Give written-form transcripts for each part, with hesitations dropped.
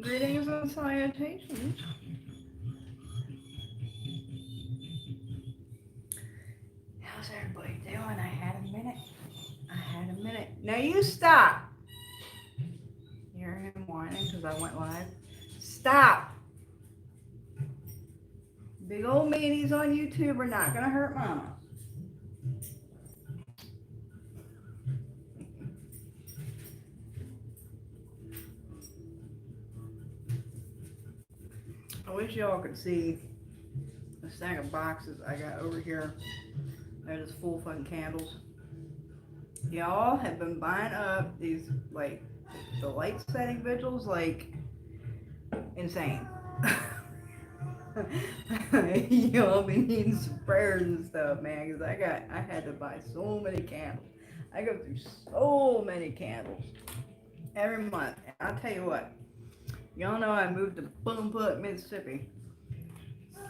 Greetings and salutations. How's everybody doing? I had a minute. Now you stop. Hear him whining because I went live. Stop. Big old meanies on YouTube are not gonna hurt mama. I wish y'all could see the stack of boxes I got over here. They're just full fucking candles. Y'all have been buying up these, like, the light setting vigils, like, insane. Y'all be needing some prayers and stuff, man, because I had to buy so many candles. I go through so many candles every month. And I'll tell you what, y'all know I moved to Bumblefoot, Mississippi.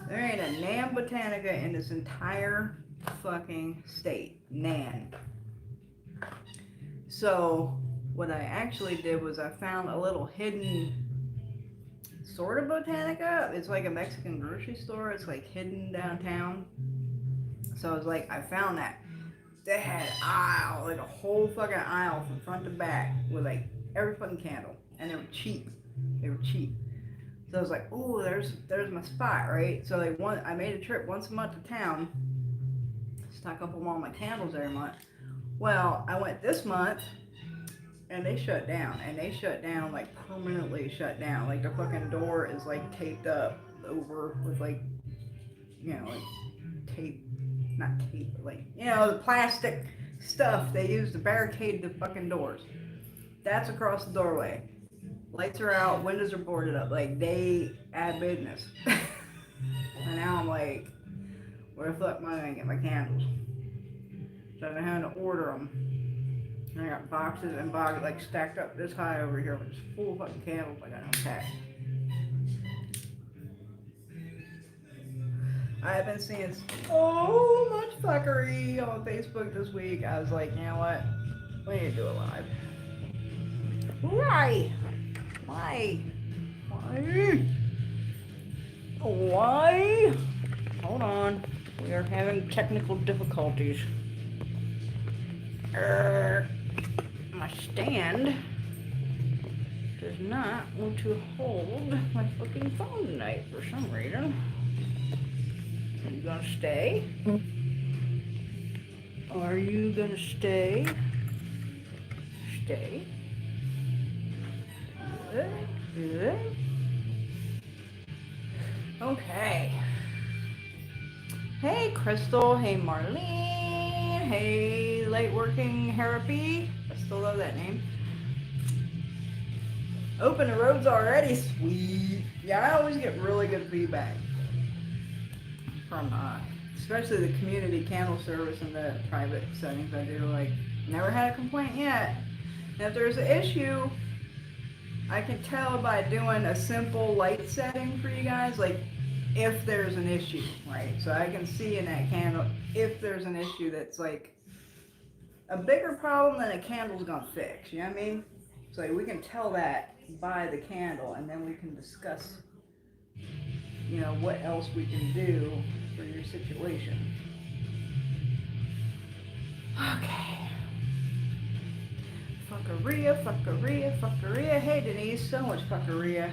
There ain't a Nan Botanica in this entire fucking state. Nan. So what I actually did was I found a little hidden sort of Botanica. It's like a Mexican grocery store. It's like hidden downtown. So I was like, I found that. They had an aisle, like a whole fucking aisle from front to back with like every fucking candle. And they were cheap. So I was like, oh, there's my spot, right? So like I made a trip once a month to town, stock up on all my candles every month. Well, I went this month, and they shut down, like permanently shut down. Like the fucking door is like taped up over with like, you know, like tape, not tape, but like, you know, the plastic stuff they use to barricade the fucking doors. That's across the doorway. Lights are out, windows are boarded up. Like, they add business. And now I'm like, where the fuck am I gonna get my candles? So I've been having to order them. And I got boxes and boxes like stacked up this high over here with just full fucking candles I got unpacked. I've been seeing so much fuckery on Facebook this week. I was like, you know what? We need to do it live. Why? Hold on. We are having technical difficulties. My stand does not want to hold my fucking phone tonight for some reason. Are you gonna stay? Are you gonna stay? Stay. Good. Okay. Hey, Crystal. Hey, Marlene. Hey, Late Working Therapy. I still love that name. Open the roads already. Sweet. Yeah, I always get really good feedback from, especially the community candle service and the private settings I do. Like, never had a complaint yet. And if there's an issue, I can tell by doing a simple light setting for you guys, like if there's an issue, right? So I can see in that candle if there's an issue that's like a bigger problem than a candle's gonna fix, you know what I mean? So we can tell that by the candle, and then we can discuss, you know, what else we can do for your situation. Okay. Fuckeria. Hey, Denise, so much fuckeria.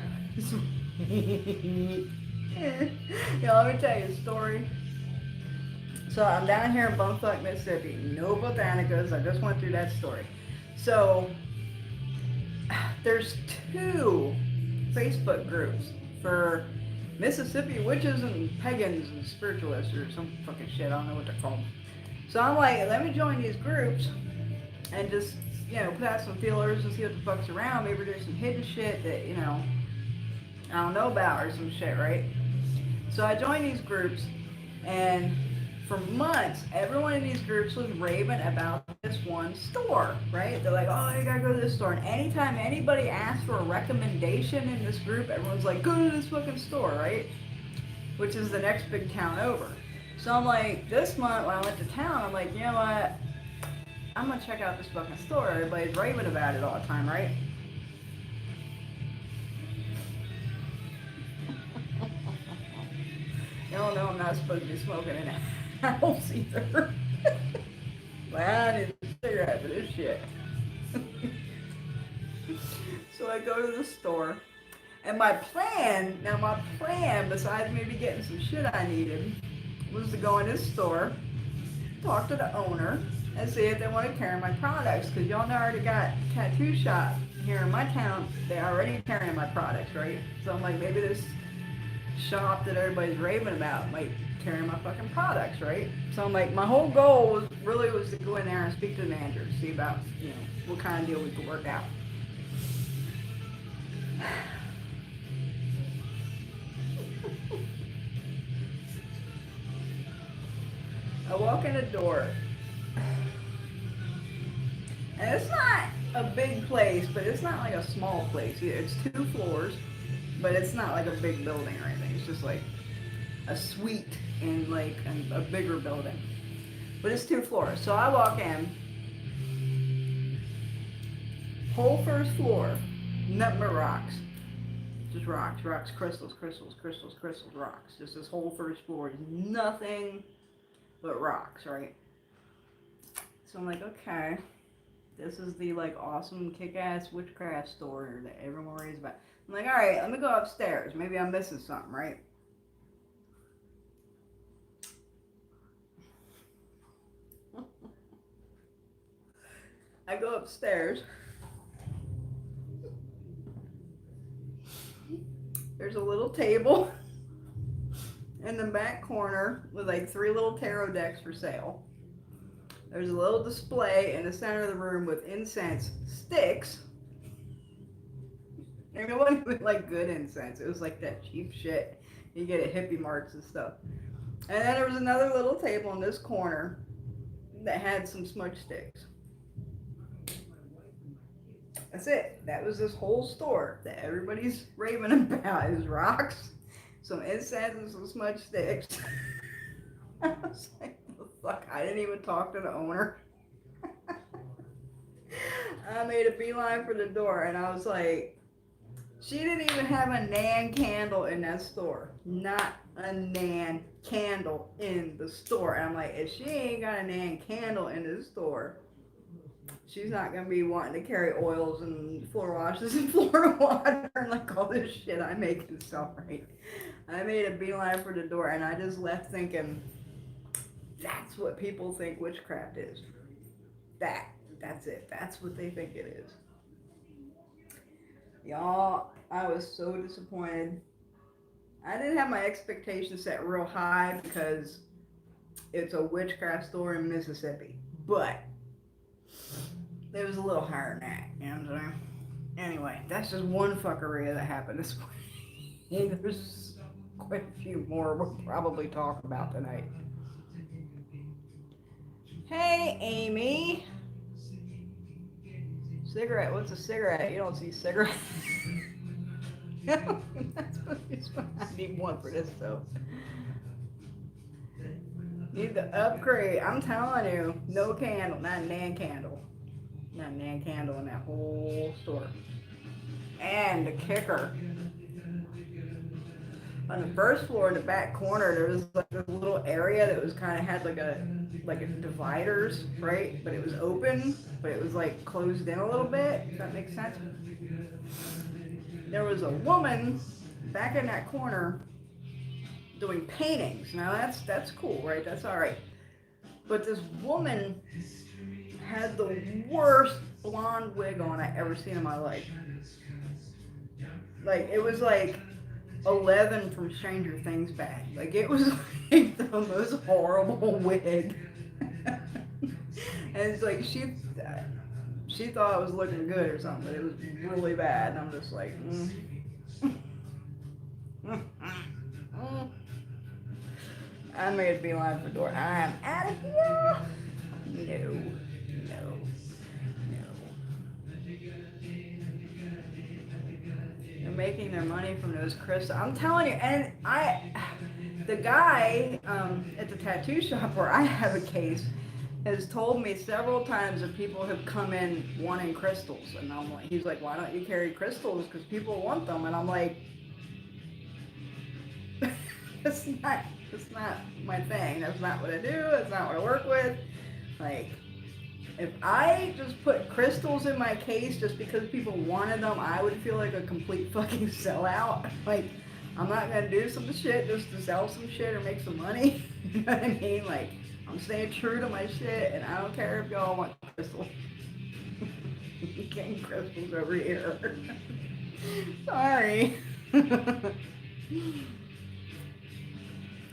Yo, let me tell you a story. So I'm down here in Bumfuck, Mississippi. No botanicas. I just went through that story. So there's 2 Facebook groups for Mississippi witches and pagans and spiritualists or some fucking shit. I don't know what they're called. So I'm like, let me join these groups and just, you know, put out some feelers and see what the fuck's around. Maybe there's some hidden shit that, you know, I don't know about or some shit, right? So I joined these groups, and for months, everyone in these groups was raving about this one store, right? They're like, oh, you gotta go to this store. And anytime anybody asked for a recommendation in this group, everyone's like, go to this fucking store, right? Which is the next big town over. So I'm like, this month when I went to town, I'm like, you know what? I'm gonna check out this fucking store. Everybody's raving about it all the time, right? y'all know I'm not supposed to be smoking in the house either. But I need a cigarette for this shit. So I go to the store. And my plan, besides maybe getting some shit I needed, was to go in this store, talk to the owner, and see if they want to carry my products. Because y'all know I already got a tattoo shop here in my town. They already carrying my products, right? So I'm like, maybe this shop that everybody's raving about might carry my fucking products, right? So I'm like, my whole goal was to go in there and speak to the manager, see about, what kind of deal we could work out. I walk in the door, and it's not a big place, but it's not like a small place. It's 2 floors, but it's not like a big building or anything. It's just like a suite in like a bigger building. But it's 2 floors. So I walk in, whole first floor, nothing but rocks. Just rocks, crystals, rocks. Just this whole first floor is nothing but rocks, right? So I'm like, okay, this is the like awesome kick-ass witchcraft store that everyone raves about. I'm like, all right, let me go upstairs. Maybe I'm missing something, right? I go upstairs. There's a little table in the back corner with like 3 little tarot decks for sale. There's a little display in the center of the room with incense sticks. And it wasn't even like good incense. It was like that cheap shit you get at hippie marts and stuff. And then there was another little table in this corner that had some smudge sticks. That's it. That was this whole store that everybody's raving about. Is rocks, some incense, and some smudge sticks. I was like, the fuck? I didn't even talk to the owner. I made a beeline for the door, and I was like, she didn't even have a Nan candle in that store. Not a Nan candle in the store. And I'm like, if she ain't got a Nan candle in the store, she's not going to be wanting to carry oils and floor washes and floor water and like all this shit I make and stuff, right? I made a beeline for the door, and I just left thinking, that's what people think witchcraft is. That's it. That's what they think it is. Y'all, I was so disappointed. I didn't have my expectations set real high because it's a witchcraft store in Mississippi. But it was a little higher than that, you know what I'm saying? Anyway, that's just one fuckery that happened this morning. There's quite a few more we'll probably talk about tonight. Hey, Amy. Cigarette, what's a cigarette? You don't see cigarettes. I need one for this though. Need the upgrade. I'm telling you, no candle, not a Nan candle. Not a Nan candle in that whole store. And the kicker. On the first floor in the back corner, there was like a little area that was kind of had like a dividers, right? But it was open, but it was like closed in a little bit. If that makes sense. There was a woman back in that corner doing paintings. Now that's cool, right? That's all right. But this woman had the worst blonde wig on I ever seen in my life. Like it was like 11 from Stranger Things bad. Like it was like the most horrible wig. And it's like she thought it was looking good or something, but it was really bad. And I'm just like, I made a beeline for the door. I am out of here. No. They're making their money from those crystals. I'm telling you, and the guy at the tattoo shop where I have a case has told me several times that people have come in wanting crystals, and I'm like, he's like, why don't you carry crystals? Because people want them, and I'm like, it's not. It's not my thing. That's not what I do. That's not what I work with. Like, if I just put crystals in my case just because people wanted them, I would feel like a complete fucking sellout. Like, I'm not gonna do some shit just to sell some shit or make some money. You know what I mean? Like, I'm staying true to my shit, and I don't care if y'all want crystals. Getting crystals over here. Sorry.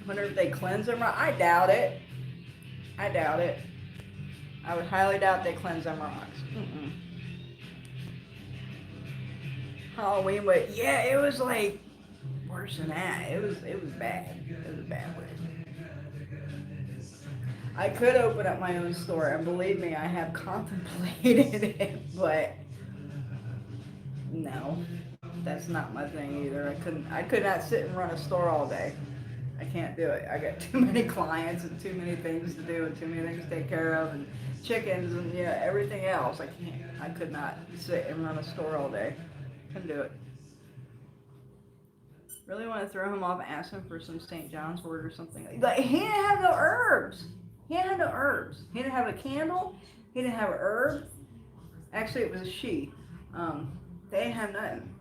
Wonder if they cleanse them. I doubt it. I doubt it. I would highly doubt they cleanse them rocks. Mm-mm. Halloween, but yeah, it was like worse than that. It was bad. It was a bad place. I could open up my own store, and believe me, I have contemplated it, but no, that's not my thing either. I could not sit and run a store all day. I can't do it. I got too many clients and too many things to do and too many things to take care of and chickens and everything else. I could not sit and run a store all day. Couldn't do it. Really want to throw him off and ask him for some St. John's wort or something. Like, he didn't have no herbs. He had no herbs. He didn't have a candle. He didn't have an herb. Actually, it was a she. They didn't have nothing.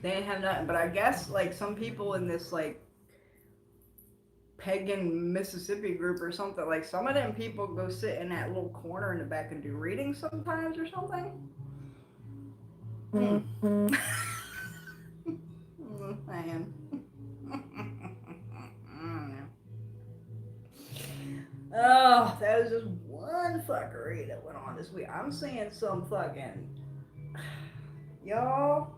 They didn't have nothing. But I guess, like, some people in this, like, pagan Mississippi group or something, like, some of them people go sit in that little corner in the back and do readings sometimes or something. Man. Oh, that was just one fuckery that went on this week. I'm seeing some fucking... Y'all...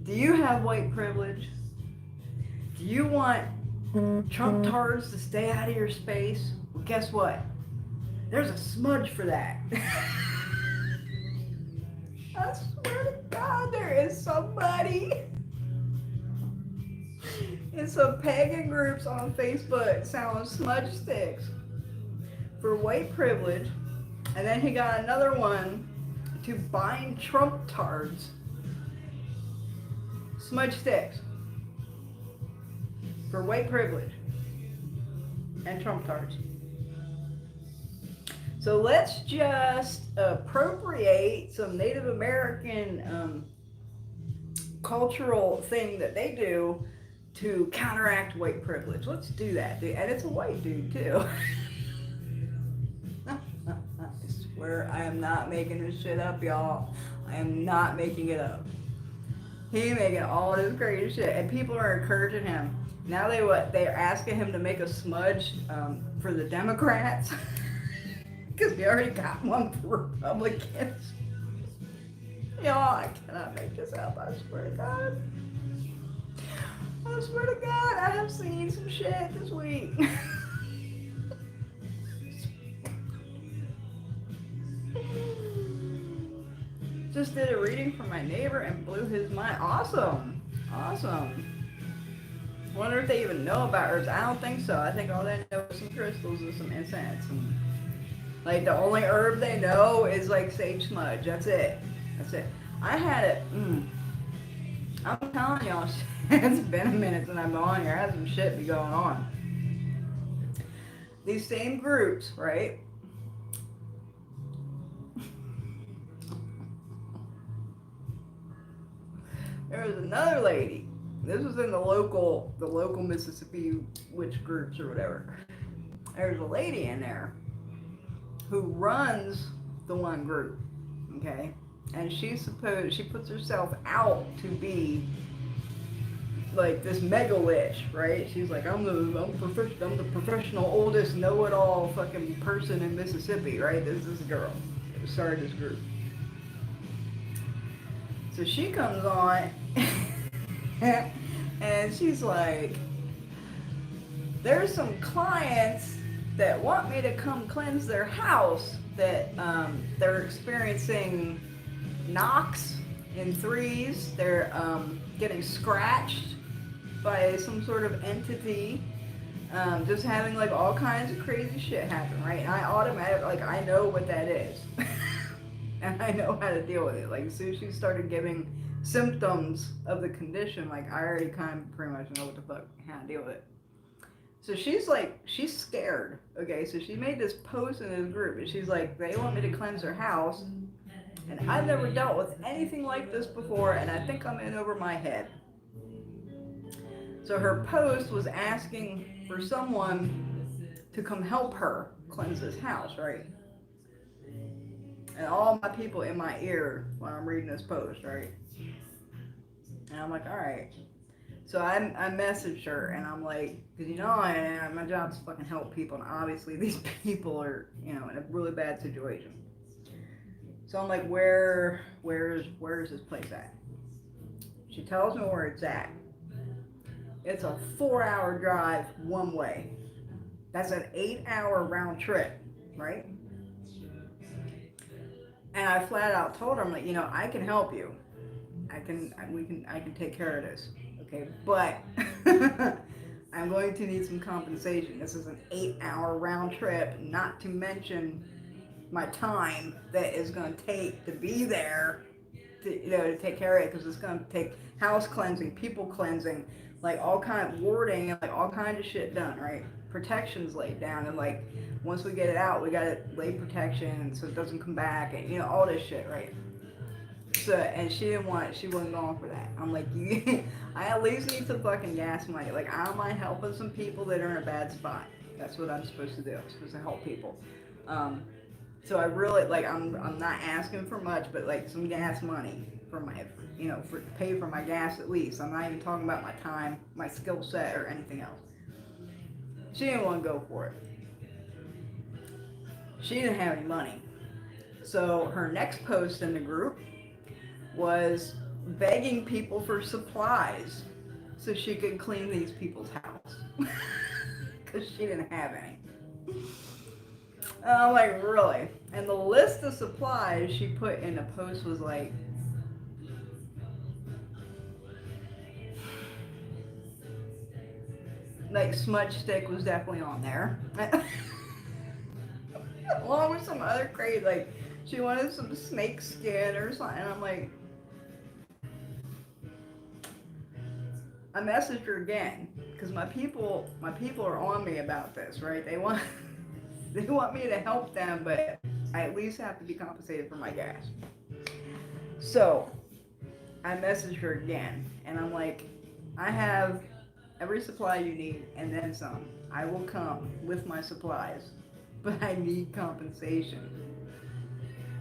Do you have white privilege? Do you want Trump tards to stay out of your space? Well, guess what? There's a smudge for that. I swear to God, there is somebody in some pagan groups on Facebook selling smudge sticks for white privilege, and then he got another one to bind Trump tards. Smudge sticks for white privilege and Trump tards. So let's just appropriate some Native American cultural thing that they do to counteract white privilege. Let's do that, dude. And it's a white dude too. I swear I am not making this shit up, y'all. I am not making it up. He making all this crazy shit, and people are encouraging him. Now they're asking him to make a smudge for the Democrats. Because we already got one for Republicans. Y'all, I cannot make this up, I swear to God. I swear to God, I have seen some shit this week. Just did a reading for my neighbor and blew his mind. Awesome. Awesome. Wonder if they even know about herbs. I don't think so. I think all they know is some crystals and some incense. And like, the only herb they know is like sage smudge. That's it. That's it. I had it. I'm telling y'all, it's been a minute since I've been on here. I had some shit be going on. These same groups, right? There was another lady. This was in the local Mississippi witch groups or whatever. There's a lady in there who runs the one group, okay? And she puts herself out to be like this mega witch, right? She's like, I'm the professional oldest know-it-all fucking person in Mississippi, right? This is a girl who started this group. So she comes on and she's like, there's some clients that want me to come cleanse their house that they're experiencing knocks in threes. They're getting scratched by some sort of entity, just having like all kinds of crazy shit happen, right? And I automatically, like, I know what that is. And I know how to deal with it. Like, as soon as she started giving symptoms of the condition, like I already kind of pretty much know what the fuck, how to deal with it. So she's like, she's scared. Okay, so she made this post in this group, and she's like, they want me to cleanse their house, and I've never dealt with anything like this before, and I think I'm in over my head. So her post was asking for someone to come help her cleanse this house, right? And all my people in my ear when I'm reading this post, right? And I'm like, all right. So I messaged her and I'm like, because my job's to fucking help people, and obviously these people are, in a really bad situation. So I'm like, where's this place at? She tells me where it's at. It's a 4-hour drive one way. That's an 8-hour round trip, right? And I flat out told her, I'm like, I can help you. I can take care of this. Okay, but I'm going to need some compensation. This is an 8-hour round trip, not to mention my time that is going to take to be there to take care of it, because it's going to take house cleansing, people cleansing, like all kind of warding and like all kinds of shit done, right? Protections laid down, and like once we get it out, we got to lay protection so it doesn't come back, and all this shit, right? So, and she wasn't going for that. I'm like, I at least need some fucking gas money. Like, I don't mind helping some people that are in a bad spot. That's what I'm supposed to do. I'm supposed to help people. Um, so I really, like, I'm not asking for much, but like some gas money for my, for pay for my gas at least. I'm not even talking about my time, my skill set, or anything else. She didn't want to go for it. She didn't have any money. So her next post in the group was begging people for supplies so she could clean these people's house because she didn't have any. And I'm like, really? And the list of supplies she put in the post was like smudge stick was definitely on there. Along with some other crazy, like she wanted some snake skin or something. And I'm like, I messaged her again because my people are on me about this, right? They want me to help them, but I at least have to be compensated for my gas. So I messaged her again, and I'm like, I have every supply you need and then some. I will come with my supplies, but I need compensation.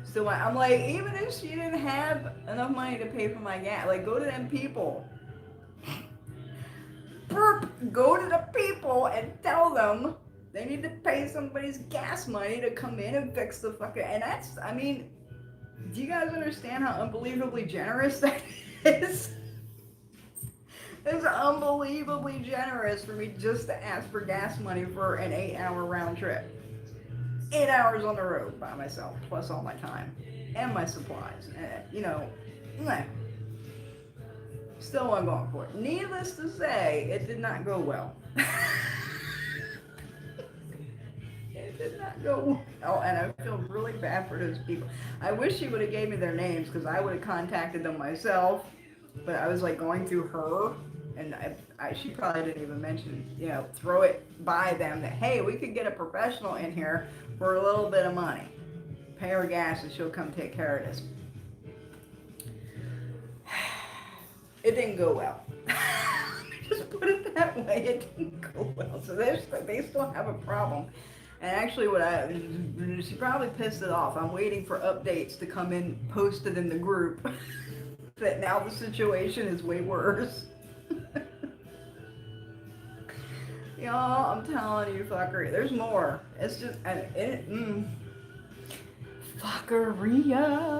So I'm like, even if she didn't have enough money to pay for my gas, like go to them people. Burp, go to the people and tell them they need to pay somebody's gas money to come in and fix the fucking. And that's, I mean, do you guys understand how unbelievably generous that is? It's unbelievably generous for me just to ask for gas money for an 8-hour round trip. 8 hours on the road by myself, plus all my time and my supplies. Meh. Still wasn't going for it. Needless to say, it did not go well. It did not go well, and I feel really bad for those people. I wish she would have gave me their names because I would have contacted them myself. But I was like going through her, and she probably didn't even mention, throw it by them that hey, we could get a professional in here for a little bit of money, pay her gas, and she'll come take care of this. It didn't go well. Just put it that way. It didn't go well. So they still have a problem. And actually, she probably pissed it off. I'm waiting for updates to come in, posted in the group, that now the situation is way worse. Y'all, I'm telling you, fuckery. There's more. It's just, fuckeria.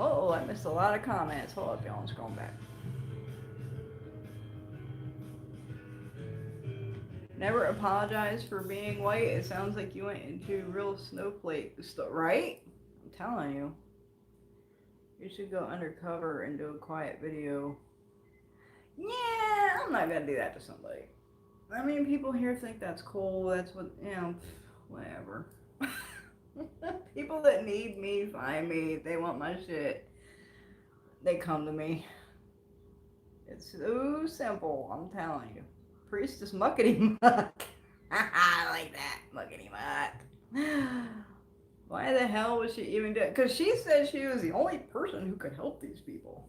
Oh, I missed a lot of comments. Hold up, y'all. I'm scrolling back. Never apologize for being white. It sounds like you went into real snowflake stuff, right? I'm telling you. You should go undercover and do a quiet video. Yeah, I'm not gonna do that to somebody. I mean, people here think that's cool. That's what, whatever. People that need me find me. If they want my shit, they come to me. It's so simple, I'm telling you. Priestess Muckety Muck. I like that, Muckety Muck. Why the hell was she even doing it? Because she said she was the only person who could help these people.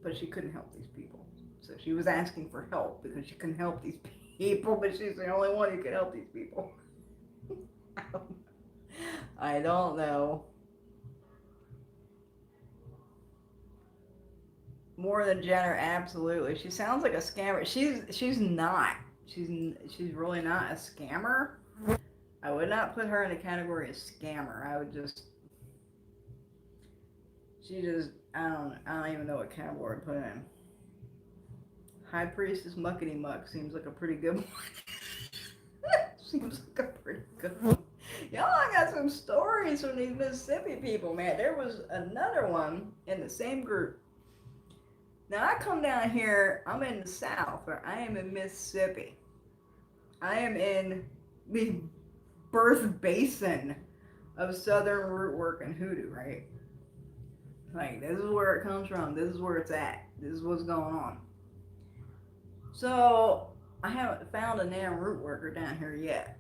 But she couldn't help these people. So she was asking for help because she couldn't help these people, but she's the only one who could help these people. I don't know. More than Jenner, absolutely. She sounds like a scammer. She's not. She's really not a scammer. I would not put her in the category of scammer. I would just. She just. I don't even know what category to put in. High Priestess Muckety Muck seems like a pretty good one. Seems like a pretty good one. Y'all, I got some stories from these Mississippi people, man. There was another one in the same group. Now, I come down here, I'm in the South, or I am in Mississippi. I am in the birth basin of Southern Rootwork and Hoodoo, right? Like, this is where it comes from. This is where it's at. This is what's going on. So, I haven't found a damn root worker down here yet.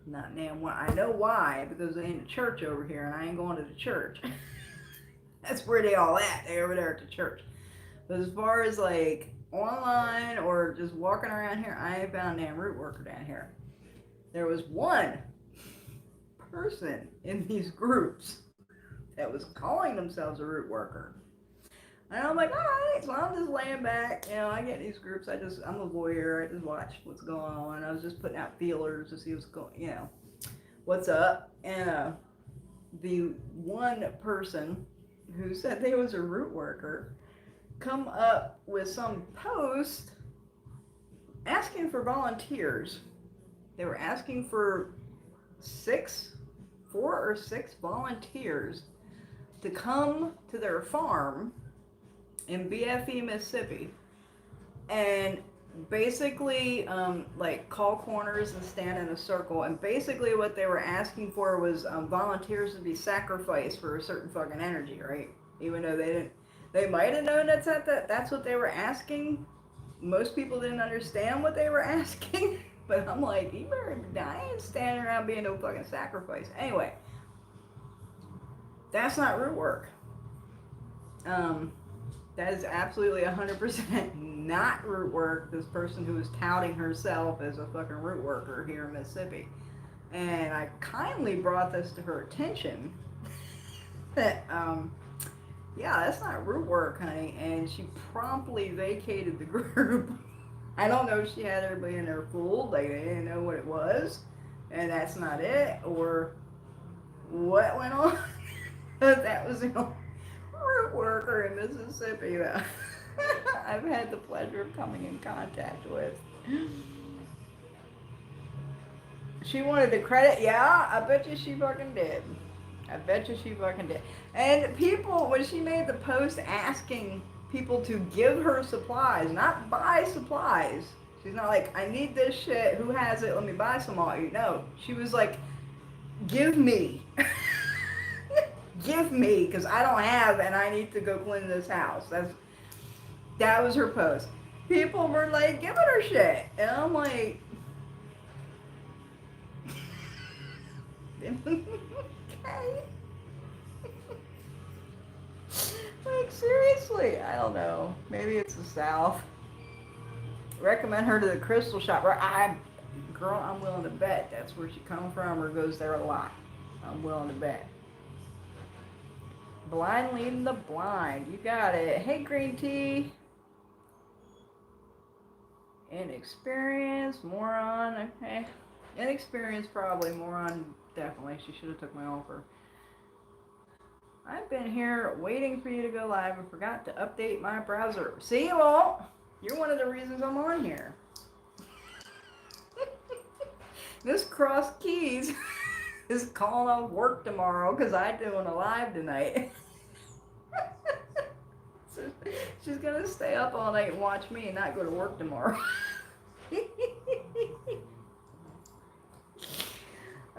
Not damn one. I know why, because there ain't a church over here, and I ain't going to the church. That's where they all at. They over there at the church. But as far as like online or just walking around here, I ain't found a damn root worker down here. There was one person in these groups that was calling themselves a root worker. And I'm like, all right, so I'm just laying back. You know, I get these groups. I'm a voyeur. I just watch what's going on. I was just putting out feelers to see what's up. And the one person who said they was a root worker come up with some post asking for volunteers. They were asking for 4 or 6 volunteers to come to their farm in BFE, Mississippi, and basically like call corners and stand in a circle. And basically what they were asking for was volunteers to be sacrificed for a certain fucking energy, right? Even though they might have known that's what they were asking. Most people didn't understand what they were asking. But I'm like, you better die. I ain't standing around being no fucking sacrifice. Anyway, that's not root work. That is absolutely 100% not root work. This person who is touting herself as a fucking root worker here in Mississippi. And I kindly brought this to her attention that, yeah, that's not root work, honey. And she promptly vacated the group. I don't know if she had everybody in there fooled, like they didn't know what it was, and that's not it, or what went on. That was the only root worker in Mississippi that I've had the pleasure of coming in contact with. She wanted the credit, yeah, I bet you she fucking did. I bet you she fucking did. And people, when she made the post asking people to give her supplies, not buy supplies. She's not like, I need this shit, who has it, let me buy some all you. No, she was like, give me. Give me, because I don't have and I need to go clean this house. That was her post. People were like giving her shit. And I'm like, okay. Like, seriously, I don't know. Maybe it's the South. Recommend her to the crystal shop. Girl, I'm willing to bet that's where she comes from or goes there a lot. I'm willing to bet. Blind leading the blind. You got it. Hey, green tea. Inexperience, moron. Okay. Inexperience, probably. Moron, definitely. She should have took my offer. I've been here waiting for you to go live and forgot to update my browser. See you all. You're one of the reasons I'm on here. This Cross Keys is calling off work tomorrow because I'm doing a live tonight. So she's going to stay up all night and watch me and not go to work tomorrow.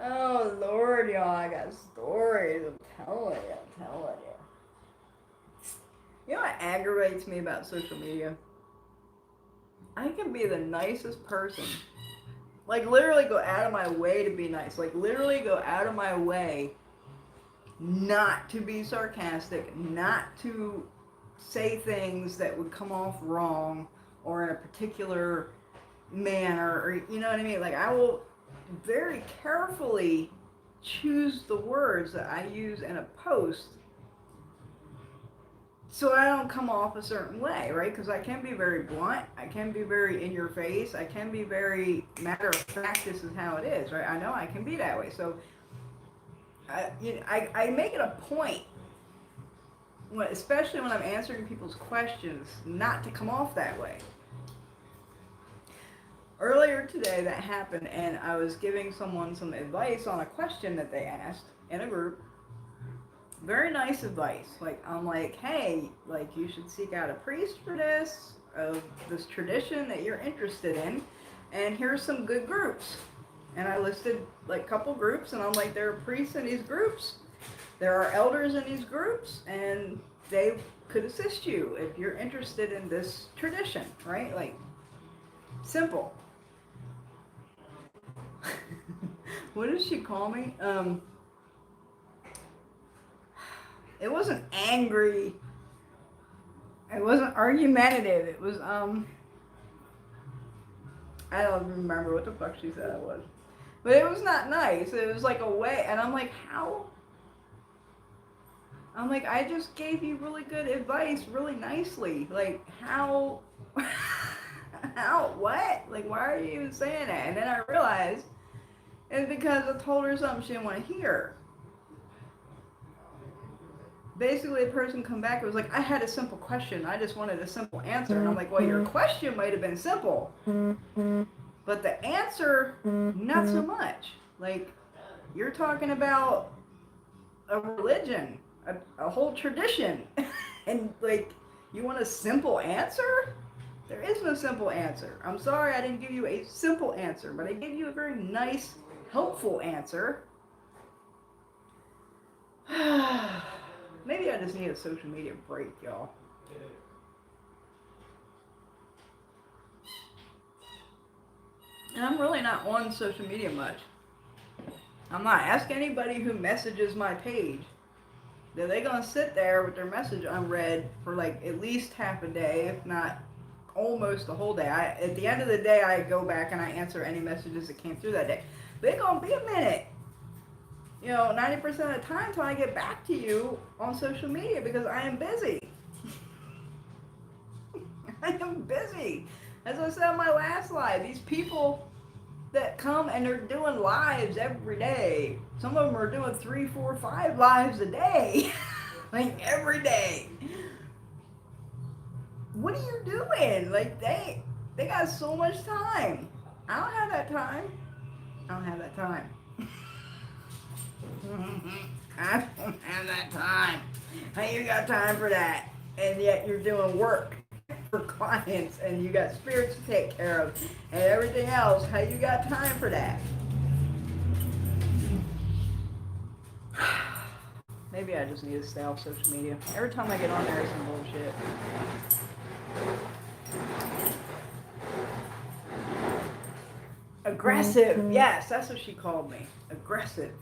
Oh, Lord, y'all. y'all. I got stories. I'm telling you. You know what aggravates me about social media? I can be the nicest person. Like, literally go out of my way to be nice. Like, literally go out of my way not to be sarcastic, not to say things that would come off wrong or in a particular manner, or you know what I mean? Like, I will very carefully choose the words that I use in a post so I don't come off a certain way, right? Because I can be very blunt, I can be very in your face, I can be very matter of fact, this is how it is, right? I know I can be that way. So I make it a point, especially when I'm answering people's questions, not to come off that way. Earlier today that happened, and I was giving someone some advice on a question that they asked in a group. Very nice advice. Like, I'm like, hey, like, you should seek out a priest for this, of this tradition that you're interested in, and here's some good groups. And I listed like a couple groups, and I'm like, there are priests in these groups, there are elders in these groups, and they could assist you if you're interested in this tradition, right? Like, simple. What did she call me? It wasn't angry. It wasn't argumentative. It was, I don't remember what the fuck she said it was. But it was not nice. It was like a way, and I'm like, how? I'm like, I just gave you really good advice really nicely. Like, how? How? What? Like, why are you even saying that? And then I realized it's because I told her something she didn't want to hear. Basically, the person come back and was like, I had a simple question. I just wanted a simple answer. And I'm like, well, your question might have been simple, but the answer, not so much. Like, you're talking about a religion, a whole tradition. And, like, you want a simple answer? There is no simple answer. I'm sorry I didn't give you a simple answer, but I gave you a very nice, helpful answer. Maybe I just need a social media break, y'all. And I'm really not on social media much. I'm not. Ask anybody who messages my page. They're going to sit there with their message unread for like at least half a day, if not almost the whole day. At the end of the day, I go back and I answer any messages that came through that day. But it's going to be a minute. 90% of the time until I get back to you on social media, because I am busy. I am busy. As I said on my last live, these people that come and they're doing lives every day. Some of them are doing 3, 4, 5 lives a day. Like, every day. What are you doing? Like, they got so much time. I don't have that time. I don't have that time. I don't have that time. How you got time for that? And yet you're doing work for clients, and you got spirits to take care of, and everything else. How you got time for that? Maybe I just need to stay off social media. Every time I get on there, it's some bullshit. Aggressive. Yes, that's what she called me. Aggressive.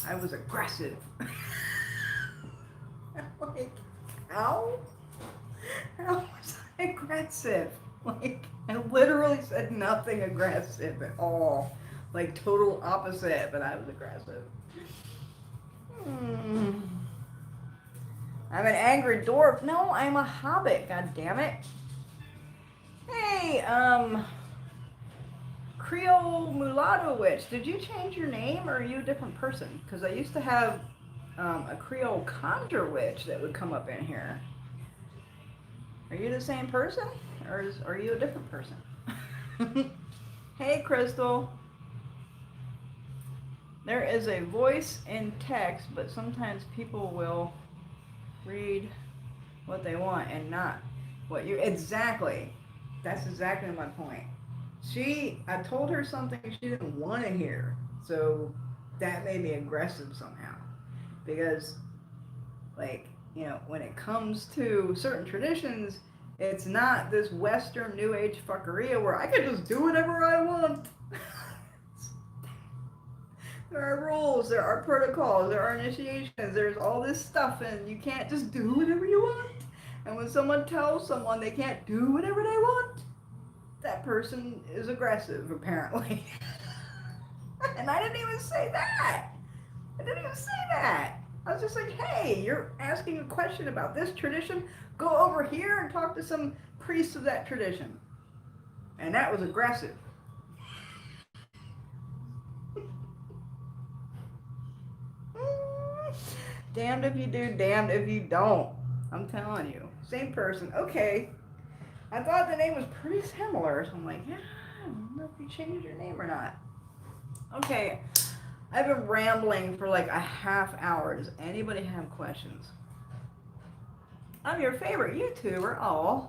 I was aggressive. Like, how? How was I aggressive? Like, I literally said nothing aggressive at all. Like, total opposite, but I was aggressive. I'm an angry dwarf. No, I'm a hobbit, god damn it. Hey, Creole Mulatto Witch, did you change your name, or are you a different person? Because I used to have a Creole Conjure Witch that would come up in here. Are you the same person, or are you a different person? Hey, Crystal. There is a voice in text, but sometimes people will read what they want and not what you... Exactly. That's exactly my point. I told her something she didn't want to hear. So that made me aggressive somehow. Because, like, when it comes to certain traditions, it's not this Western New Age fuckeria where I can just do whatever I want. There are rules, there are protocols, there are initiations, there's all this stuff, and you can't just do whatever you want. And when someone tells someone they can't do whatever they want, that person is aggressive, apparently. And I didn't even say that. I didn't even say that. I was just like, hey, you're asking a question about this tradition? Go over here and talk to some priests of that tradition. And that was aggressive. Damned if you do, damned if you don't. I'm telling you. Same person. Okay. I thought the name was pretty similar, so I'm like, yeah, I don't know if you changed your name or not. Okay. I've been rambling for like a half hour. Does anybody have questions? I'm your favorite YouTuber. Oh,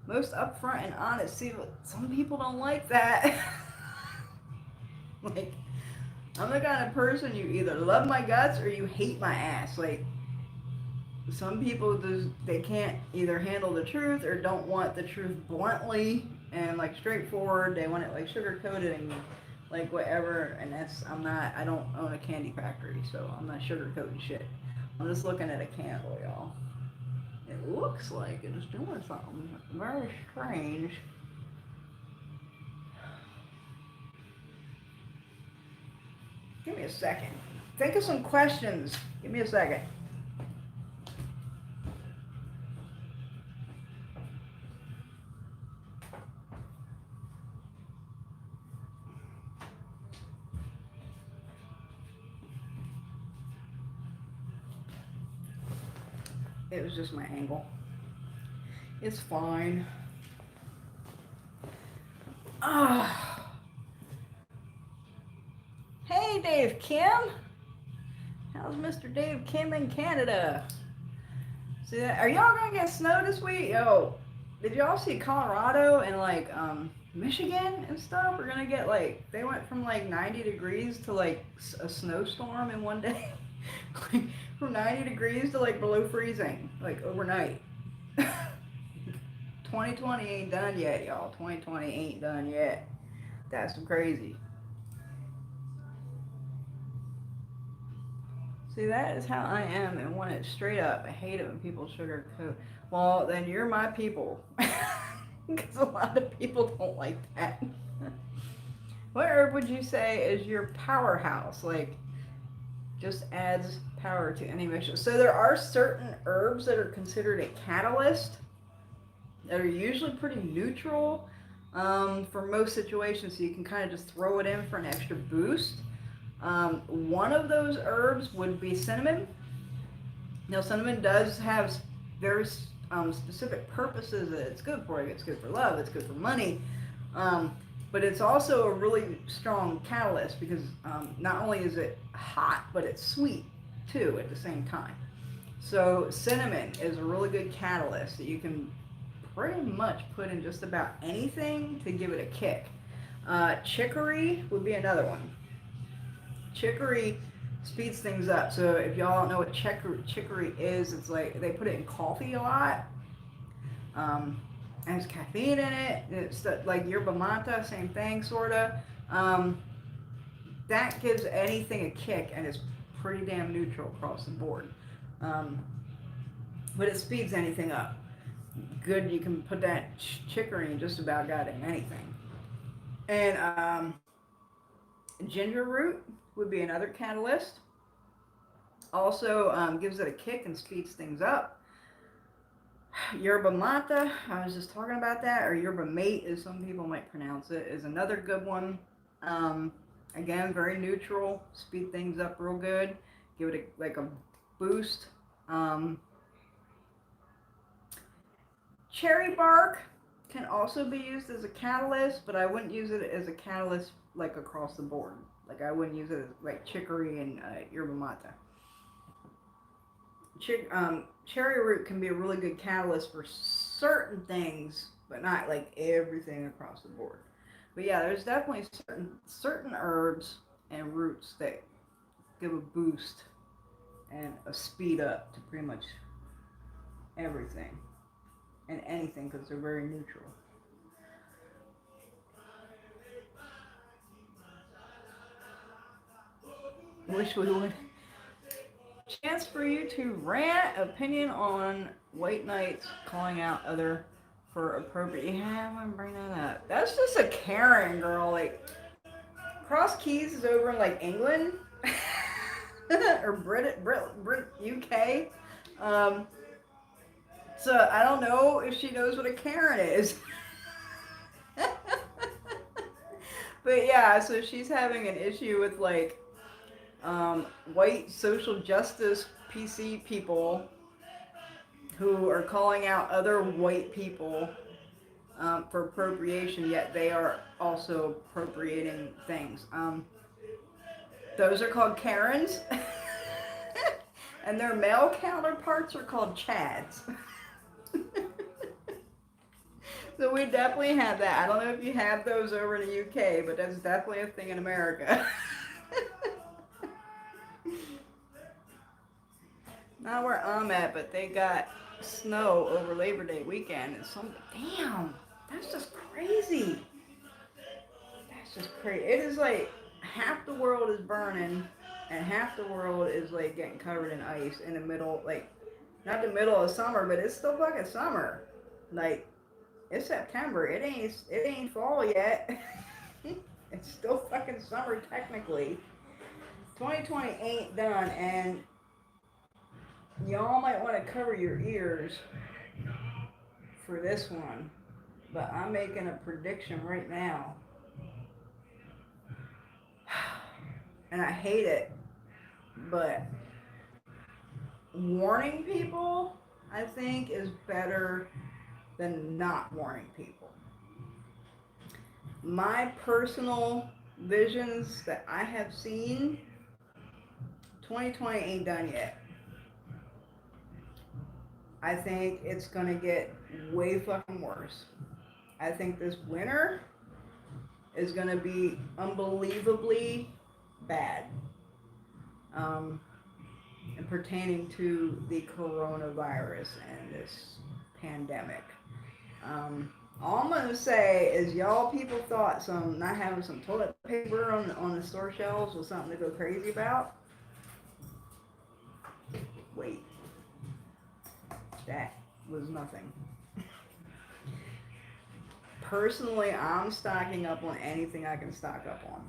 most upfront and honest. See, some people don't like that. Like, I'm the kind of person you either love my guts or you hate my ass. Like, some people just, they can't either handle the truth or don't want the truth bluntly and like straightforward. They want it like sugar coated and like whatever. And I don't own a candy factory, so I'm not sugar coating shit. I'm just looking at a candle, y'all. It looks like it is doing something very strange. Give me a second. Think of some questions. Give me a second. It was just my angle. It's fine. Ah. Hey, Dave Kim. How's Mr. Dave Kim in Canada? See that? Are y'all gonna get snow this week? Yo, did y'all see Colorado and like Michigan and stuff? We're gonna get like, they went from like 90 degrees to like a snowstorm in one day. Like from 90 degrees to like below freezing, like overnight. 2020 ain't done yet, y'all. 2020 ain't done yet. That's crazy. See, that is how I am, and want it straight up. I hate it when people sugarcoat. Well, then you're my people. Because a lot of people don't like that. What herb would you say is your powerhouse? Like, just adds power to any mixture. So there are certain herbs that are considered a catalyst that are usually pretty neutral for most situations, so you can kind of just throw it in for an extra boost. One of those herbs would be cinnamon. Now, cinnamon does have very specific purposes that it's good for. It's good for love, it's good for money, but it's also a really strong catalyst because not only is it hot, but it's sweet too at the same time. So cinnamon is a really good catalyst that you can pretty much put in just about anything to give it a kick. Chicory would be another one. Chicory speeds things up. So if y'all don't know what chicory is, it's like they put it in coffee a lot. And there's caffeine in it. It's like yerba mate, same thing, sorta. That gives anything a kick, and it's pretty damn neutral across the board. But it speeds anything up. Good, you can put that chicory in just about goddamn anything. And ginger root would be another catalyst. Also gives it a kick and speeds things up. Yerba mate, I was just talking about that, or yerba mate as some people might pronounce it, is another good one. Again, very neutral, speed things up real good, give it like a boost. Cherry bark can also be used as a catalyst, but I wouldn't use it as a catalyst like across the board. Like I wouldn't use it as like chicory and yerba mate. Cherry root can be a really good catalyst for certain things, but not like everything across the board. But yeah, there's definitely certain herbs and roots that give a boost and a speed up to pretty much everything and anything because they're very neutral. Wish we would. Chance for you to rant opinion on white knights calling out other for appropriate. Yeah, I'm gonna bring that up. That's just a Karen girl. Like Cross Keys is over in like England or Brit UK. Um, so I don't know if she knows what a Karen is. But yeah, so she's having an issue with like white social justice PC people who are calling out other white people for appropriation, yet they are also appropriating things. Those are called Karens, and their male counterparts are called Chads. So we definitely have that. I don't know if you have those over in the UK, but that's definitely a thing in America. Not where I'm at, but they got snow over Labor Day weekend and some. Damn, that's just crazy. That's just crazy. It is like half the world is burning, and half the world is like getting covered in ice in the middle, like not the middle of summer, but it's still fucking summer. Like it's September. It ain't fall yet. It's still fucking summer technically. 2020 ain't done, and y'all might want to cover your ears for this one. But I'm making a prediction right now. And I hate it, but warning people, I think, is better than not warning people. My personal visions that I have seen, 2020 ain't done yet. I think it's going to get way fucking worse. I think this winter is going to be unbelievably bad. And pertaining to the coronavirus and this pandemic. All I'm gonna say is y'all people thought some not having some toilet paper on the store shelves was something to go crazy about. Wait, that was nothing. Personally, I'm stocking up on anything I can stock up on.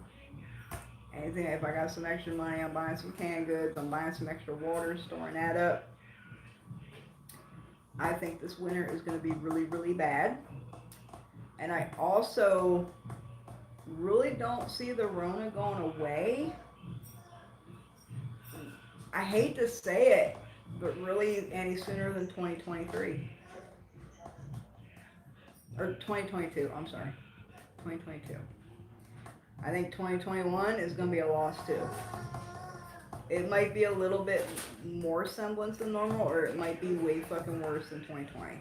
Anything, if I got some extra money, I'm buying some canned goods, I'm buying some extra water, storing that up. I think this winter is going to be really, really bad. And I also really don't see the Rona going away. I hate to say it, but really any sooner than 2023. Or 2022, I'm sorry. 2022. I think 2021 is going to be a loss too. It might be a little bit more semblance than normal, or it might be way fucking worse than 2020.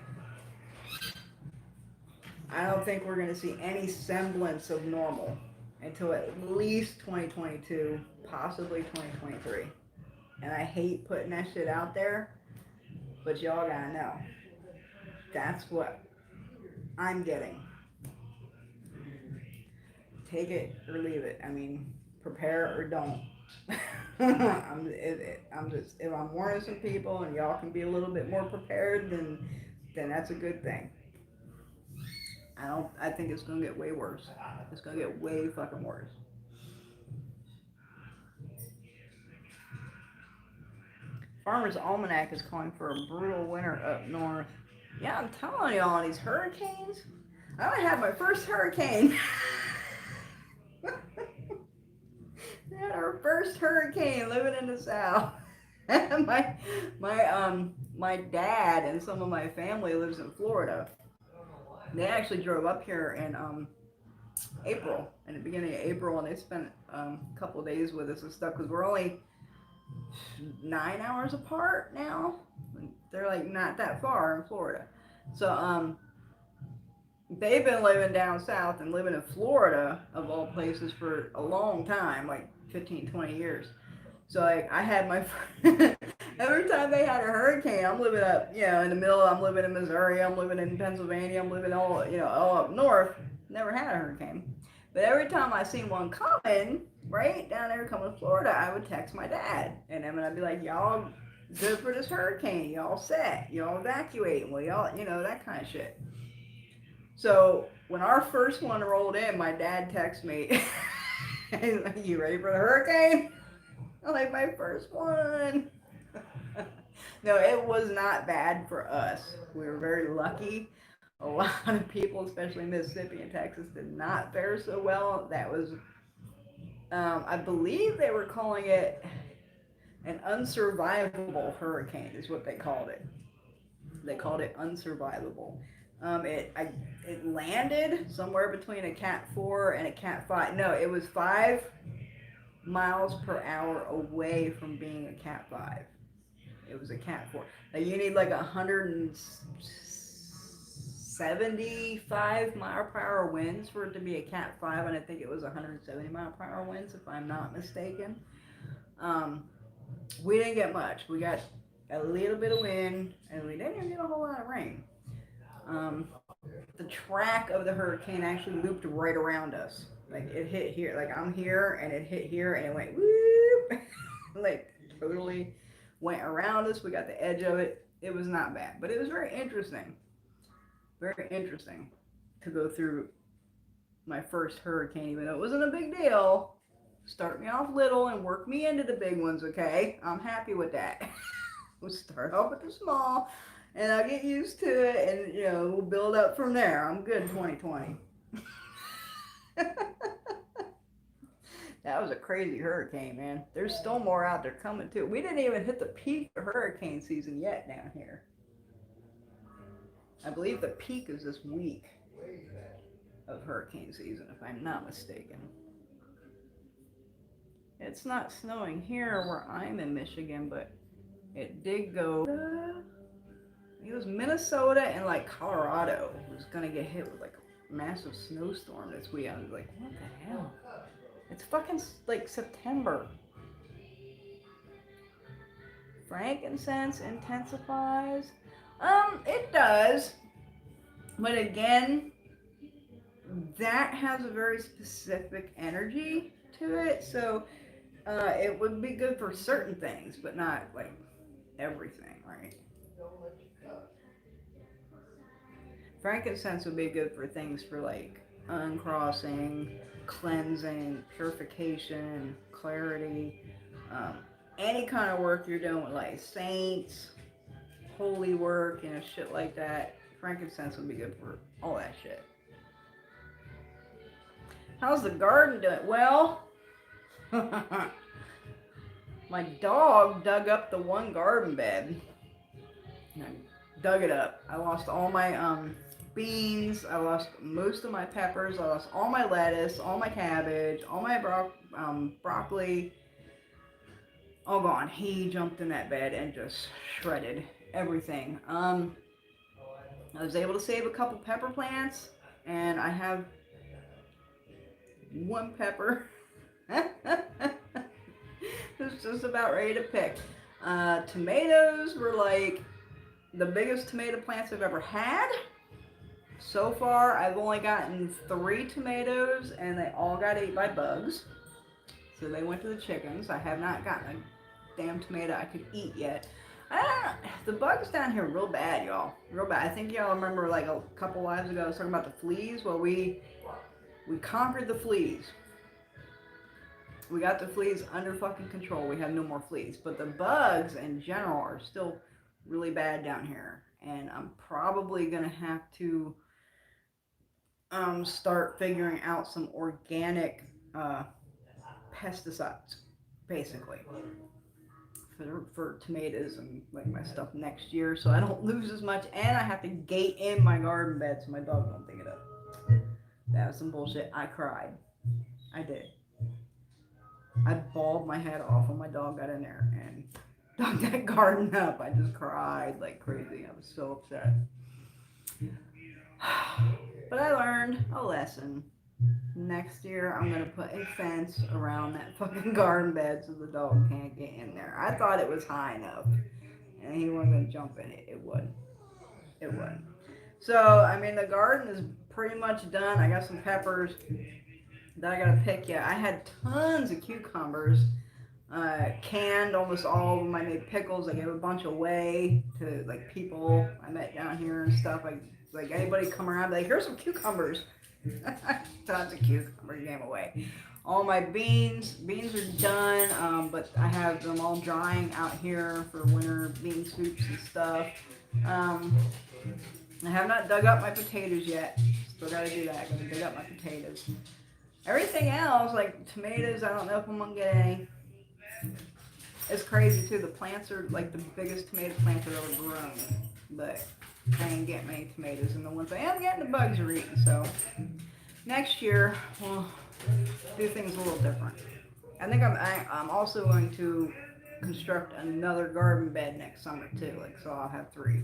I don't think we're going to see any semblance of normal until at least 2022, possibly 2023. And I hate putting that shit out there, but y'all gotta know. That's what I'm getting. Take it or leave it. I mean, prepare or don't. I'm just, if I'm warning some people and y'all can be a little bit more prepared, then that's a good thing. I think it's gonna get way worse. It's gonna get way fucking worse. Farmer's Almanac is calling for a brutal winter up north. Yeah, I'm telling y'all, these hurricanes. I had my first hurricane. We had our first hurricane living in the South. My dad and some of my family lives in Florida. They actually drove up here in April, in the beginning of April, and they spent a couple of days with us and stuff because we're only 9 hours apart now. They're like not that far in Florida, so they've been living down south and living in Florida, of all places, for a long time, like 15, 20 years. So like I had my every time they had a hurricane, I'm living up, in the middle. I'm living in Missouri. I'm living in Pennsylvania. I'm living all up north. Never had a hurricane, but every time I seen one coming, right down there coming to Florida, I would text my dad, and then I'd be like, "Y'all good for this hurricane? Y'all set? Y'all evacuating? Well, y'all, that kind of shit." So when our first one rolled in, my dad texted me, he's like, "You ready for the hurricane?" I'm like, "My first one." No, it was not bad for us. We were very lucky. A lot of people, especially in Mississippi and Texas, did not fare so well. That was, I believe they were calling it an unsurvivable hurricane, is what they called it. They called it unsurvivable. It landed somewhere between a Cat 4 and a Cat 5. No, it was 5 miles per hour away from being a Cat 5. It was a Cat 4. Now you need like 175 mile per hour winds for it to be a Cat 5, and I think it was 170 mile per hour winds, if I'm not mistaken. Um, we didn't get much. We got a little bit of wind, and we didn't even get a whole lot of rain. Um, the track of the hurricane actually looped right around us. Like it hit here, like I'm here, and it hit here, and it went whoop, like totally went around us. We got the edge of it. It was not bad, but it was very interesting to go through my first hurricane, even though it wasn't a big deal. Start me off little and work me into the big ones, okay? I'm happy with that. We'll start off with the small, and I'll get used to it, and we'll build up from there. I'm good 2020. That was a crazy hurricane, man. There's still more out there coming too. We didn't even hit the peak of hurricane season yet down here. I believe the peak is this week of hurricane season, if I'm not mistaken. It's not snowing here where I'm in Michigan, but it did go. It was Minnesota and like Colorado was gonna get hit with like a massive snowstorm this week. I was like, what the hell? It's fucking like September. Frankincense intensifies. It does. But again, that has a very specific energy to it. So it would be good for certain things, but not like everything, right? Frankincense would be good for things for like uncrossing, cleansing, purification, clarity, um, any kind of work you're doing with like saints, holy work, shit like that. Frankincense would be good for all that shit. How's the garden doing? Well, my dog dug up the one garden bed. I dug it up. I lost all my beans. I lost most of my peppers. I lost all my lettuce, all my cabbage, all my broccoli. All gone. He jumped in that bed and just shredded everything. I was able to save a couple pepper plants, and I have one pepper. It's just about ready to pick. Tomatoes were like the biggest tomato plants I've ever had. So far, I've only gotten 3 tomatoes, and they all got ate by bugs. So they went to the chickens. I have not gotten a damn tomato I could eat yet. The bugs down here are real bad, y'all. Real bad. I think y'all remember like a couple lives ago I was talking about the fleas. Well, we conquered the fleas. We got the fleas under fucking control. We have no more fleas. But the bugs in general are still really bad down here. And I'm probably going to have to start figuring out some organic pesticides, basically, for tomatoes and like my stuff next year, so I don't lose as much, and I have to gate in my garden bed so my dog don't dig it up. That was some bullshit. I cried. I did. I bawled my head off when my dog got in there and dug that garden up. I just cried like crazy. I was so upset. But I learned a lesson. Next year, I'm gonna put a fence around that fucking garden bed so the dog can't get in there. I thought it was high enough, and he wasn't gonna jump in it. It wouldn't. It wouldn't. So, I mean, the garden is pretty much done. I got some peppers that I gotta pick yet. I had tons of cucumbers, canned almost all of them. I made pickles. I gave a bunch away to like people I met down here and stuff. Like anybody come around, like here's some cucumbers. Tons of cucumbers gave away. All my beans are done, but I have them all drying out here for winter bean soups and stuff. Um, I have not dug up my potatoes yet. Still gotta do that. Gotta dig up my potatoes. Everything else, like tomatoes, I don't know if I'm gonna get any. It's crazy too. The plants are like the biggest tomato plants I've ever grown, but I ain't getting many tomatoes, and the ones I am getting, the bugs are eating. So next year we'll do things a little different. I think I'm also going to construct another garden bed next summer too. Like so, I'll have 3.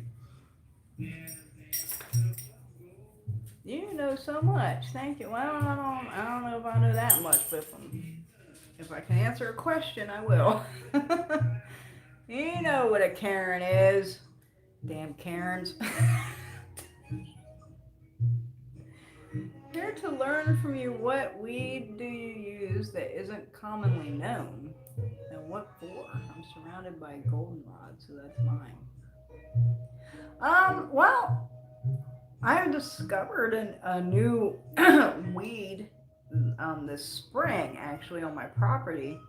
You know so much. Thank you. Well, I don't know if I know that much, but if I can answer a question, I will. You know what a Karen is. Damn Karens. Here to learn from you, what weed do you use that isn't commonly known? And what for? I'm surrounded by goldenrod, so that's mine. Well, I have discovered a new weed this spring, actually, on my property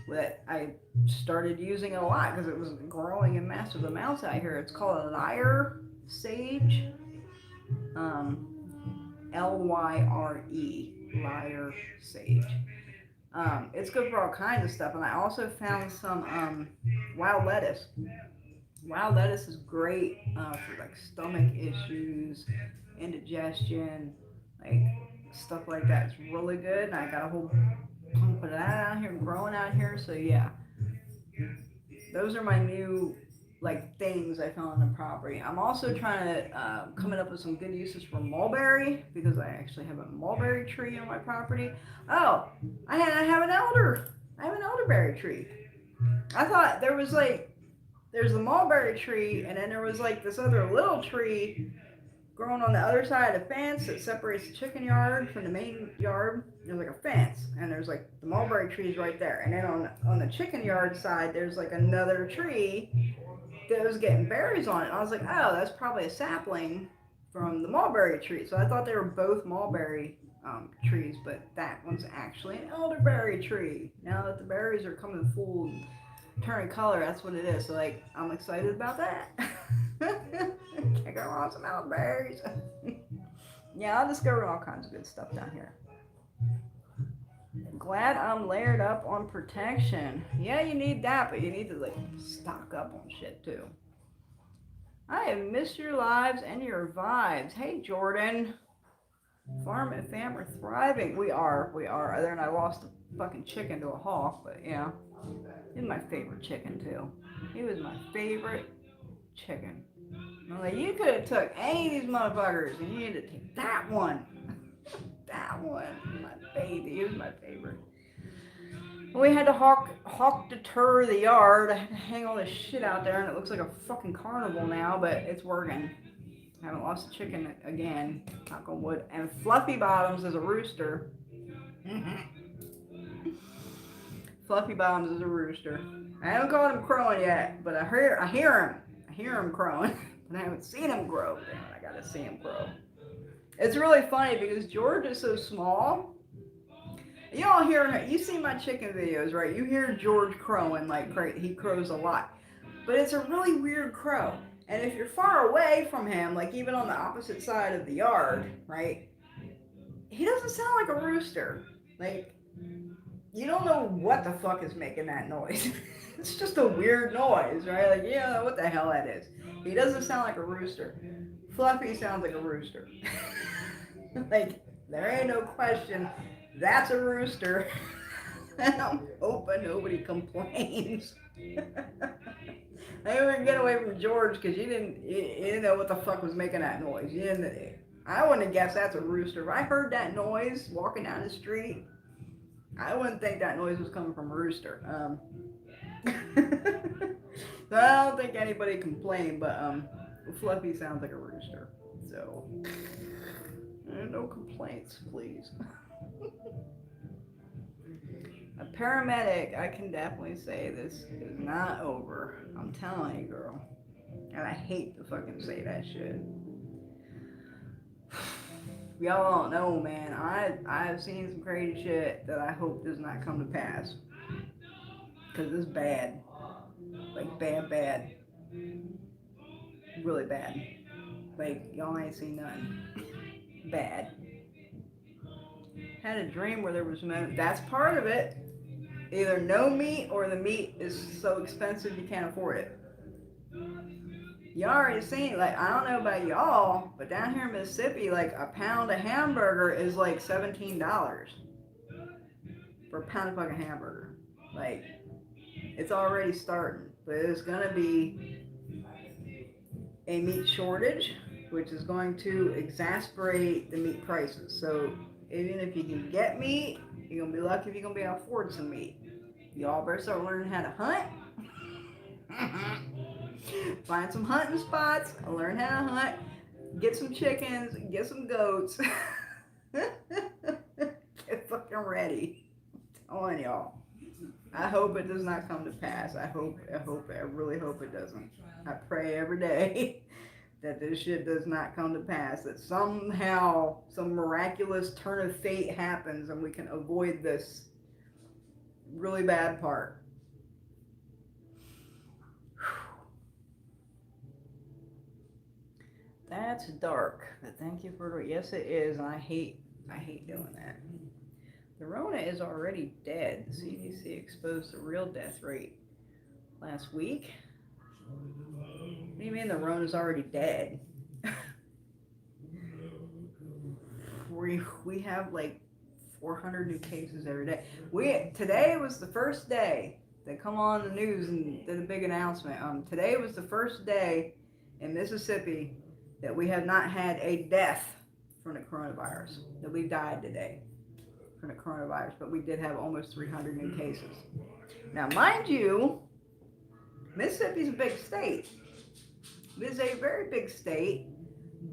that I started using a lot because it was growing in massive amounts out here. It's called a lyre sage. Lyre, lyre sage. It's good for all kinds of stuff, and I also found some wild lettuce. Wild lettuce is great for like stomach issues, indigestion, like stuff like that. It's really good, and I got a whole pump of that out here, growing out here. So yeah, those are my new like things I found on the property. I'm also trying to coming up with some good uses for mulberry because I actually have a mulberry tree on my property. Oh, I have an elderberry tree. I thought there was like there's the mulberry tree, and then there was like this other little tree growing on the other side of the fence that separates the chicken yard from the main yard. There's like a fence, and there's like the mulberry trees right there. And then on the chicken yard side, there's like another tree that was getting berries on it. And I was like, oh, that's probably a sapling from the mulberry tree. So I thought they were both mulberry trees, but that one's actually an elderberry tree. Now that the berries are coming full and turning color, that's what it is. So like, I'm excited about that. Can't go wrong with some elderberries. Yeah, I discovered all kinds of good stuff down here. Glad I'm layered up on protection. Yeah, you need that, but you need to like stock up on shit too. I have missed your lives and your vibes. Hey Jordan. Farm and fam are thriving. We are. Other than I lost a fucking chicken to a hawk, but yeah. He's my favorite chicken too. He was my favorite chicken. I'm like, you could have took any of these motherfuckers and you had to take that one. That one. My baby. He was my favorite. We had to hawk deter the yard. I had to hang all this shit out there, and it looks like a fucking carnival now, but it's working. I haven't lost a chicken again, knock on wood. And Fluffy Bottoms is a rooster. Fluffy Bottoms is a rooster. I haven't caught him crowing yet, but I hear him. I hear him crowing, but I haven't seen him crow. Damn it, I gotta see him crow. It's really funny because George is so small. You all hear, you see my chicken videos, right? You hear George crowing like crazy. He crows a lot. But it's a really weird crow. And if you're far away from him, like even on the opposite side of the yard, right? He doesn't sound like a rooster. Like, you don't know what the fuck is making that noise. It's just a weird noise, right? Like, you don't know what the hell that is. He doesn't sound like a rooster. Fluffy sounds like a rooster. Like, there ain't no question. That's a rooster. And I'm hoping nobody complains. I didn't get away from George because you didn't know what the fuck was making that noise. You didn't. I wouldn't have guessed that's a rooster. If I heard that noise walking down the street, I wouldn't think that noise was coming from a rooster. So I don't think anybody complained, but Fluffy sounds like a rooster. So no complaints, please. A paramedic, I can definitely say this is not over. I'm telling you, girl. And I hate to fucking say that shit. Y'all don't know, man. I've seen some crazy shit that I hope does not come to pass. Because it's bad. Like, bad. Really bad. Like, y'all ain't seen none. Bad. Had a dream where there was no... That's part of it. Either no meat or the meat is so expensive you can't afford it. You already seen, like, I don't know about y'all, but down here in Mississippi, like, a pound of hamburger is like $17 for a pound of fucking hamburger. Like, it's already starting, but it's gonna be a meat shortage, which is going to exasperate the meat prices. So even if you can get meat, you're gonna be lucky if you're gonna be able to afford some meat. Y'all better start learning how to hunt. Find some hunting spots, learn how to hunt, get some chickens, get some goats. Get fucking ready. I'm telling y'all. I hope it does not come to pass. I really hope it doesn't. I pray every day that this shit does not come to pass, that somehow some miraculous turn of fate happens and we can avoid this really bad part. That's dark, but thank you for, yes it is, and I hate doing that. The Rona is already dead. The CDC exposed the real death rate last week. What do you mean the Rona's already dead? We have like 400 new cases every day. Today was the first day they come on the news and did a big announcement. Today was the first day in Mississippi that we have not had a death from the coronavirus. That we died today from the coronavirus, but we did have almost 300 new cases. Now, mind you, Mississippi's a big state. It is a very big state,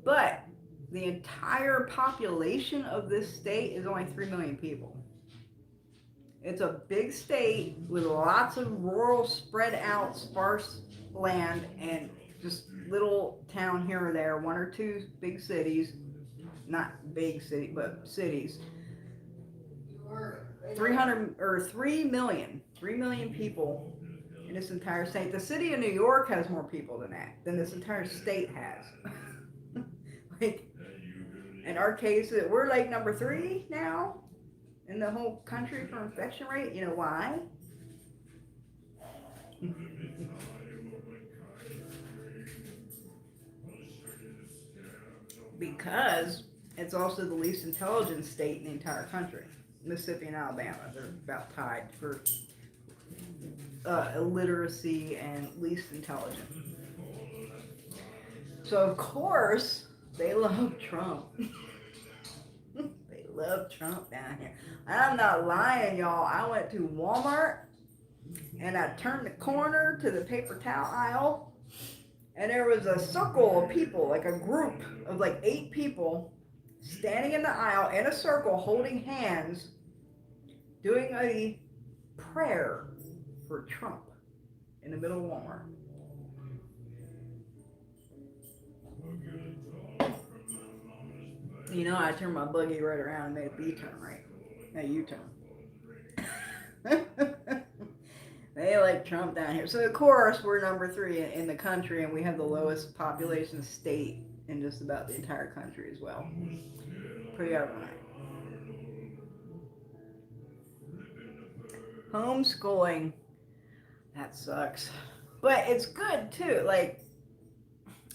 but the entire population of this state is only 3 million people. It's a big state with lots of rural, spread out, sparse land, and just little town here or there, one or two big cities, not big city, but cities. 3 million people in this entire state. The city of New York has more people than this entire state has. Like, in our case, we're like number 3 now in the whole country for infection rate. You know why? Because it's also the least intelligent state in the entire country. Mississippi and Alabama, they're about tied for illiteracy and least intelligent. So of course they love Trump. They love Trump down here. I'm not lying, y'all. I went to Walmart and I turned the corner to the paper towel aisle, and there was a circle of people, like a group of like 8 people standing in the aisle in a circle holding hands doing a prayer for Trump in the middle of Walmart. You know, I turned my buggy right around and made a B-turn, right? A U-turn. They like Trump down here. So, of course, we're number 3 in the country, and we have the lowest population state in just about the entire country as well. Pretty ironic. Homeschooling. That sucks. But it's good, too. Like,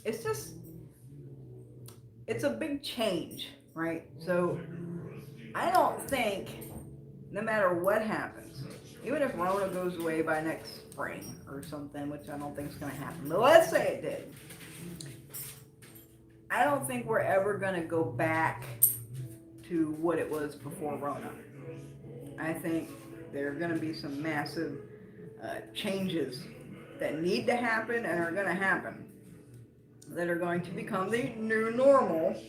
it's a big change, right? So, I don't think, no matter what happens, even if Rona goes away by next spring or something, which I don't think is going to happen, but let's say it did, I don't think we're ever going to go back to what it was before Rona. I think there are going to be some massive changes that need to happen and are going to happen that are going to become the new normal.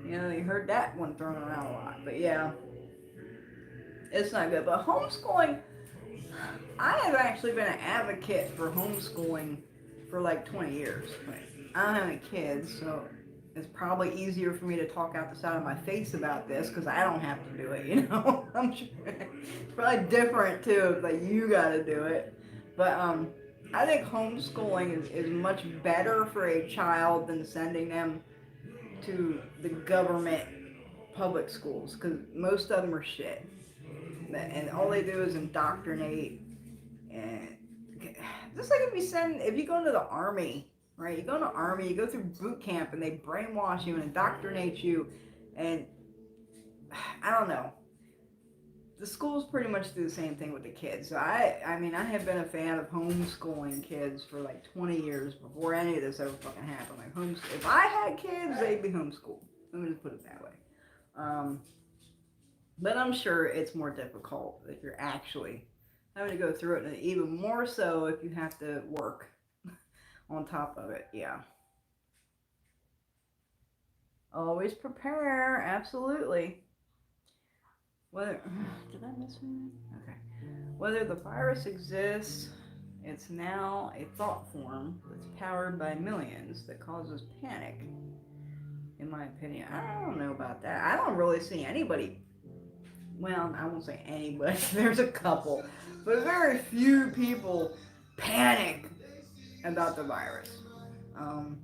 You know, you heard that one thrown around a lot. But yeah, it's not good. But homeschooling, I have actually been an advocate for homeschooling for like 20 years. Like, I don't have any kids, so it's probably easier for me to talk out the side of my face about this because I don't have to do it, you know? I'm sure it's probably different too if like you gotta do it. But I think homeschooling is much better for a child than sending them to the government public schools because most of them are shit. And all they do is indoctrinate. And just like if you go into the army, right? You go into the army, you go through boot camp, and they brainwash you and indoctrinate you, and I don't know. The schools pretty much do the same thing with the kids. So I mean, I have been a fan of homeschooling kids for like 20 years before any of this ever fucking happened. Like if I had kids, they'd be homeschooled. Let me just put it that way. But I'm sure it's more difficult if you're actually having to go through it, and even more so if you have to work on top of it. Yeah. Always prepare, absolutely. Whether did I miss one? Okay. Whether the virus exists, it's now a thought form that's powered by millions that causes panic. In my opinion, I don't know about that. I don't really see anybody. Well, I won't say anybody. There's a couple, but very few people panic about the virus. Um,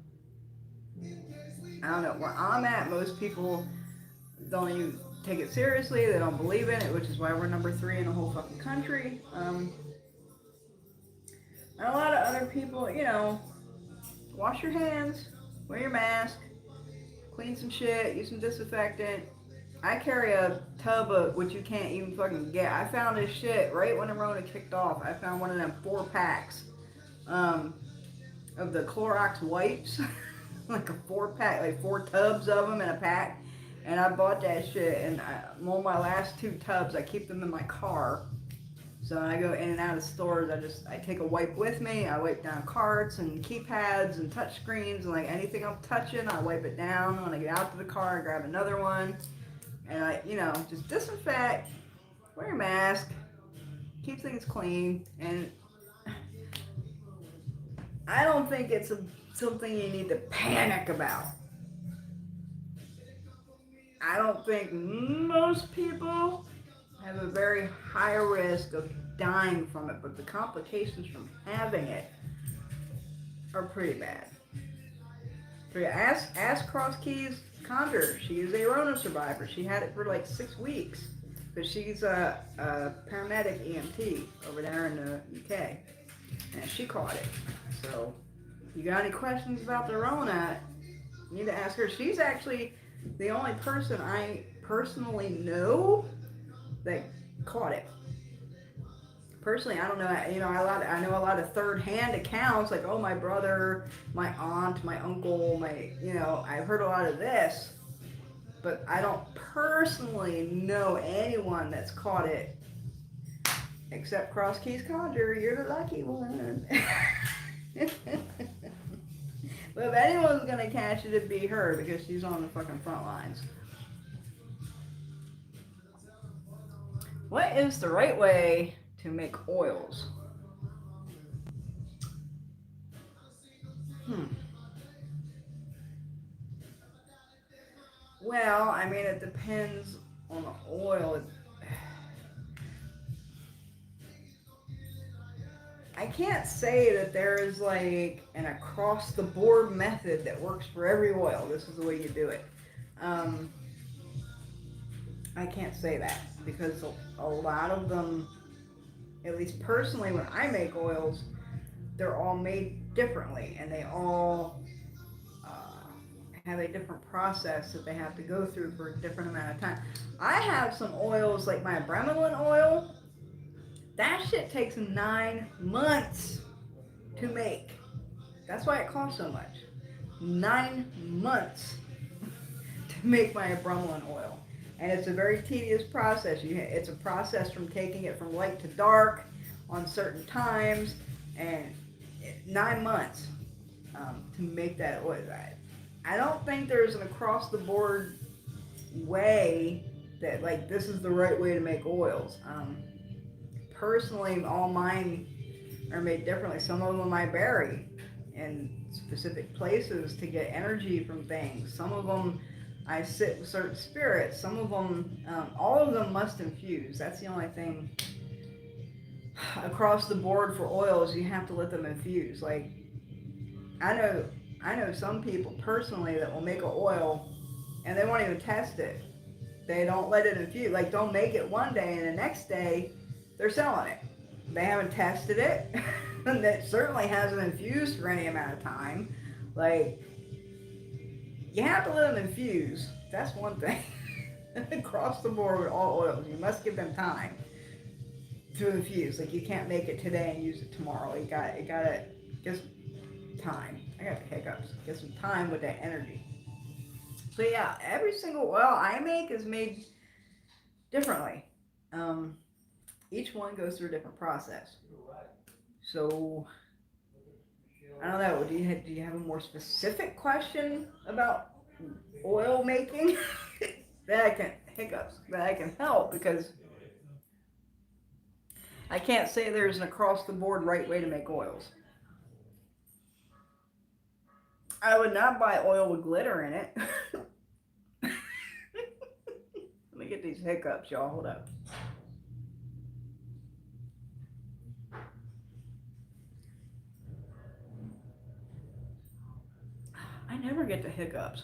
I don't know. Where I'm at, most people don't even take it seriously. They don't believe in it, which is why we're number 3 in the whole fucking country. And a lot of other people, you know, wash your hands, wear your mask, clean some shit, use some disinfectant. I carry a tub of which you can't even fucking get. I found this shit right when the Rona kicked off. I found one of them 4 packs of the Clorox wipes. Like a 4-pack, like 4 tubs of them in a pack. And I bought that shit, and on my last 2 tubs, I keep them in my car. So when I go in and out of stores, I take a wipe with me. I wipe down carts and keypads and touch screens and like anything I'm touching, I wipe it down. When I get out to the car, I grab another one. And I, you know, just disinfect, wear your mask, keep things clean, and I don't think it's something you need to panic about. I don't think most people have a very high risk of dying from it, but the complications from having it are pretty bad. So ask Cross Keys Conjure. She is a Rona survivor. She had it for like 6 weeks because she's a paramedic EMT over there in the UK, and she caught it. So, you got any questions about the Rona? You need to ask her. She's actually the only person I personally know that caught it. Personally, I don't know. You know, I know a lot of third-hand accounts, like, oh, my brother, my aunt, my uncle, you know, I've heard a lot of this, but I don't personally know anyone that's caught it, except Cross Keys Conjure. You're the lucky one. But if anyone's gonna catch it, it'd be her because she's on the fucking front lines. What is the right way to make oils? Well, I mean, it depends on the oil. I can't say that there is like an across-the-board method that works for every oil. This is the way you do it. I can't say that because a lot of them, at least personally, when I make oils, they're all made differently, and they all have a different process that they have to go through for a different amount of time. I have some oils like my Bremelin oil. That shit takes 9 months to make. That's why it costs so much. 9 months to make my bromelain oil. And it's a very tedious process. It's a process from taking it from light to dark on certain times, and 9 months to make that oil. I don't think there's an across the board way that like this is the right way to make oils. Personally, all mine are made differently. Some of them I bury in specific places to get energy from things. Some of them I sit with certain spirits. Some of them, all of them must infuse. That's the only thing across the board for oils. You have to let them infuse. Like I know, I know some people personally that will make an oil and they won't even test it. They don't let it infuse. Like don't make it one day and the next day they're selling it. They haven't tested it. And it certainly hasn't infused for any amount of time. Like you have to let them infuse. That's one thing. Across the board with all oils, you must give them time to infuse. Like you can't make it today and use it tomorrow. You gotta get some time. I got the hiccups. Get some time with that energy. So yeah, every single oil I make is made differently. Um, each one goes through a different process. So I don't know. Do you have a more specific question about oil making that I can hiccups that I can help, because I can't say there's an across the board right way to make oils. I would not buy oil with glitter in it. Let me get these hiccups, y'all. Hold up. I never get the hiccups.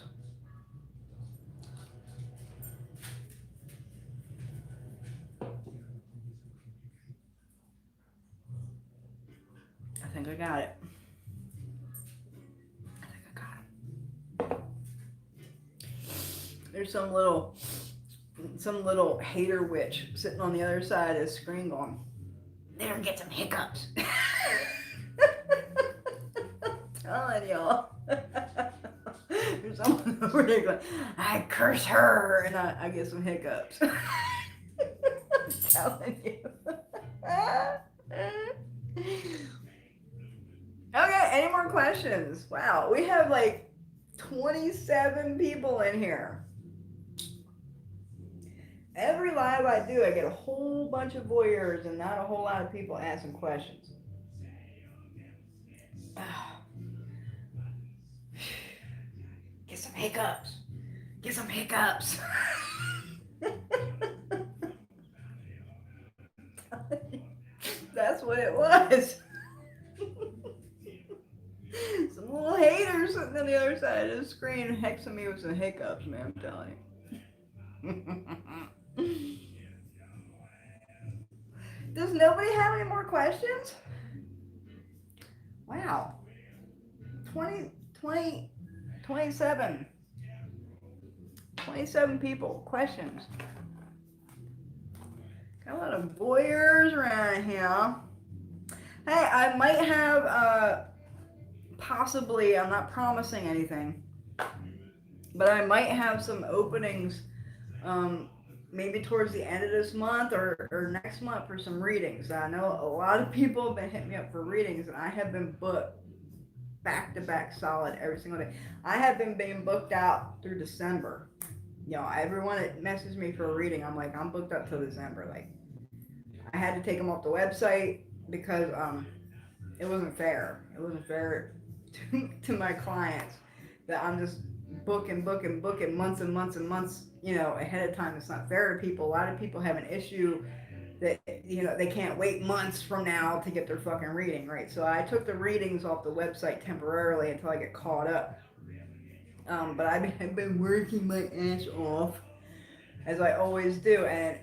I think I got it. I think I got it. There's some little hater witch sitting on the other side of the screen going, they don't get some hiccups. I'm telling y'all. There's someone over there going, I curse her, and I get some hiccups. I'm telling you. Okay, any more questions? Wow, we have like 27 people in here. Every live I do, I get a whole bunch of voyeurs and not a whole lot of people asking questions. Get some hiccups. Get some hiccups. That's what it was. Some little haters sitting on the other side of the screen hexing me with some hiccups, man, I'm telling you. Does nobody have any more questions? Wow. 20, 20, 27. 27 people. Questions. Got a lot of voyeurs around here. Hey, I might have, possibly, I'm not promising anything, but I might have some openings, maybe towards the end of this month or next month for some readings. I know a lot of people have been hitting me up for readings, and I have been booked back to back solid every single day. I have been being booked out through December. You know, everyone that messages me for a reading, I'm like, I'm booked up till December. Like, I had to take them off the website because it wasn't fair. It wasn't fair to my clients that I'm just booking months and months and months, you know, ahead of time. It's not fair to people. A lot of people have an issue that, you know, they can't wait months from now to get their fucking reading, right? So I took the readings off the website temporarily until I get caught up. But I've been working my ass off, as I always do, and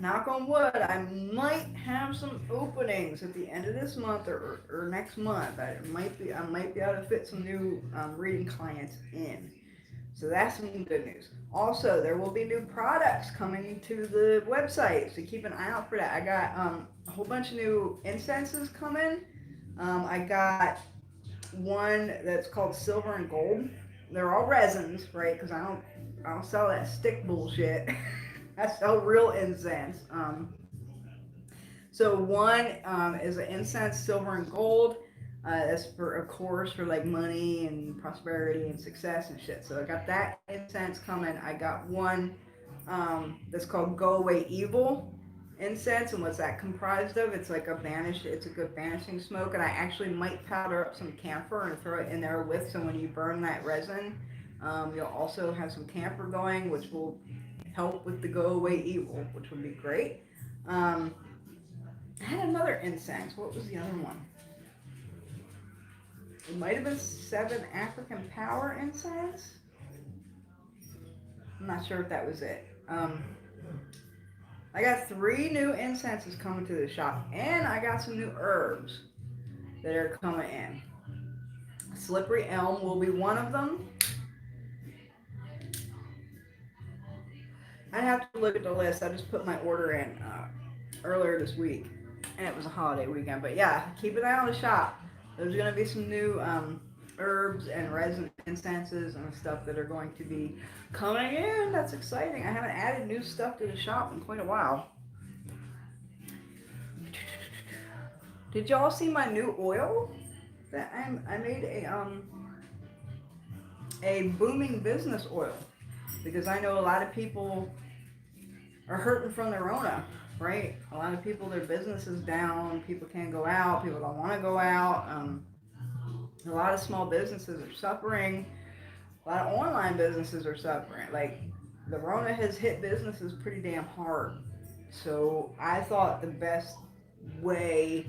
knock on wood, I might have some openings at the end of this month or next month. I might be able to fit some new reading clients in. So that's some good news. Also, there will be new products coming to the website, so keep an eye out for that. I got a whole bunch of new incenses coming. I got one that's called silver and gold. They're all resins, right? Because I don't sell that stick bullshit. I sell real incense. So one is an incense, silver and gold. That's for, of course, for like money and prosperity and success and shit. So I got that incense coming. I got one that's called Go Away Evil incense, and what's that comprised of? It's like a banished. It's a good banishing smoke, and I actually might powder up some camphor and throw it in there with. So when you burn that resin, you'll also have some camphor going, which will help with the Go Away Evil, which would be great. Um, I had another incense. What was the other one? It might have been Seven African Power incense. I'm not sure if that was it. I got 3 new incenses coming to the shop, and I got some new herbs that are coming in. Slippery elm will be one of them. I'd have to look at the list. I just put my order in earlier this week, and it was a holiday weekend. But yeah, keep an eye on the shop. There's going to be some new herbs and resin incenses and stuff that are going to be coming in. That's exciting. I haven't added new stuff to the shop in quite a while. Did y'all see my new oil? That I made a booming business oil because I know a lot of people are hurting from the Rona, right? A lot of people, their business is down. People can't go out. People don't want to go out. A lot of small businesses are suffering. A lot of online businesses are suffering. Like the Rona has hit businesses pretty damn hard. So I thought the best way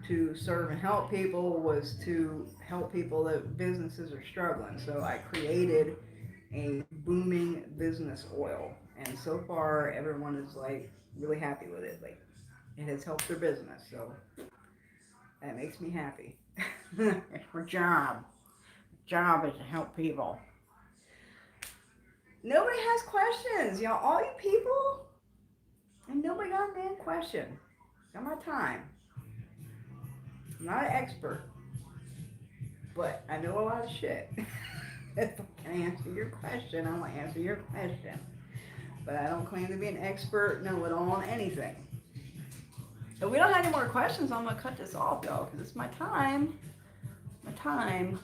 to serve and help people was to help people that businesses are struggling. So I created a booming business oil, and so far everyone is like really happy with it. Like it has helped their business, so that makes me happy. It's my job. Job is to help people. Nobody has questions, y'all. All you people, and nobody got a damn question. Got my time. I'm not an expert, but I know a lot of shit. If I can answer your question, I will answer your question. But I don't claim to be an expert, know it all on anything. If we don't have any more questions, I'm gonna cut this off, y'all, because it's my time. My time.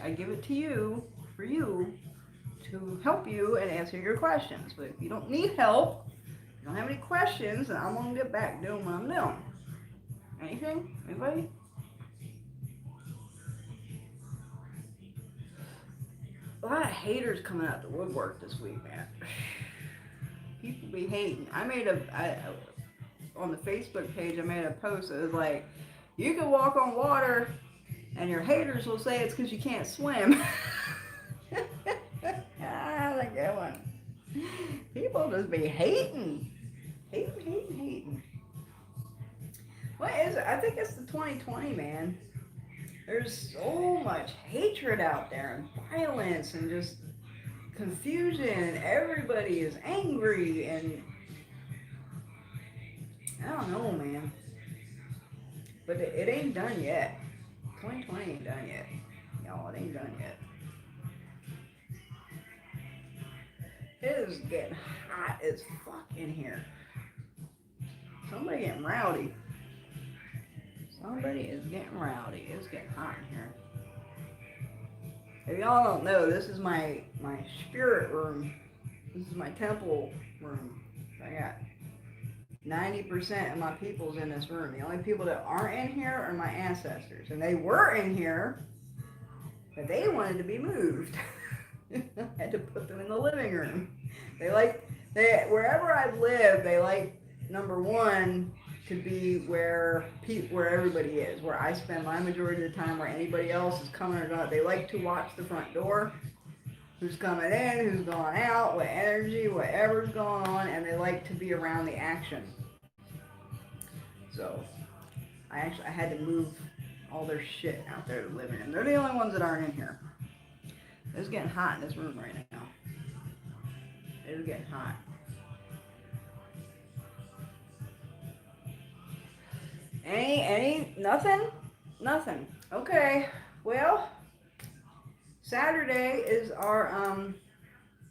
I give it to you for you to help you and answer your questions. But if you don't need help, you don't have any questions, then I'm gonna get back doing what I'm doing. Anything? Anybody? A lot of haters coming out the woodwork this week, man. People be hating. On the Facebook page, I made a post that was like, you can walk on water and your haters will say it's because you can't swim. That's a good one. People just be hating. Hating. What is it? I think it's the 2020, man. There's so much hatred out there and violence and just confusion. Everybody is angry and I don't know, man. But it ain't done yet. 2020 ain't done yet. Y'all, it ain't done yet. It is getting hot as fuck in here. Somebody getting rowdy. Somebody is getting rowdy. It's getting hot in here. If y'all don't know, this is my spirit room. This is my temple room. I got 90% of my people's in this room. The only people that aren't in here are my ancestors. And they were in here, but they wanted to be moved. I had to put them in the living room. Wherever I've lived, they like, number one, to be where everybody is, where I spend my majority of the time, where anybody else is coming or not. They like to watch the front door, who's coming in, who's going out, what energy, whatever's going on, and they like to be around the action. So I had to move all their shit out there to live in. They're the only ones that aren't in here. It's getting hot in this room right now. It is getting hot. Nothing? Nothing. Okay. Well, Saturday is our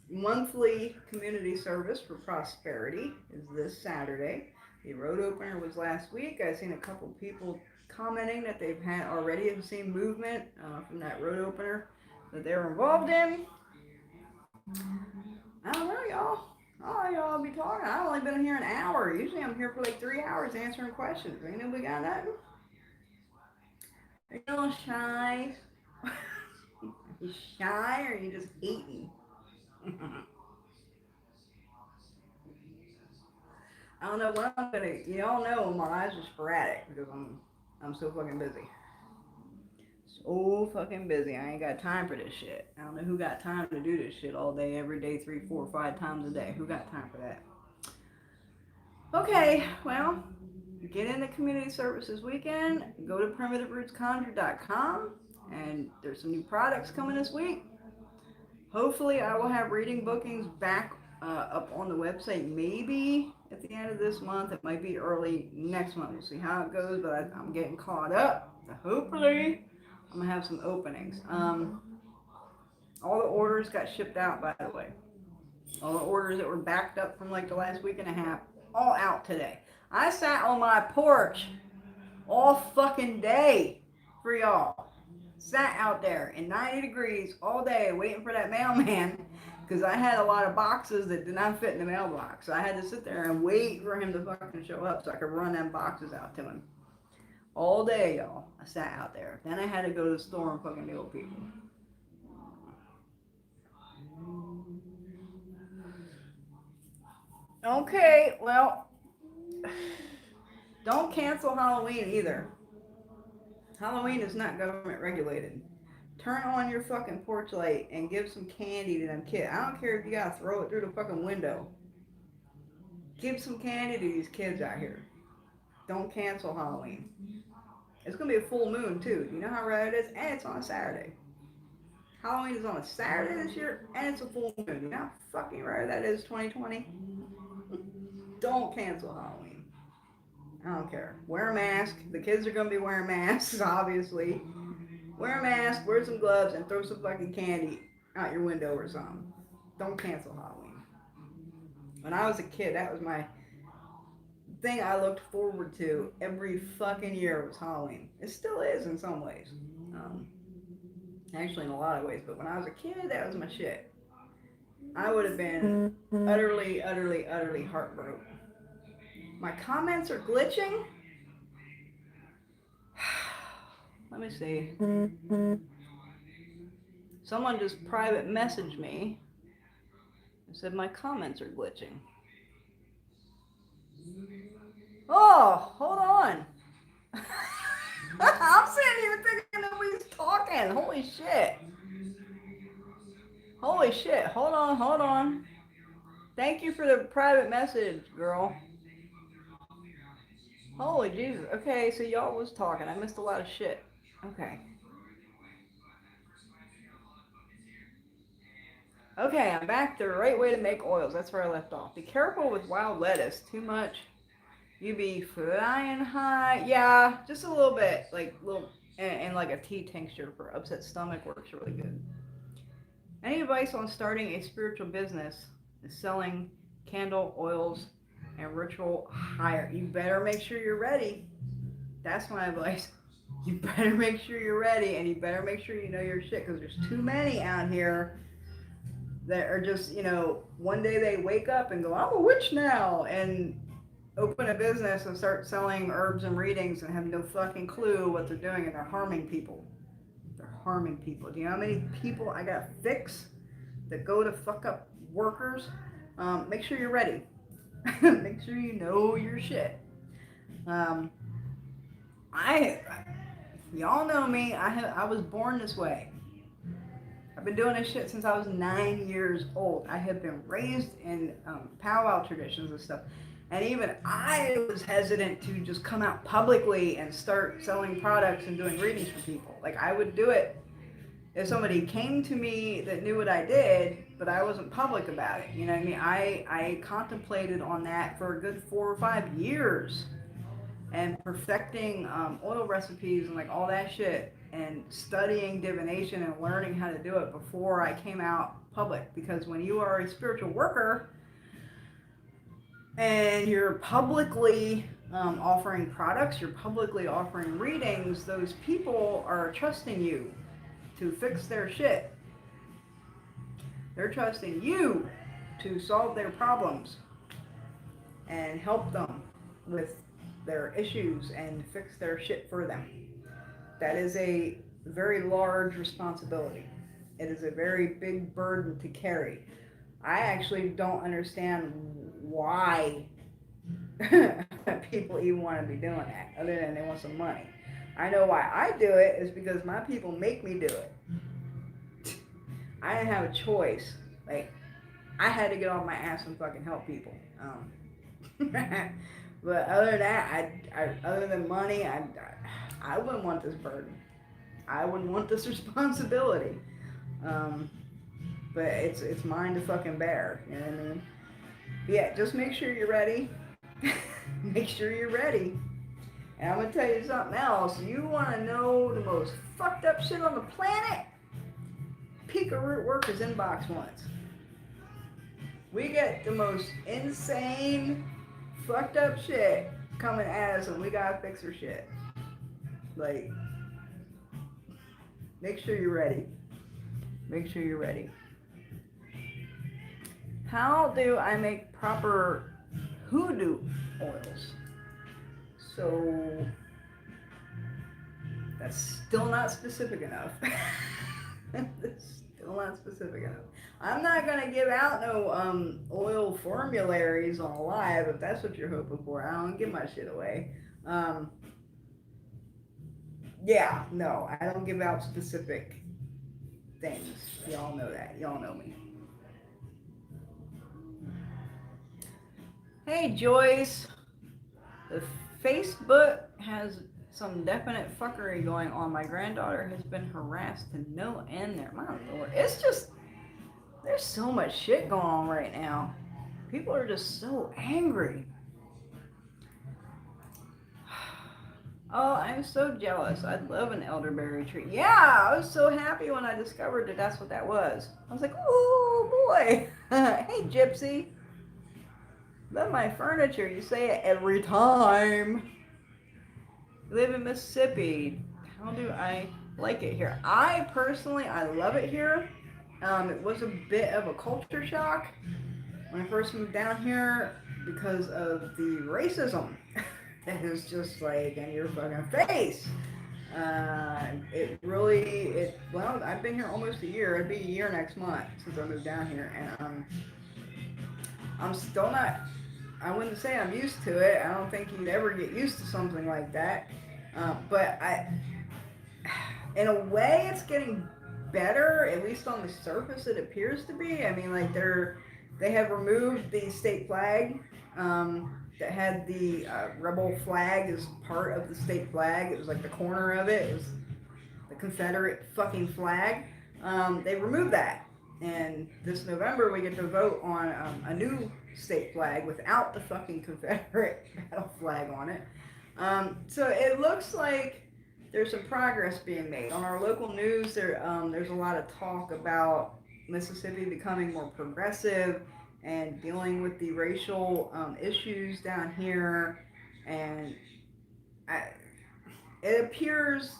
monthly community service for prosperity. Is this Saturday? The road opener was last week. I've seen a couple people commenting that they've had already have seen movement from that road opener that they were involved in. I don't know, y'all. Oh, y'all be talking. I've only been here an hour. Usually I'm here for like 3 hours answering questions. Ain't nobody got nothing? Are you a little shy? Are you shy or are you just hating? I don't know when I'm gonna. Y'all know my eyes are sporadic because I'm so fucking busy. So fucking busy. I ain't got time for this shit. I don't know who got time to do this shit all day, every day, 3, 4, 5 times a day. Who got time for that? Okay, well, get into community service this weekend. Go to primitiverootsconjure.com, and there's some new products coming this week. Hopefully, I will have reading bookings back up on the website maybe at the end of this month. It might be early next month. We'll see how it goes, but I'm getting caught up. So hopefully, I'm going to have some openings. All the orders got shipped out, by the way. All the orders that were backed up from like the last week and a half, all out today. I sat on my porch all fucking day for y'all. Sat out there in 90 degrees all day waiting for that mailman because I had a lot of boxes that did not fit in the mailbox. So I had to sit there and wait for him to fucking show up so I could run them boxes out to him. All day, y'all. I sat out there. Then I had to go to the store and fucking deal with people. Okay, well, don't cancel Halloween either. Halloween is not government regulated. Turn on your fucking porch light and give some candy to them kids. I don't care if you gotta throw it through the fucking window. Give some candy to these kids out here. Don't cancel Halloween. It's gonna be a full moon too. Do you know how rare it is? And it's on a Saturday. Halloween is on a Saturday this year, and it's a full moon. You know how fucking rare that is, 2020? Don't cancel Halloween. I don't care. Wear a mask. The kids are gonna be wearing masks, obviously. Wear a mask, wear some gloves, and throw some fucking candy out your window or something. Don't cancel Halloween. When I was a kid, that was my thing I looked forward to every fucking year was Halloween. It still is in some ways. Um, Actually, in a lot of ways. But when I was a kid, that was my shit. I would have been utterly, utterly, utterly heartbroken. My comments are glitching. Let me see. Someone just private messaged me and said my comments are glitching. Oh, hold on. I'm sitting here thinking nobody's talking. Holy shit. Holy shit. Hold on, hold on. Thank you for the private message, girl. Holy Jesus. Okay, so y'all was talking. I missed a lot of shit. Okay. Okay, I'm back to the right way to make oils. That's where I left off. Be careful with wild lettuce. Too much. You be flying high. Yeah, just a little bit. Like little and like a tea tincture for upset stomach works really good. Any advice on starting a spiritual business is selling candle oils and ritual hire. You better make sure you're ready. That's my advice. You better make sure you're ready and you better make sure you know your shit because there's too many out here that are just, one day they wake up and go, I'm a witch now, and open a business and start selling herbs and readings and have no fucking clue what they're doing and they're harming people. They're harming people. Do you know how many people I got fix that go to fuck up workers? Make sure you're ready. Make sure you know your shit. Um, I, y'all know me. I was born this way. I've been doing this shit since I was 9 years old. I have been raised in Pow-wow traditions and stuff. And even I was hesitant to just come out publicly and start selling products and doing readings for people. Like, I would do it if somebody came to me that knew what I did, but I wasn't public about it. You know what I mean? I contemplated on that for a good 4 or 5 years and perfecting oil recipes and like all that shit and studying divination and learning how to do it before I came out public. Because when you are a spiritual worker and you're publicly offering products, you're publicly offering readings, those people are trusting you to fix their shit. They're trusting you to solve their problems and help them with their issues and fix their shit for them. That is a very large responsibility. It is a very big burden to carry. I actually don't understand why people even want to be doing that, other than they want some money. I know why I do it is because my people make me do it. I didn't have a choice. Like, I had to get off my ass and fucking help people. But other than that, other than money, I wouldn't want this burden. I wouldn't want this responsibility. Um, but it's mine to fucking bear. You know what I mean? But yeah, just make sure you're ready. Make sure you're ready. And I'm gonna tell you something else. You want to know the most fucked up shit on the planet? Peek a Rootworker's inbox once. We get the most insane, fucked up shit coming at us, and we gotta fix our shit. Like, make sure you're ready. Make sure you're ready. How do I make proper hoodoo oils? So, that's still not specific enough. That's still not specific enough. I'm not gonna give out no oil formularies on live if that's what you're hoping for. I don't give my shit away. Yeah, no, I don't give out specific things. Y'all know that. Y'all know me. Hey Joyce, the Facebook has some definite fuckery going on. My granddaughter has been harassed to no end there. My lord, it's just, there's so much shit going on right now. People are just so angry. Oh, I'm so jealous. I'd love an elderberry tree. Yeah, I was so happy when I discovered that that's what that was. I was like, oh boy. Hey Gypsy. Love my furniture. You say it every time. Live in Mississippi. How do I like it here? I personally, I love it here. It was a bit of a culture shock when I first moved down here because of the racism. It was just like in your fucking face. Well, I've been here almost a year. It'd be a year next month since I moved down here. And I'm still not, I wouldn't say I'm used to it. I don't think you'd ever get used to something like that. But in a way, it's getting better, at least on the surface it appears to be. I mean, like they have removed the state flag that had the rebel flag as part of the state flag. It was like the corner of it. It was the Confederate fucking flag. They removed that. And this November we get to vote on a new state flag without the fucking Confederate battle flag on it. So it looks like there's some progress being made. On our local news, there's a lot of talk about Mississippi becoming more progressive and dealing with the racial issues down here. And it appears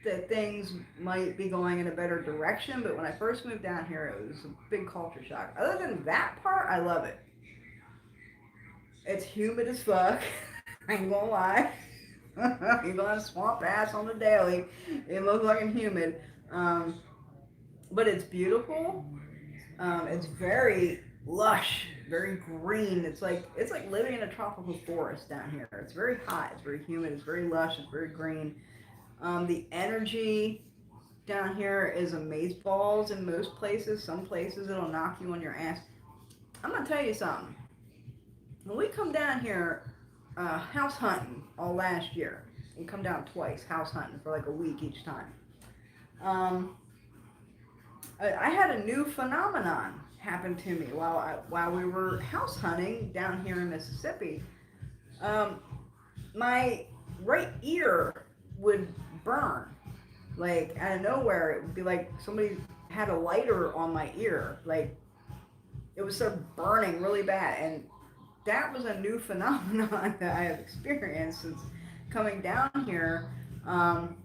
that things might be going in a better direction, but when I first moved down here, it was a big culture shock. Other than that part, I love it. It's humid as fuck. I ain't gonna lie. You're gonna swamp ass on the daily. It looks like I'm humid. But it's beautiful. It's very lush, very green. It's like living in a tropical forest down here. It's very hot, it's very humid, it's very lush, it's very green. The energy down here is amazeballs in most places. Some places it'll knock you on your ass. I'm gonna tell you something. When we come down here house hunting all last year, we come down twice house hunting for like a week each time. I had a new phenomenon happen to me while we were house hunting down here in Mississippi. My right ear would burn. Like out of nowhere, it would be like somebody had a lighter on my ear. Like it was so burning really bad. And that was a new phenomenon that I have experienced since coming down here. Um,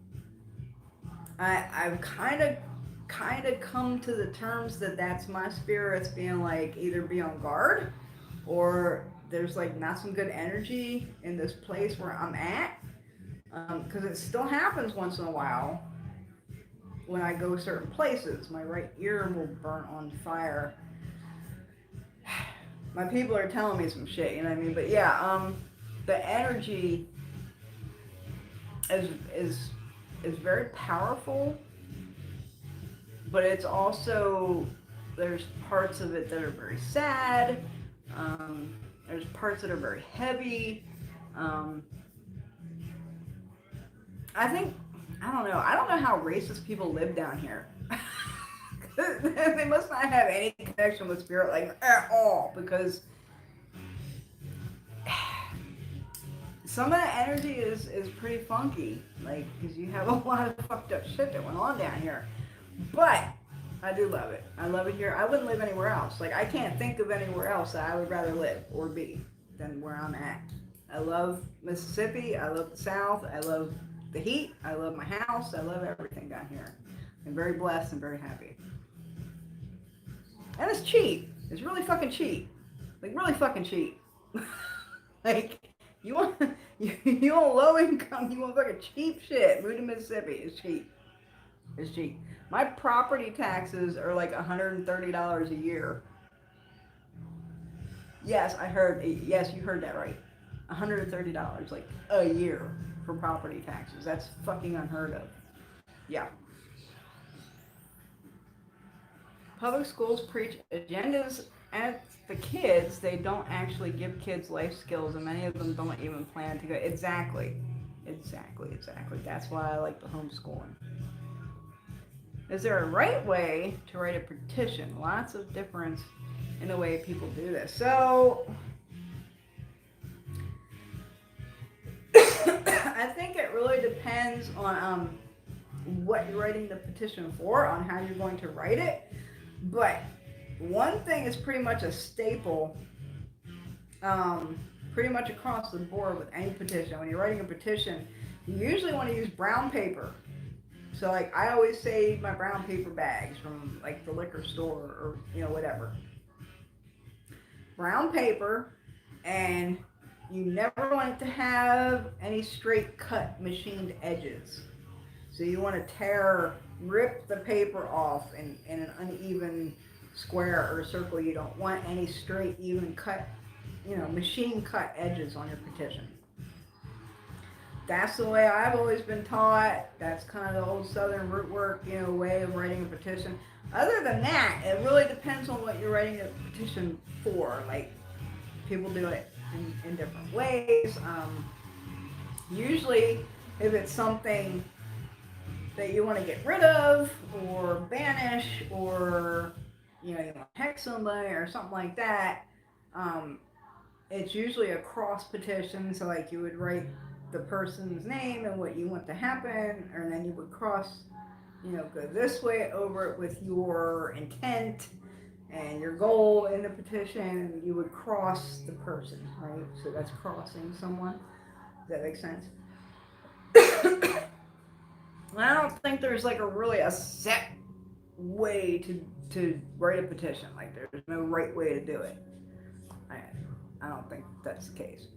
I've kind of come to the terms that that's my spirits being like either be on guard or there's like not some good energy in this place where I'm at. Because it still happens once in a while when I go certain places. My right ear will burn on fire. My people are telling me some shit, you know what I mean? But yeah, the energy is is is very powerful, but it's also there's parts of it that are very sad. There's parts that are very heavy. Um, I think I don't know. I don't know how racist people live down here. They must not have any connection with spirit like at all because some of the energy is pretty funky. Like because you have a lot of fucked up shit that went on down here. But I do love it. I love it here. I wouldn't live anywhere else. Like I can't think of anywhere else that I would rather live or be than where I'm at. I love Mississippi. I love the South. I love the heat. I love my house. I love everything down here. I'm very blessed and very happy. And it's cheap. It's really fucking cheap. Like really fucking cheap. Like you want you want low income. You want fucking cheap shit. Move to Mississippi. It's cheap. It's cheap. My property taxes are like $130 a year. Yes, I heard. Yes, you heard that right. $130 like a year for property taxes. That's fucking unheard of. Yeah. Public schools preach agendas at the kids. They don't actually give kids life skills, and many of them don't even plan to go. Exactly. Exactly. That's why I like the homeschooling. Is there a right way to write a petition? Lots of difference in the way people do this. So, I think it really depends on what you're writing the petition for, on how you're going to write it. But one thing is pretty much a staple, pretty much across the board with any petition. When you're writing a petition, you usually want to use brown paper. So like I always save my brown paper bags from like the liquor store or whatever. Brown paper, and you never want it to have any straight cut machined edges. So you want to rip the paper off in an uneven square or circle. You don't want any straight, even cut, machine cut edges on your petition. That's the way I've always been taught. That's kind of the old Southern Rootwork, way of writing a petition. Other than that, it really depends on what you're writing a petition for. Like, people do it in different ways. Usually, if it's something that you want to get rid of, or banish, or, you want to hex somebody, or something like that, it's usually a cross petition. So, like, you would write the person's name and what you want to happen, and then you would cross, go this way over it with your intent and your goal in the petition. You would cross the person, right? So that's crossing someone. Does that make sense? I don't think there's like a set way to write a petition. Like there's no right way to do it. I don't think that's the case.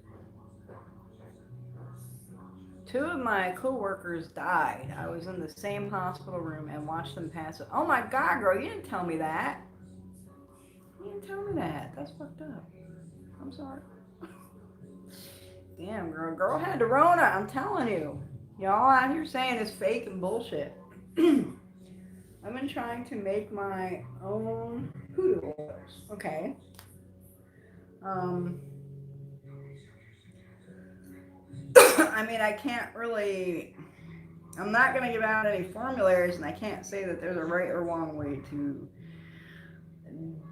2 of my co-workers died. I was in the same hospital room and watched them pass it. Oh my God, girl, you didn't tell me that. You didn't tell me that. That's fucked up. I'm sorry. Damn, girl. Girl had the Rona, I'm telling you. Y'all out here saying it's fake and bullshit. I've been trying to make my own hoodoo oils. Okay. I mean, I can't really... I'm not going to give out any formularies, and I can't say that there's a right or wrong way to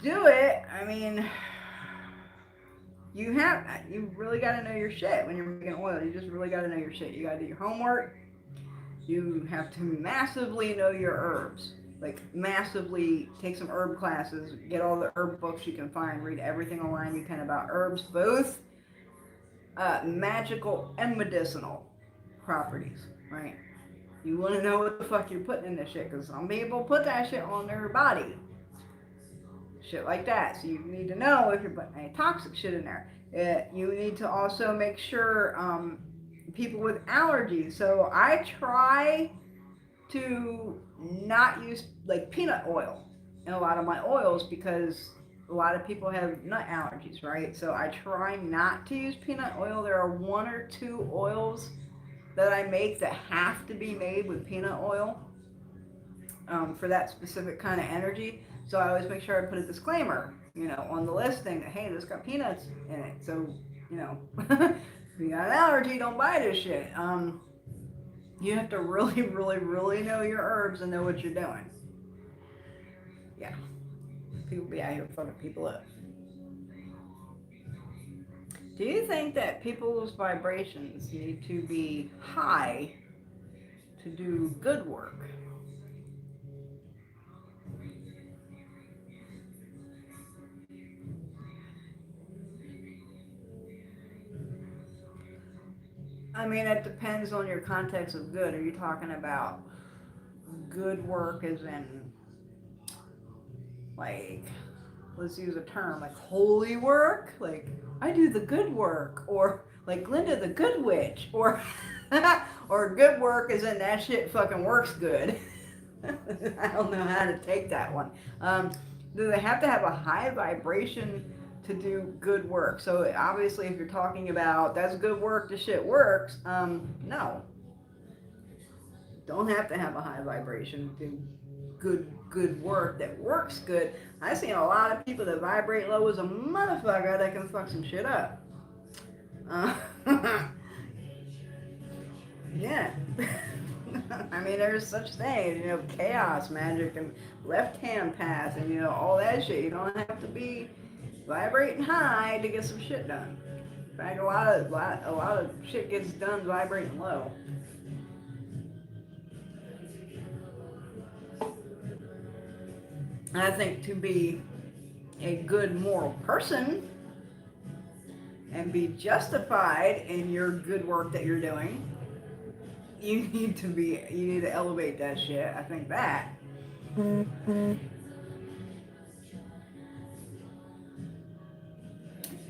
do it. I mean, you really got to know your shit when you're making oil. You just really got to know your shit. You got to do your homework. You have to massively know your herbs. Like, massively take some herb classes, get all the herb books you can find, read everything online you can about herbs, both magical and medicinal properties, right? You want to know what the fuck you're putting in this shit, because some people put that shit on their body. Shit like that. So you need to know if you're putting any toxic shit in there. You need to also make sure people with allergies. So I try to not use like peanut oil in a lot of my oils because a lot of people have nut allergies, right? So I try not to use peanut oil. There are one or two oils that I make that have to be made with peanut oil for that specific kind of energy. So I always make sure I put a disclaimer, on the listing that, hey, this got peanuts in it. So, if you got an allergy, don't buy this shit. You have to really, really, really know your herbs and know what you're doing. Yeah. People be out here fucking people up. Do you think that people's vibrations need to be high to do good work? I mean, it depends on your context of good. Are you talking about good work as in, like, let's use a term, like holy work? Like, I do the good work. Or, like, Glinda the good witch. Or, or good work as in that shit fucking works good. I don't know how to take that one. Do they have to have a high vibration to do good work? So obviously, if you're talking about that's good work, the shit works. No, don't have to have a high vibration to do good work that works good. I've seen a lot of people that vibrate low as a motherfucker that can fuck some shit up. Uh, yeah. I mean, there's such things, chaos magic and left hand path and all that shit. You don't have to be vibrating high to get some shit done. In fact, a lot of shit gets done vibrating low. And I think to be a good moral person and be justified in your good work that you're doing, you need to elevate that shit. I think that.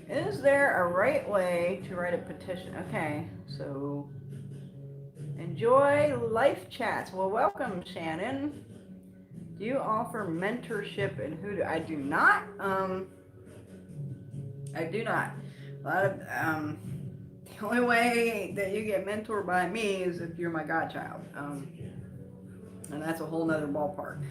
Is there a right way to write a petition? Okay, so enjoy life chats. Well, welcome, Shannon. Do you offer mentorship and who do I do not? I do not. A lot of the only way that you get mentored by me is if you're my godchild, and that's a whole nother ballpark.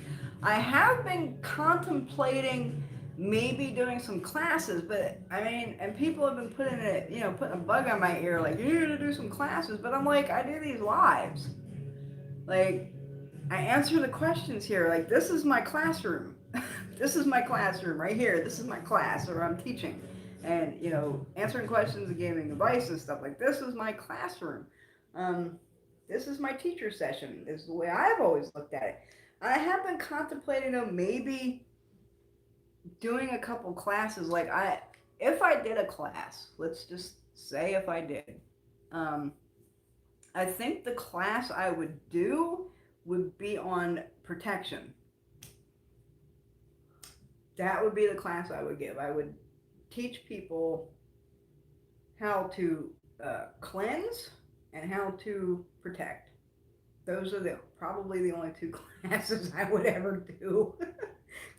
I have been contemplating maybe doing some classes, but I mean, and people have been putting a bug on my ear, like, you need to do some classes, but I'm like, I do these lives. Like, I answer the questions here, like, this is my classroom. This is my classroom right here. This is my class where I'm teaching. And, answering questions and giving advice and stuff, like, this is my classroom. This is my teacher session. This is the way I've always looked at it. I have been contemplating, maybe doing a couple classes. Like, if I did a class, let's just say if I did, I think the class I would do would be on protection. That would be the class I would give. I would teach people how to cleanse and how to protect. Those are probably the only two classes I would ever do.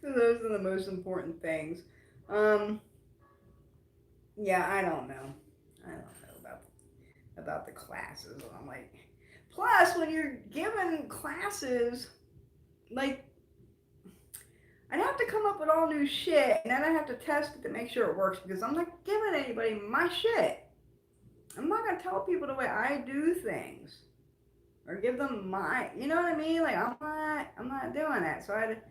Those are the most important things. Yeah, I don't know. I don't know about the classes. I'm like, plus when you're giving classes, like, I'd have to come up with all new shit, and then I have to test it to make sure it works, because I'm not giving anybody my shit. I'm not gonna tell people the way I do things, or give them my, you know what I mean? Like, I'm not doing that. So I'd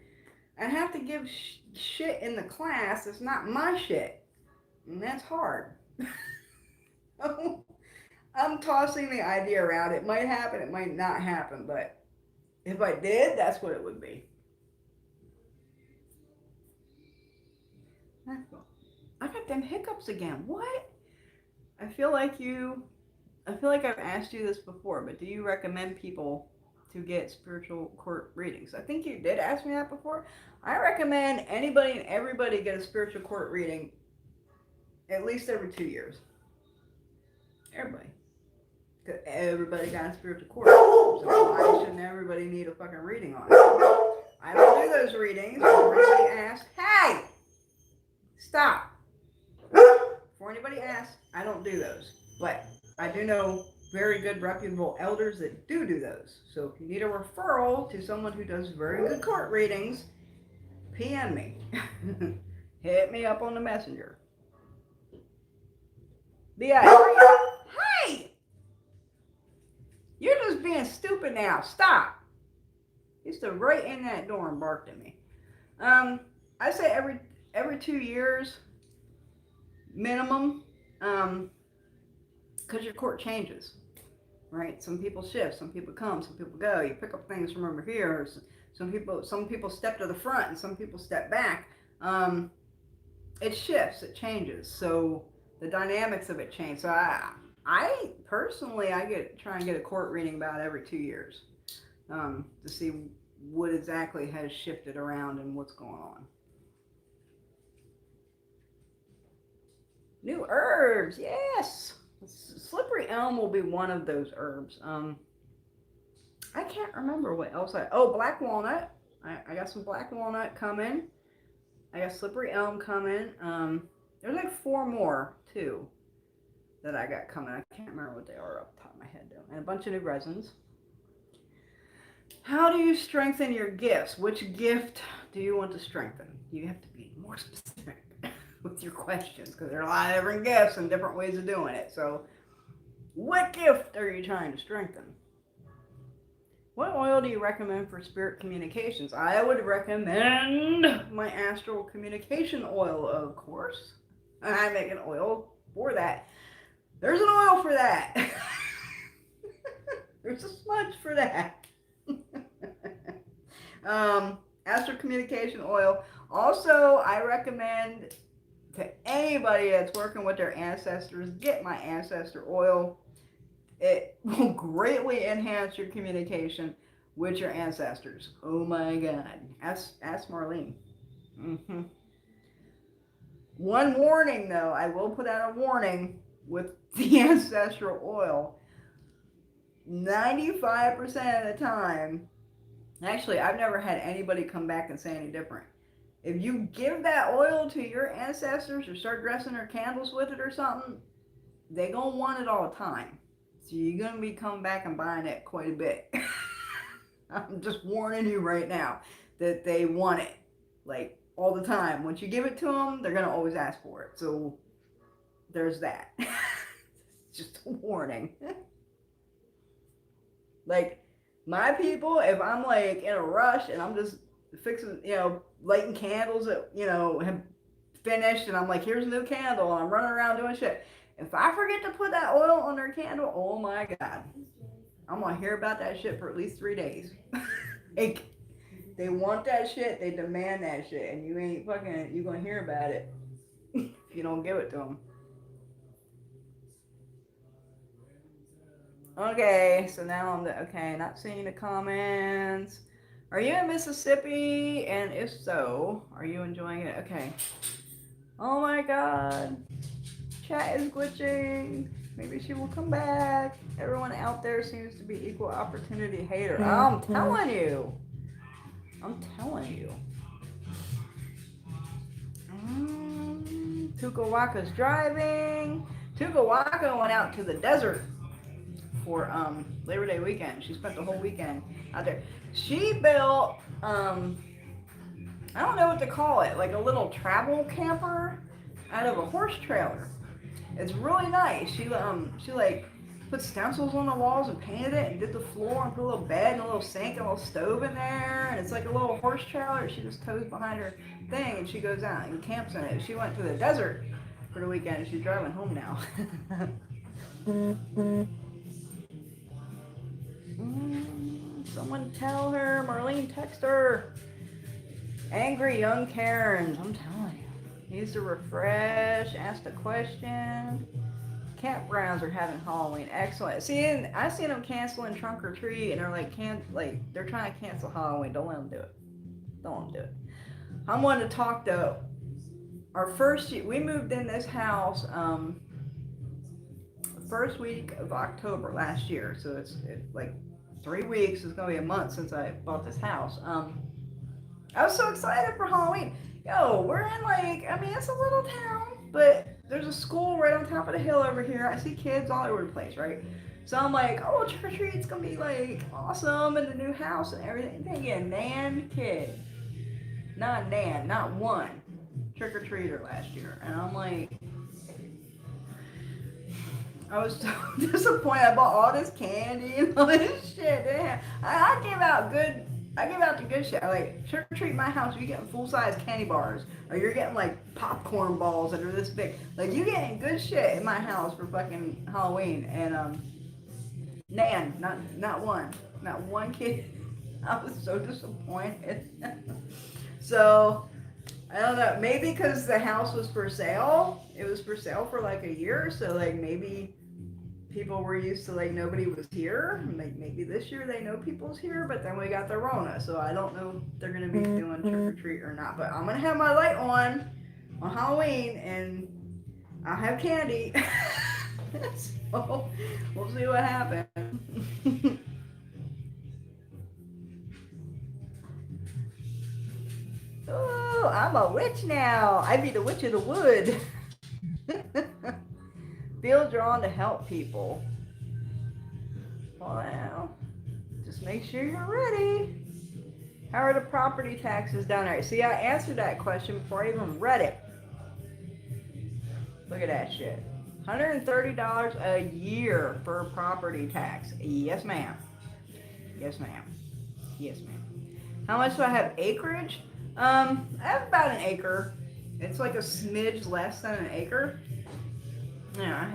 have to give shit in the class that's not my shit, and that's hard. I'm tossing the idea around. It might happen, it might not happen, but if I did, that's what it would be. I got them hiccups again. What? I feel like you I feel like I've asked you this before, but do you recommend people to get spiritual court readings? I think you did ask me that before. I recommend anybody and everybody get a spiritual court reading at least every 2 years. Everybody. Because everybody got a spiritual court. So why shouldn't everybody need a fucking reading on it? I don't do those readings. Everybody asks, hey, stop. Before anybody asks, I don't do those. But I do know very good reputable elders that do those. So if you need a referral to someone who does very good court readings, PM me. Hit me up on the messenger. Hey! You're just being stupid now. Stop. He stood right in that door and barked at me. I say every 2 years minimum, because your court changes, right? Some people shift, some people come, some people go. You pick up things from over here. Some people step to the front and some people step back. It shifts, it changes. So the dynamics of it change. So I personally, try and get a court reading about every 2 years, to see what exactly has shifted around and what's going on. New herbs, yes. Slippery elm will be one of those herbs. I can't remember what else black walnut. I got some black walnut coming. I got slippery elm coming. There's like 4 more too that I got coming. I can't remember what they are off the top of my head though. And a bunch of new resins. How do you strengthen your gifts? Which gift do you want to strengthen? You have to be more specific with your questions, because there are a lot of different gifts and different ways of doing it. So what gift are you trying to strengthen? What oil do you recommend for spirit communications? I would recommend my astral communication oil, of course. I make an oil for that. There's an oil for that. There's a smudge for that. Astral communication oil. Also, I recommend to anybody that's working with their ancestors, get my ancestor oil. It will greatly enhance your communication with your ancestors. Oh my God. Ask Marlene. Mm-hmm. One warning though, I will put out a warning with the ancestral oil. 95% of the time, actually I've never had anybody come back and say any different. If you give that oil to your ancestors or start dressing their candles with it or something, they gonna want it all the time. So you're gonna be coming back and buying it quite a bit. I'm just warning you right now that they want it, like, all the time. Once you give it to them, they're gonna always ask for it. So there's that. Just a warning. Like, my people, if I'm like in a rush and I'm just fixing, lighting candles that, have finished, and I'm like, here's a new candle, and I'm running around doing shit. If I forget to put that oil on their candle, oh my God, I'm gonna hear about that shit for at least 3 days. Like, they want that shit, they demand that shit, and you gonna hear about it if you don't give it to them. Okay, so now I'm not seeing the comments. Are you in Mississippi? And if so, are you enjoying it? Okay. Oh my God. Chat is glitching. Maybe she will come back. Everyone out there seems to be equal opportunity hater. I'm telling you. Tukawaka's driving. Tukawaka went out to the desert for Labor Day weekend. She spent the whole weekend out there. She built I don't know what to call it, like a little travel camper out of a horse trailer. It's really nice. She like put stencils on the walls and painted it and did the floor and put a little bed and a little sink and a little stove in there, and it's like a little horse trailer. She just tows behind her thing and she goes out and camps in it. She went to the desert for the weekend, and she's driving home now. Someone tell her, Marlene, text her. Angry young Karens, I'm telling you. Needs to refresh, ask a question. Campgrounds are having Halloween. Excellent. See, I seen them canceling trunk or treat, and they're like they're trying to cancel Halloween. Don't let them do it. Don't let them do it. I'm wanting to talk though. Our first year, we moved in this house the first week of October last year. So it's like 3 weeks. It's gonna be a month since I bought this house. I was so excited for Halloween. Yo, we're in I mean, it's a little town, but there's a school right on top of the hill over here. I see kids all over the place, right? So I'm like, oh, trick or treat's gonna be awesome in the new house and everything. They get a nan kid, not one trick or treater last year, and I'm like, I was so disappointed. I bought all this candy and all this shit. Damn. I give out good. I give out the good shit. Like, trick or treat in my house, you're getting full size candy bars, or you're getting popcorn balls that are this big. Like, you getting good shit in my house for fucking Halloween. And not one kid. I was so disappointed. So I don't know. Maybe because the house was for sale. It was for sale for a year. So maybe people were used to nobody was here. Maybe this year they know people's here, but then we got the Rona, so I don't know if they're gonna be doing trick or treat or not. But I'm gonna have my light on Halloween, and I'll have candy. So we'll see what happens. Oh, I'm a witch now. I be the witch of the wood. Feel drawn to help people. Well, just make sure you're ready. How are the property taxes down there? See, I answered that question before I even read it. Look at that shit. $130 a year for property tax. Yes, ma'am. Yes, ma'am. Yes, ma'am. How much do I have acreage? I have about an acre. It's a smidge less than an acre. Yeah,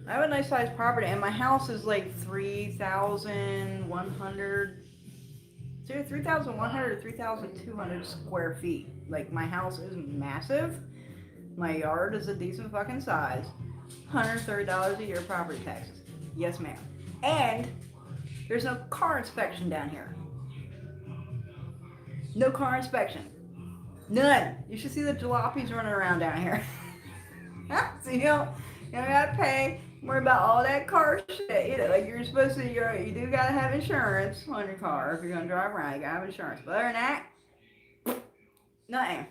I have a nice sized property, and my house is 3,100, 3,100 to 3,200 square feet. My house is massive. My yard is a decent fucking size. $130 a year property taxes. Yes, ma'am. And there's no car inspection down here. No car inspection. None. You should see the jalopies running around down here. So you don't gotta pay, worry about all that car shit. You're supposed to, you do gotta have insurance on your car if you're gonna drive around. You gotta have insurance. But other than that, nothing.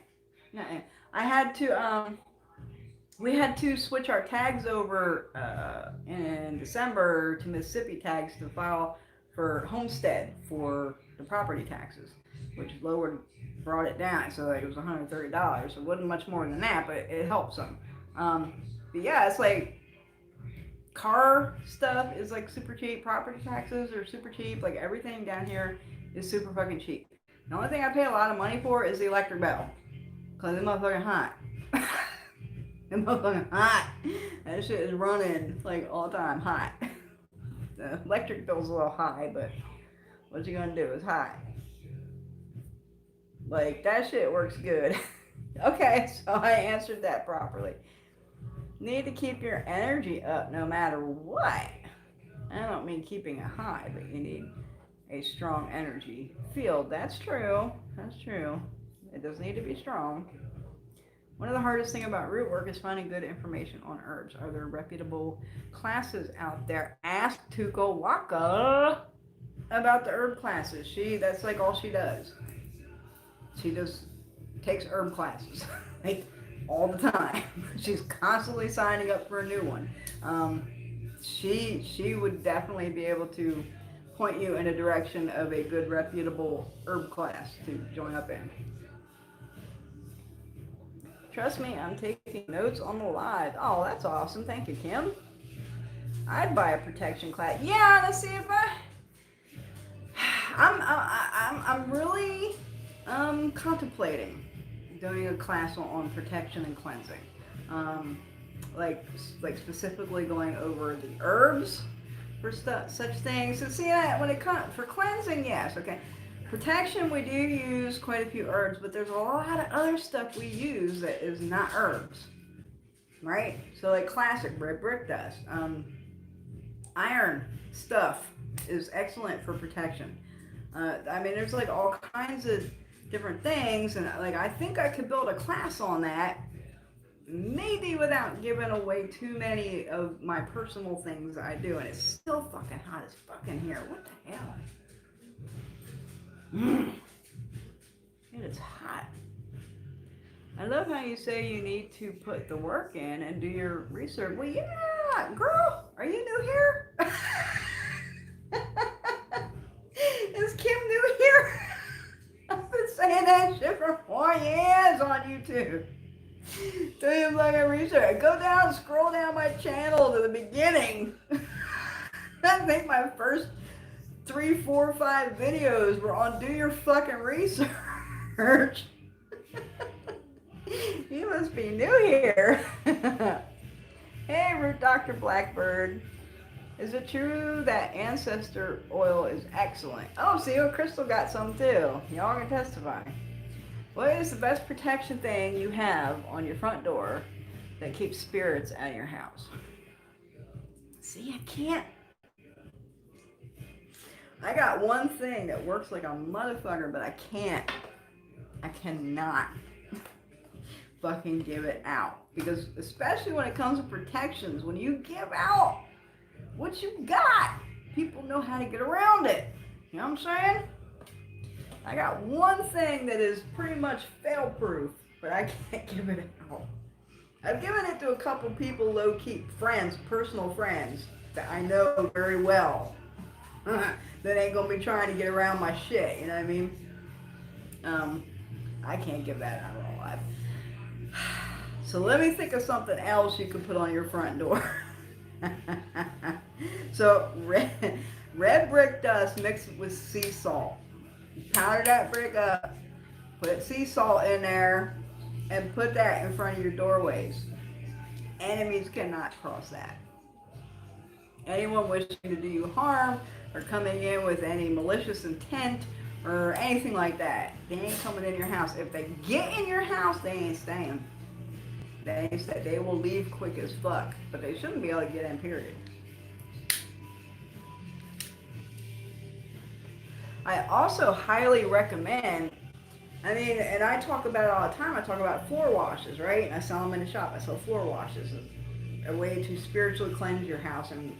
I had to, we had to switch our tags over in December to Mississippi tags to file for homestead for the property taxes, which brought it down. So it was $130. So it wasn't much more than that, but it helped some. But yeah, it's car stuff is super cheap. Property taxes are super cheap. Everything down here is super fucking cheap. The only thing I pay a lot of money for is the electric bill. Cause it's motherfucking hot. It's motherfucking hot. That shit is running all the time hot. The electric bill's a little high, but what you gonna do? It's hot. That shit works good. Okay, so I answered that properly. Need to keep your energy up no matter what. I don't mean keeping it high, but you need a strong energy field. That's true. It does need to be strong. One of the hardest things about root work is finding good information on herbs. Are there reputable classes out there? Ask Tuko Waka about the herb classes. That's all she does. She just takes herb classes. All the time. She's constantly signing up for a new one. She would definitely be able to point you in a direction of a good reputable herb class to join up in. Trust me, I'm taking notes on the live. Oh, that's awesome. Thank you, Kim. I'd buy a protection class. Yeah, let's see if I'm really contemplating doing a class on protection and cleansing. like specifically going over the herbs for such things. So see that when it comes for cleansing, yes, okay. Protection, we do use quite a few herbs, but there's a lot of other stuff we use that is not herbs, right? So like classic red brick dust, iron stuff is excellent for protection. I mean, there's like all kinds of different things, and like I think I could build a class on that, maybe without giving away too many of my personal things I do. And it's still fucking hot as fucking here. What the hell? It is hot. I love how you say you need to put the work in and do your research. Well, yeah, girl, are you new here? Is Kim new here? I've been saying that shit for 4 years on YouTube. Do your fucking research. Go down, scroll down my channel to the beginning. I think my first 3, 4, 5 videos were on do your fucking research. You must be new here. Hey, Root Dr. Blackbird. Is it true that ancestor oil is excellent? Oh, see, Crystal got some too. Y'all can testify. What is the best protection thing you have on your front door that keeps spirits out of your house? See, I can't. I got one thing that works like a motherfucker, but I cannot fucking give it out. Because especially when it comes to protections, when you give out what you got, people know how to get around it. You know what I'm saying? I got one thing that is pretty much fail-proof, but I can't give it out. I've given it to a couple people, low-key friends, personal friends, that I know very well. That ain't gonna be trying to get around my shit, you know what I mean? I can't give that out at all. So let me think of something else you can put on your front door. So red brick dust mixed with sea salt. Powder that brick up, put sea salt in there, and put that in front of your doorways. Enemies cannot cross that. Anyone wishing to do you harm or coming in with any malicious intent or anything like that, they ain't coming in your house. If they get in your house, they ain't staying. They will leave quick as fuck, but they shouldn't be able to get in, period. I also highly recommend, I mean, and I talk about it all the time, I talk about floor washes, right? And I sell them in the shop. I sell floor washes, a way to spiritually cleanse your house, and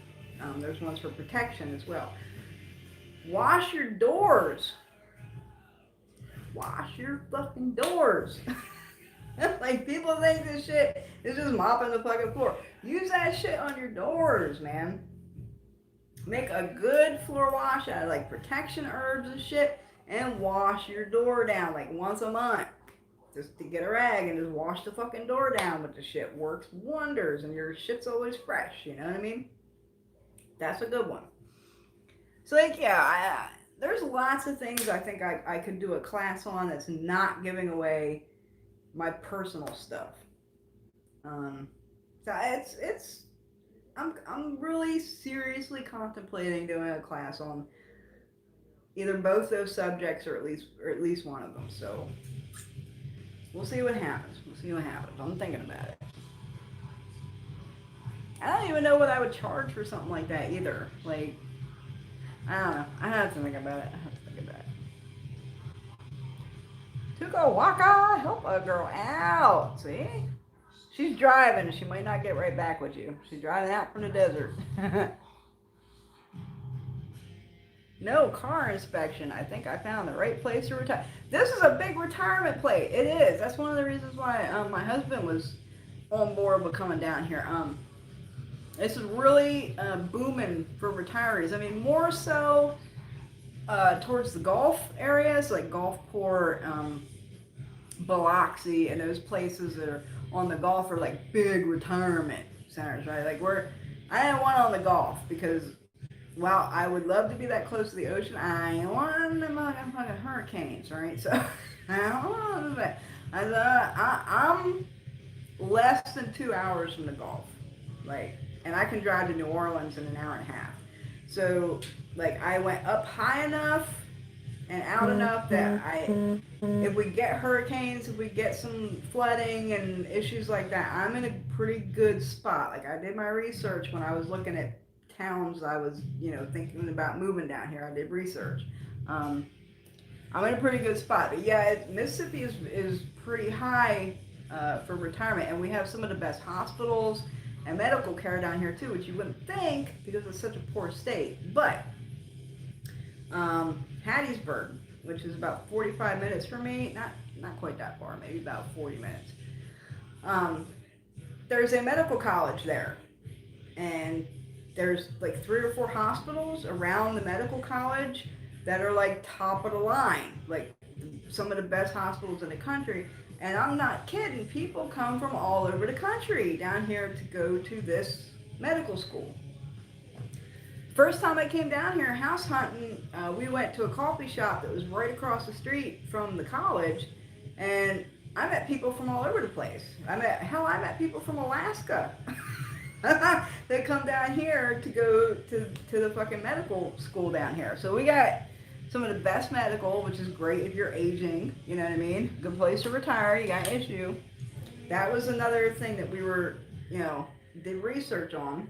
there's ones for protection as well. Wash your doors. Wash your fucking doors. Like, people think this shit is just mopping the fucking floor. Use that shit on your doors, man. Make a good floor wash out of like protection herbs and shit, and wash your door down like once a month. Just to get a rag and just wash the fucking door down with the shit. Works wonders, and your shit's always fresh, you know what I mean? That's a good one. So like, yeah, there's lots of things I think I could do a class on that's not giving away my personal stuff. So I'm really seriously contemplating doing a class on either both those subjects or at least one of them. So we'll see what happens. I'm thinking about it. I don't even know what I would charge for something like that either. Like, I don't know. I have to think about it. Tuko Waka, help a girl out. See? She's driving. She might not get right back with you. She's driving out from the desert. No car inspection. I think I found the right place to retire. This is a big retirement place. It is. That's one of the reasons why my husband was on board with coming down here. This is really booming for retirees. I mean, more so towards the Gulf areas, like Gulfport, Biloxi, and those places that are on the Gulf are like big retirement centers, right? Like I didn't want on the Gulf because, while I would love to be that close to the ocean, I ain't want them fucking hurricanes, right? So I don't want that. I'm less than 2 hours from the Gulf. Like, and I can drive to New Orleans in an hour and a half. So, like, I went up high enough and out enough that if we get hurricanes, if we get some flooding and issues like that, I'm in a pretty good spot. Like, I did my research when I was looking at towns I was, thinking about moving down here. I did research. Um, I'm in a pretty good spot. But yeah, Mississippi is pretty high for retirement, and we have some of the best hospitals and medical care down here too, which you wouldn't think because it's such a poor state. But Hattiesburg, which is about 45 minutes from me, not quite that far, maybe about 40 minutes. There's a medical college there, and there's like 3 or 4 hospitals around the medical college that are like top of the line, like some of the best hospitals in the country. And I'm not kidding, people come from all over the country down here to go to this medical school. First time I came down here house hunting, we went to a coffee shop that was right across the street from the college, and I met people from all over the place. I met people from Alaska that come down here to go to the fucking medical school down here. So we got some of the best medical, which is great if you're aging, you know what I mean? Good place to retire, you got an issue. That was another thing that we were, did research on.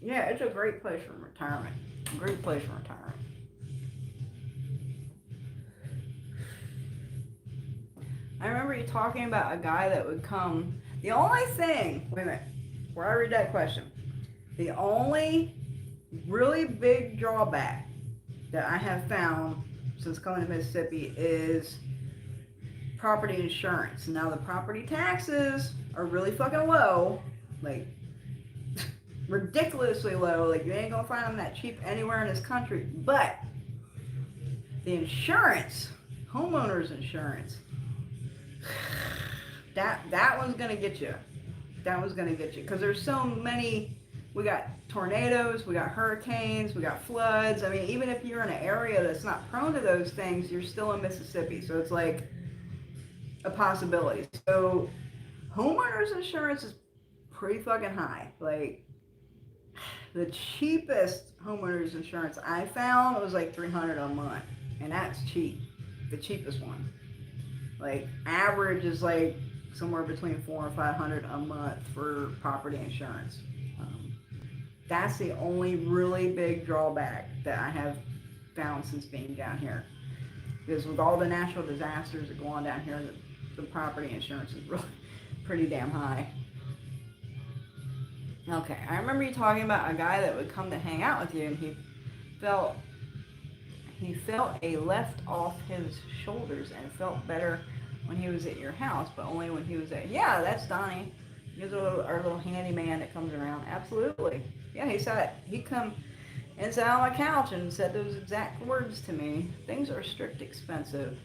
Yeah, it's a great place for retirement. Great place for retirement. I remember you talking about a guy that would come. The only thing, wait a minute, before I read that question, the only really big drawback that I have found since coming to Mississippi is property insurance. Now the property taxes are really fucking low, like ridiculously low. Like you ain't gonna find them that cheap anywhere in this country. But the insurance, homeowners insurance, that one's gonna get you. That one's gonna get you because there's so many. We got tornadoes, we got hurricanes, we got floods. I mean, even if you're in an area that's not prone to those things, you're still in Mississippi. So it's like a possibility. So homeowners insurance is pretty fucking high. Like the cheapest homeowners insurance I found was like $300 a month, and that's cheap. The cheapest one. Like average is like somewhere between $400 and $500 a month for property insurance. That's the only really big drawback that I have found since being down here. Because with all the natural disasters that go on down here, the property insurance is really pretty damn high. Okay, I remember you talking about a guy that would come to hang out with you, and he felt a lift off his shoulders and felt better when he was at your house, but only when he was at, yeah, that's Donnie. He's our little handyman that comes around. Absolutely. Yeah, he'd come and sat on my couch and said those exact words to me. Things are strict expensive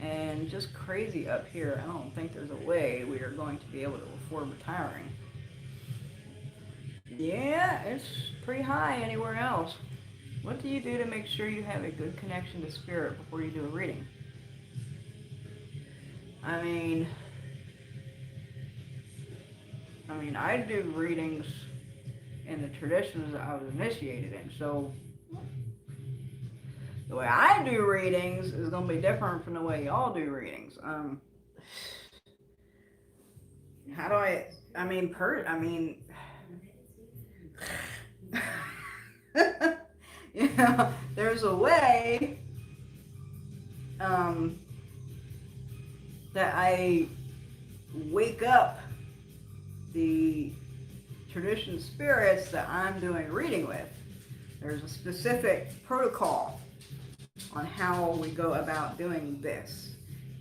and just crazy up here. I don't think there's a way we are going to be able to afford retiring. Yeah, it's pretty high anywhere else. What do you do to make sure you have a good connection to spirit before you do a reading? I mean, I do readings in the traditions that I was initiated in. So the way I do readings is going to be different from the way y'all do readings. How do there's a way that I wake up the tradition spirits that I'm doing a reading with. There's a specific protocol on how we go about doing this,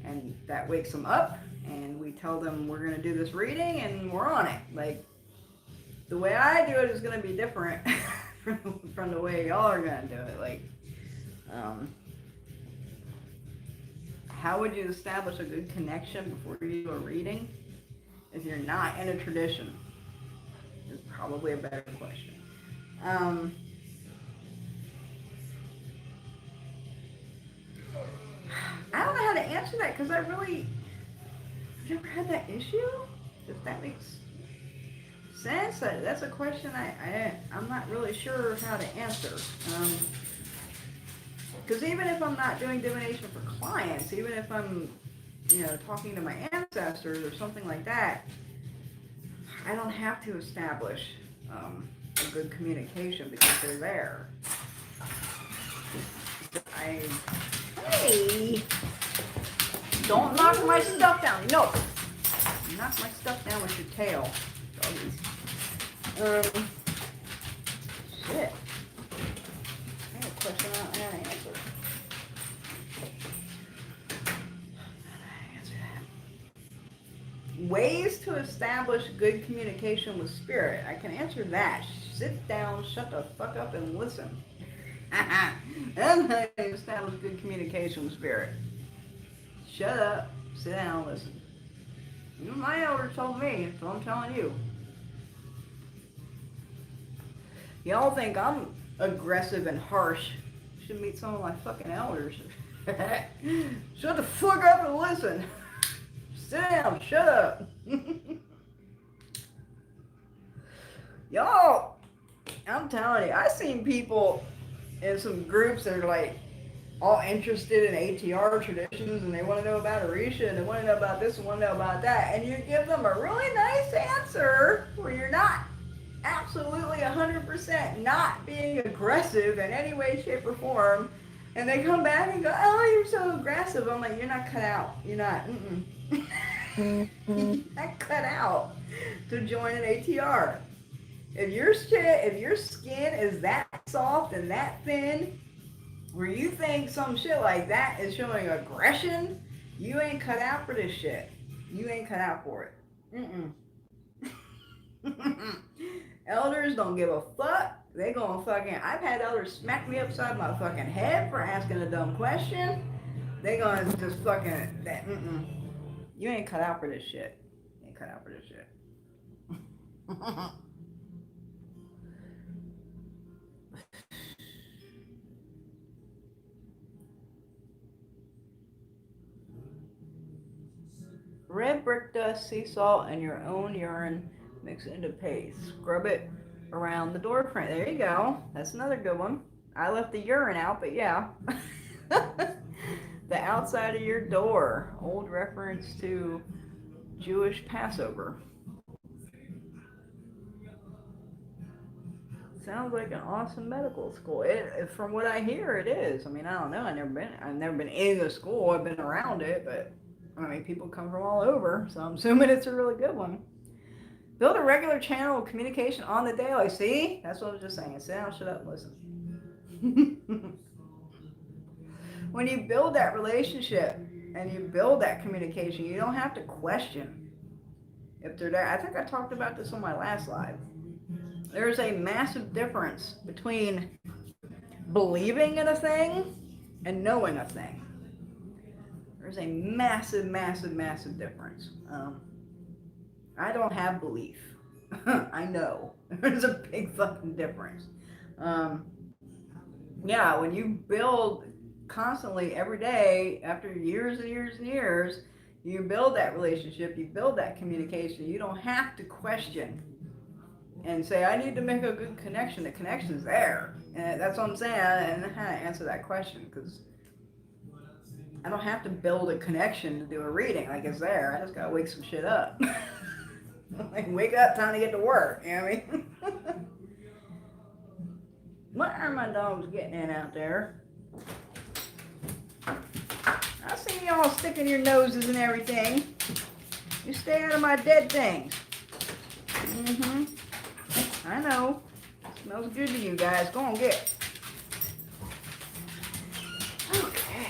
and that wakes them up, and we tell them we're going to do this reading, and we're on it. Like, the way I do it is going to be different from the way y'all are going to do it. Like, how would you establish a good connection before you do a reading if you're not in a tradition? Is probably a better question. I don't know how to answer that because I really I've never had that issue. If that makes sense, that's a question I'm not really sure how to answer. Because even if I'm not doing divination for clients, even if I'm, talking to my ancestors or something like that, I don't have to establish a good communication because they're there. Hey, don't knock my stuff down. No, knock my stuff down with your tail. Shit. I have a question I don't know how to answer. Ways to establish good communication with spirit. I can answer that. Sit down, shut the fuck up, and listen. That's how you establish good communication with spirit. Shut up, sit down, listen. My elder told me, so I'm telling you. Y'all think I'm aggressive and harsh. You should meet some of my fucking elders. Shut the fuck up and listen. Sit down, shut up. Y'all, I'm telling you, I've seen people in some groups that are like all interested in ATR traditions and they want to know about Orisha and they want to know about this and want to know about that, and you give them a really nice answer where you're not absolutely 100% not being aggressive in any way, shape, or form, and they come back and go, oh, you're so aggressive. I'm like, you're not cut out. You're not. You're not cut out to join an ATR. If your skin is that soft and that thin, where you think some shit like that is showing aggression, you ain't cut out for this shit. You ain't cut out for it. Elders don't give a fuck. They gonna fucking, I've had elders smack me upside my fucking head for asking a dumb question. They gonna just fucking, you ain't cut out for this shit. You ain't cut out for this shit. Red brick dust, sea salt, and your own urine mixed into paste. Scrub it around the door frame. There you go. That's another good one. I left the urine out, but yeah. The outside of your door. Old reference to Jewish Passover. Sounds like an awesome medical school. From what I hear, it is. I mean, I don't know. I've never been in the school. I've been around it, but I mean, people come from all over, so I'm assuming it's a really good one. Build a regular channel of communication on the daily. See? That's what I was just saying. Sit down, shut up, and listen. When you build that relationship and you build that communication, you don't have to question if they're there. I think I talked about this on my last live. There's a massive difference between believing in a thing and knowing a thing. There's a massive, massive, massive difference. I don't have belief. I know. There's a big fucking difference. Yeah, when you build constantly every day, after years and years and years, you build that relationship, you build that communication. You don't have to question and say, I need to make a good connection. The connection's there. And that's what I'm saying. I don't know how to answer that question because I don't have to build a connection to do a reading. Like, it's there. I just gotta wake some shit up. Like, wake up, time to get to work. You know what I mean? What are my dogs getting in out there? I see y'all sticking your noses and everything. You stay out of my dead things. I know. It smells good to you guys. Go on, get it. Okay.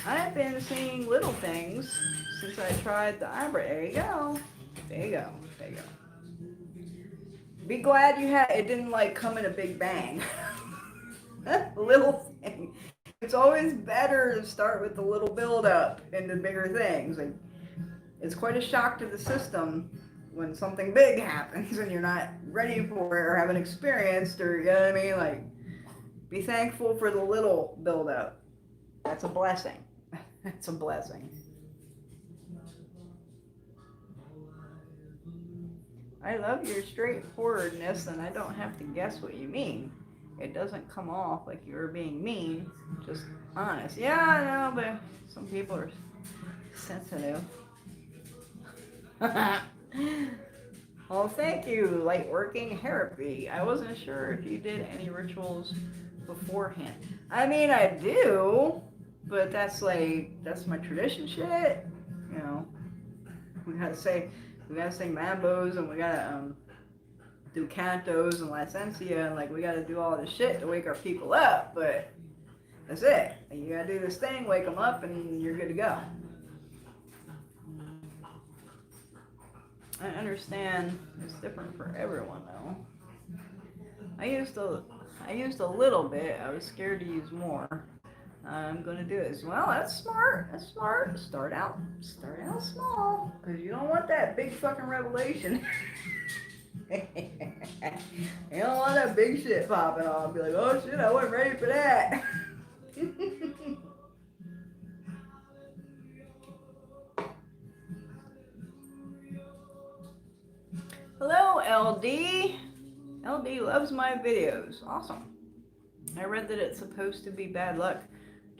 I've been seeing little things since I tried the eyebrow. There you go. There you go. There you go. Be glad you had it. Didn't like come in a big bang. Little thing. It's always better to start with the little build up into bigger things. Like, it's quite a shock to the system when something big happens and you're not ready for it or haven't experienced, or, you know what I mean? Like, be thankful for the little build up. That's a blessing. It's a blessing. I love your straightforwardness, and I don't have to guess what you mean. It doesn't come off like you're being mean, just honest. Yeah, I know, but some people are sensitive. Well, thank you, Lightworking Therapy. I wasn't sure if you did any rituals beforehand. I mean, I do, but that's my tradition shit. You know, we gotta say, we gotta sing mambos, and we gotta do cantos and licencia, and we gotta do all this shit to wake our people up. But that's it. You gotta do this thing, wake them up, and you're good to go. I understand it's different for everyone, though. I used a little bit. I was scared to use more. I'm gonna do it. Well, that's smart. That's smart. Start out small, because you don't want that big fucking revelation. You don't want that big shit popping off. Be like, oh shit, I wasn't ready for that. Hello, LD. LD loves my videos. Awesome. I read that it's supposed to be bad luck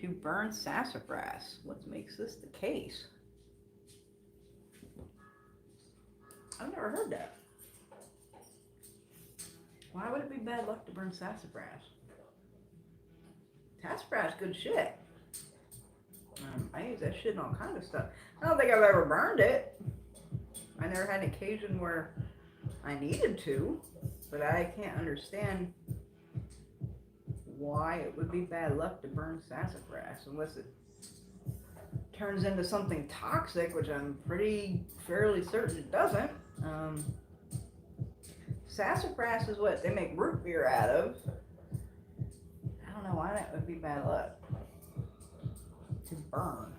to burn sassafras. What makes this the case? I've never heard that. Why would it be bad luck to burn sassafras? Sassafras, good shit. I use that shit in all kinds of stuff. I don't think I've ever burned it. I never had an occasion where I needed to, but I can't understand why it would be bad luck to burn sassafras unless it turns into something toxic, which I'm fairly certain it doesn't. Sassafras is what they make root beer out of. I don't know why that would be bad luck to burn.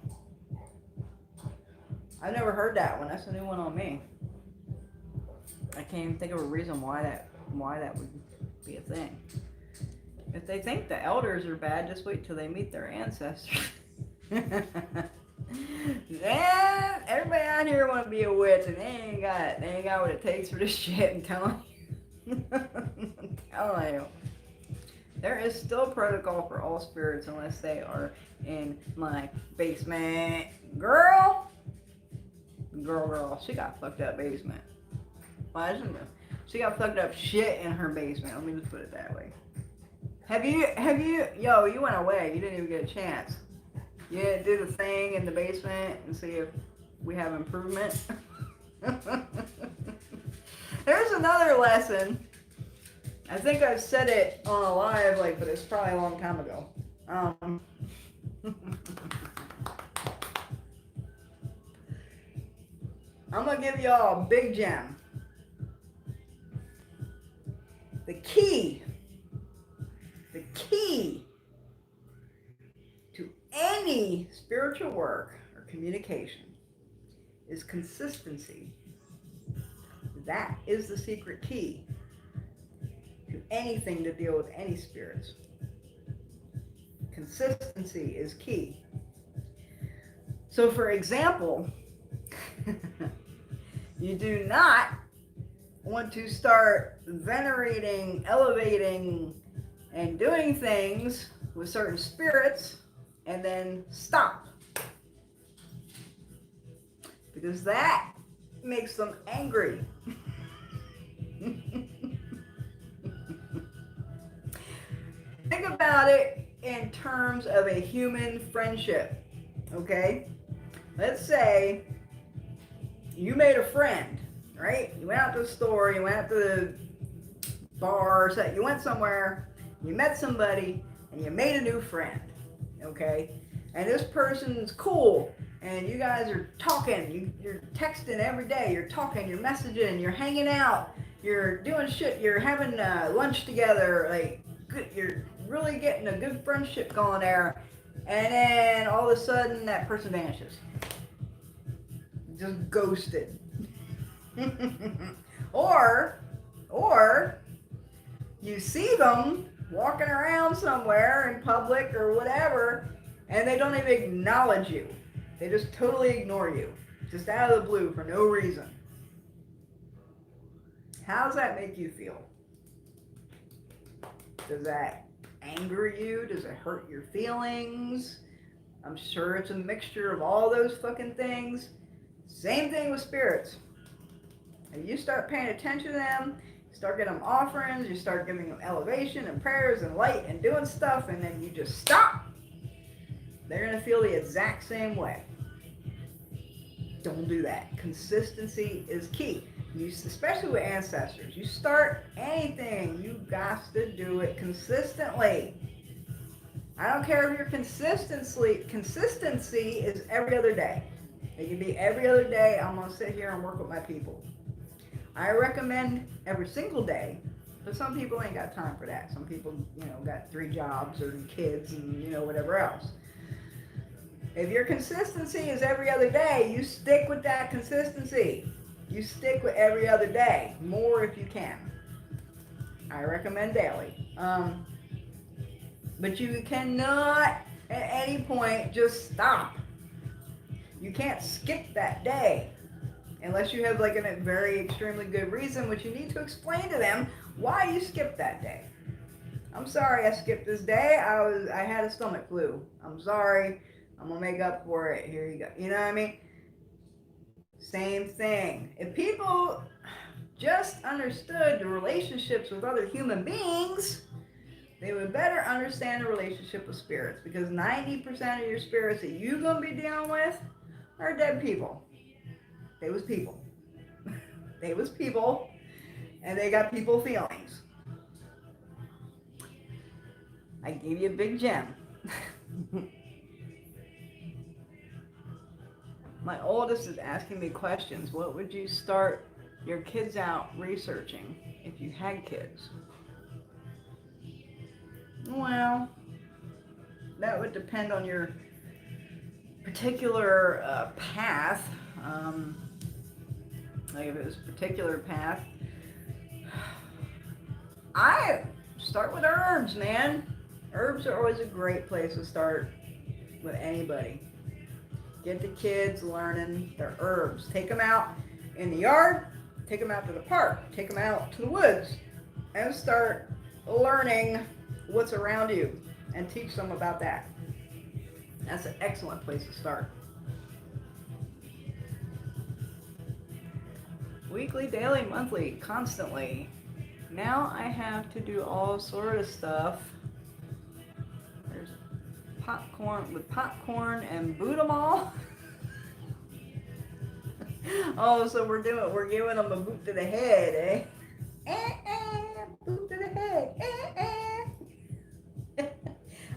I've never heard that one. That's a new one on me. I can't even think of a reason why that would be a thing. If they think the elders are bad, just wait till they meet their ancestors. Yeah, everybody out here want to be a witch, and they ain't got what it takes for this shit. I'm telling you. I'm telling you. There is still protocol for all spirits unless they are in my basement. Girl, she got fucked up basement. Well, she got fucked up shit in her basement. Let me just put it that way. Have you, yo, you went away. You didn't even get a chance. You didn't do the thing in the basement and see if we have improvement. There's another lesson. I think I've said it on a live, but it's probably a long time ago. I'm gonna give y'all a big gem. The key to any spiritual work or communication is consistency. That is the secret key to anything to deal with any spirits. Consistency is key. So for example, you do not want to start venerating, elevating, and doing things with certain spirits and then stop. Because that makes them angry. Think about it in terms of a human friendship, okay? Let's say you made a friend, right? You went out to the store, you went out to the bar, so you went somewhere, you met somebody, and you made a new friend, okay? And this person's cool, and you guys are talking, you're texting every day, you're talking, you're messaging, you're hanging out, you're doing shit, you're having lunch together, you're really getting a good friendship going there, and then all of a sudden that person vanishes. Just ghosted. Or you see them walking around somewhere in public or whatever, And they don't even acknowledge you. They just totally ignore you. Just out of the blue for no reason. How does that make you feel? Does that anger you? Does it hurt your feelings? I'm sure it's a mixture of all those fucking things. Same thing with spirits. If you start paying attention to them, you start getting them offerings, you start giving them elevation and prayers and light and doing stuff, and then you just stop, they're going to feel the exact same way. Don't do that. Consistency is key. Especially with ancestors. You start anything, you got to do it consistently. I don't care if your consistency is every other day. It can be every other day. I'm going to sit here and work with my people. I recommend every single day, but some people ain't got time for that. Some people, got 3 jobs or kids and, whatever else. If your consistency is every other day, you stick with that consistency. You stick with every other day, more if you can. I recommend daily. But you cannot at any point just stop. You can't skip that day unless you have like a very extremely good reason, which you need to explain to them why you skipped that day. I'm sorry I skipped this day. I had a stomach flu. I'm sorry. I'm gonna make up for it. Here you go. You know what I mean? Same thing. If people just understood the relationships with other human beings, they would better understand the relationship with spirits, because 90% of your spirits that you're going to be dealing with are dead people. They was people. They was people, and they got people feelings. I gave you a big gem. My oldest is asking me questions. What would you start your kids out researching if you had kids? Well, that would depend on your particular path. Like if it was a particular path, I start with herbs, man. Herbs are always a great place to start with anybody. Get the kids learning their herbs. Take them out in the yard, take them out to the park, take them out to the woods, and start learning what's around you and teach them about that. That's an excellent place to start. Weekly, daily, monthly, constantly. Now I have to do all sort of stuff. There's popcorn and Buddha mall. Oh, so we're giving them a boot to the head, eh? Boot to the head.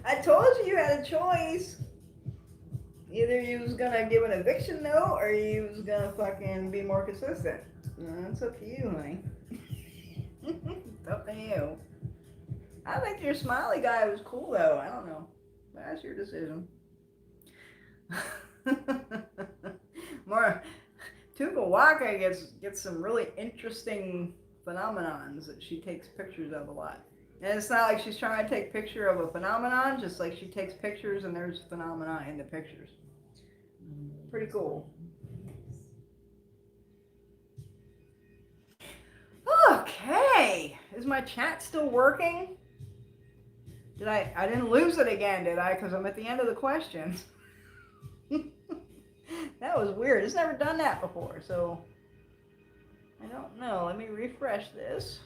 I told you had a choice. Either you was gonna give an eviction note or you was gonna fucking be more consistent. It's up to you, honey. It's up to you. I think your smiley guy was cool though. I don't know. That's your decision. More Tuka gets some really interesting phenomenons that she takes pictures of a lot. And it's not like she's trying to take a picture of a phenomenon, just like she takes pictures and there's phenomena in the pictures. Pretty cool. Okay. Is my chat still working? I didn't lose it again, did I? Because I'm at the end of the questions. That was weird. It's never done that before, so I don't know. Let me refresh this.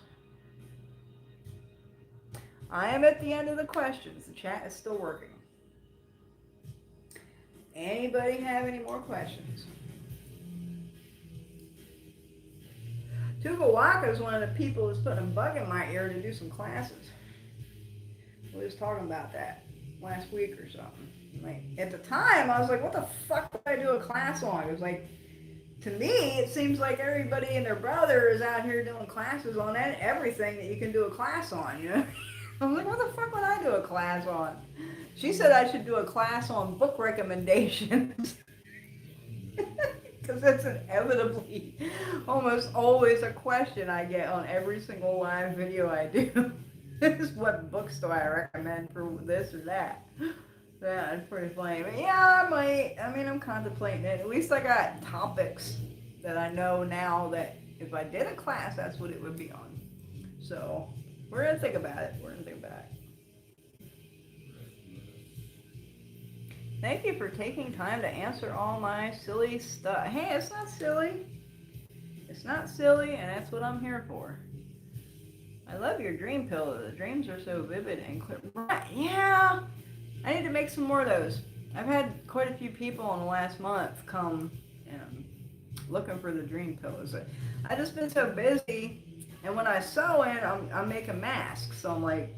I am at the end of the questions. The chat is still working. Anybody have any more questions? Tuka is one of the people who's putting a bug in my ear to do some classes. We was talking about that last week or something. Like, at the time, I was like, what the fuck would I do a class on? It was like, to me, it seems like everybody and their brother is out here doing classes on everything that you can do a class on, you know? I was like, what the fuck would I do a class on? She said I should do a class on book recommendations. Because that's inevitably almost always a question I get on every single live video I do. Is what books do I recommend for this or that? Yeah, it's pretty funny. But yeah, I might. I mean, I'm contemplating it. At least I got topics that I know now that if I did a class, that's what it would be on. So we're gonna think about it. We're gonna think about it. Thank you for taking time to answer all my silly stuff. Hey, it's not silly. It's not silly, and that's what I'm here for. I love your dream pillow. The dreams are so vivid and clear. Right, yeah. I need to make some more of those. I've had quite a few people in the last month come looking for the dream pillows. I've just been so busy, and when I sew in, I'm making masks. So I'm like,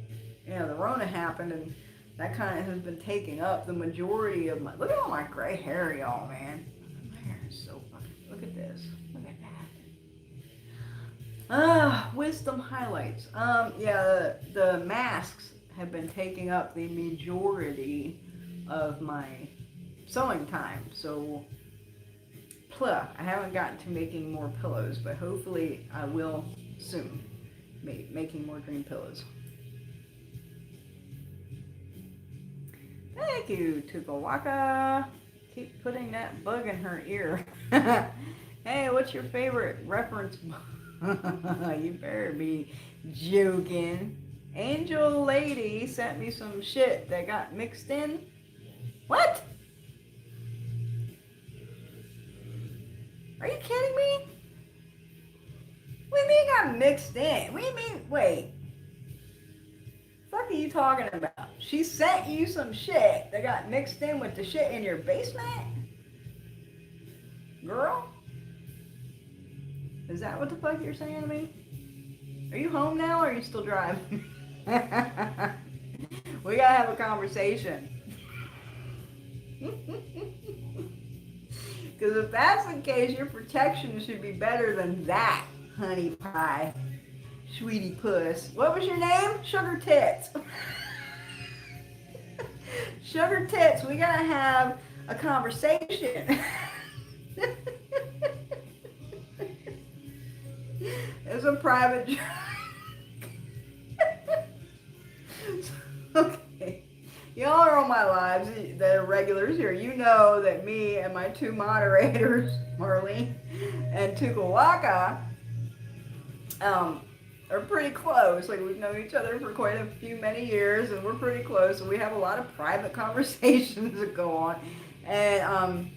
the Rona happened, and that kind of has been taking up the majority of my. Look at all my gray hair, y'all, man. My hair is so fucking. Look at this. Look at that. Wisdom highlights. Yeah, the masks have been taking up the majority of my sewing time. So, I haven't gotten to making more pillows, but hopefully I will soon. Making more dream pillows. Thank you, Tukawaka. Keep putting that bug in her ear. Hey, what's your favorite reference? You better be joking. Angel Lady sent me some shit that got mixed in. What? Are you kidding me? What do you mean got mixed in? What do you mean? Wait. What the fuck are you talking about? She sent you some shit that got mixed in with the shit in your basement? Girl? Is that what the fuck you're saying to me? Are you home now or are you still driving? We gotta have a conversation. Because if that's the case, your protection should be better than that, honey pie. Sweetie puss. What was your name? Sugar Tits. Sugar Tits, we gotta have a conversation. It's a private joke. Okay. Y'all are on my lives, the regulars here. You know that me and my two moderators, Marlene and Tukawaka, are pretty close. Like, we've known each other for quite a few many years, and we're pretty close, and we have a lot of private conversations that go on. And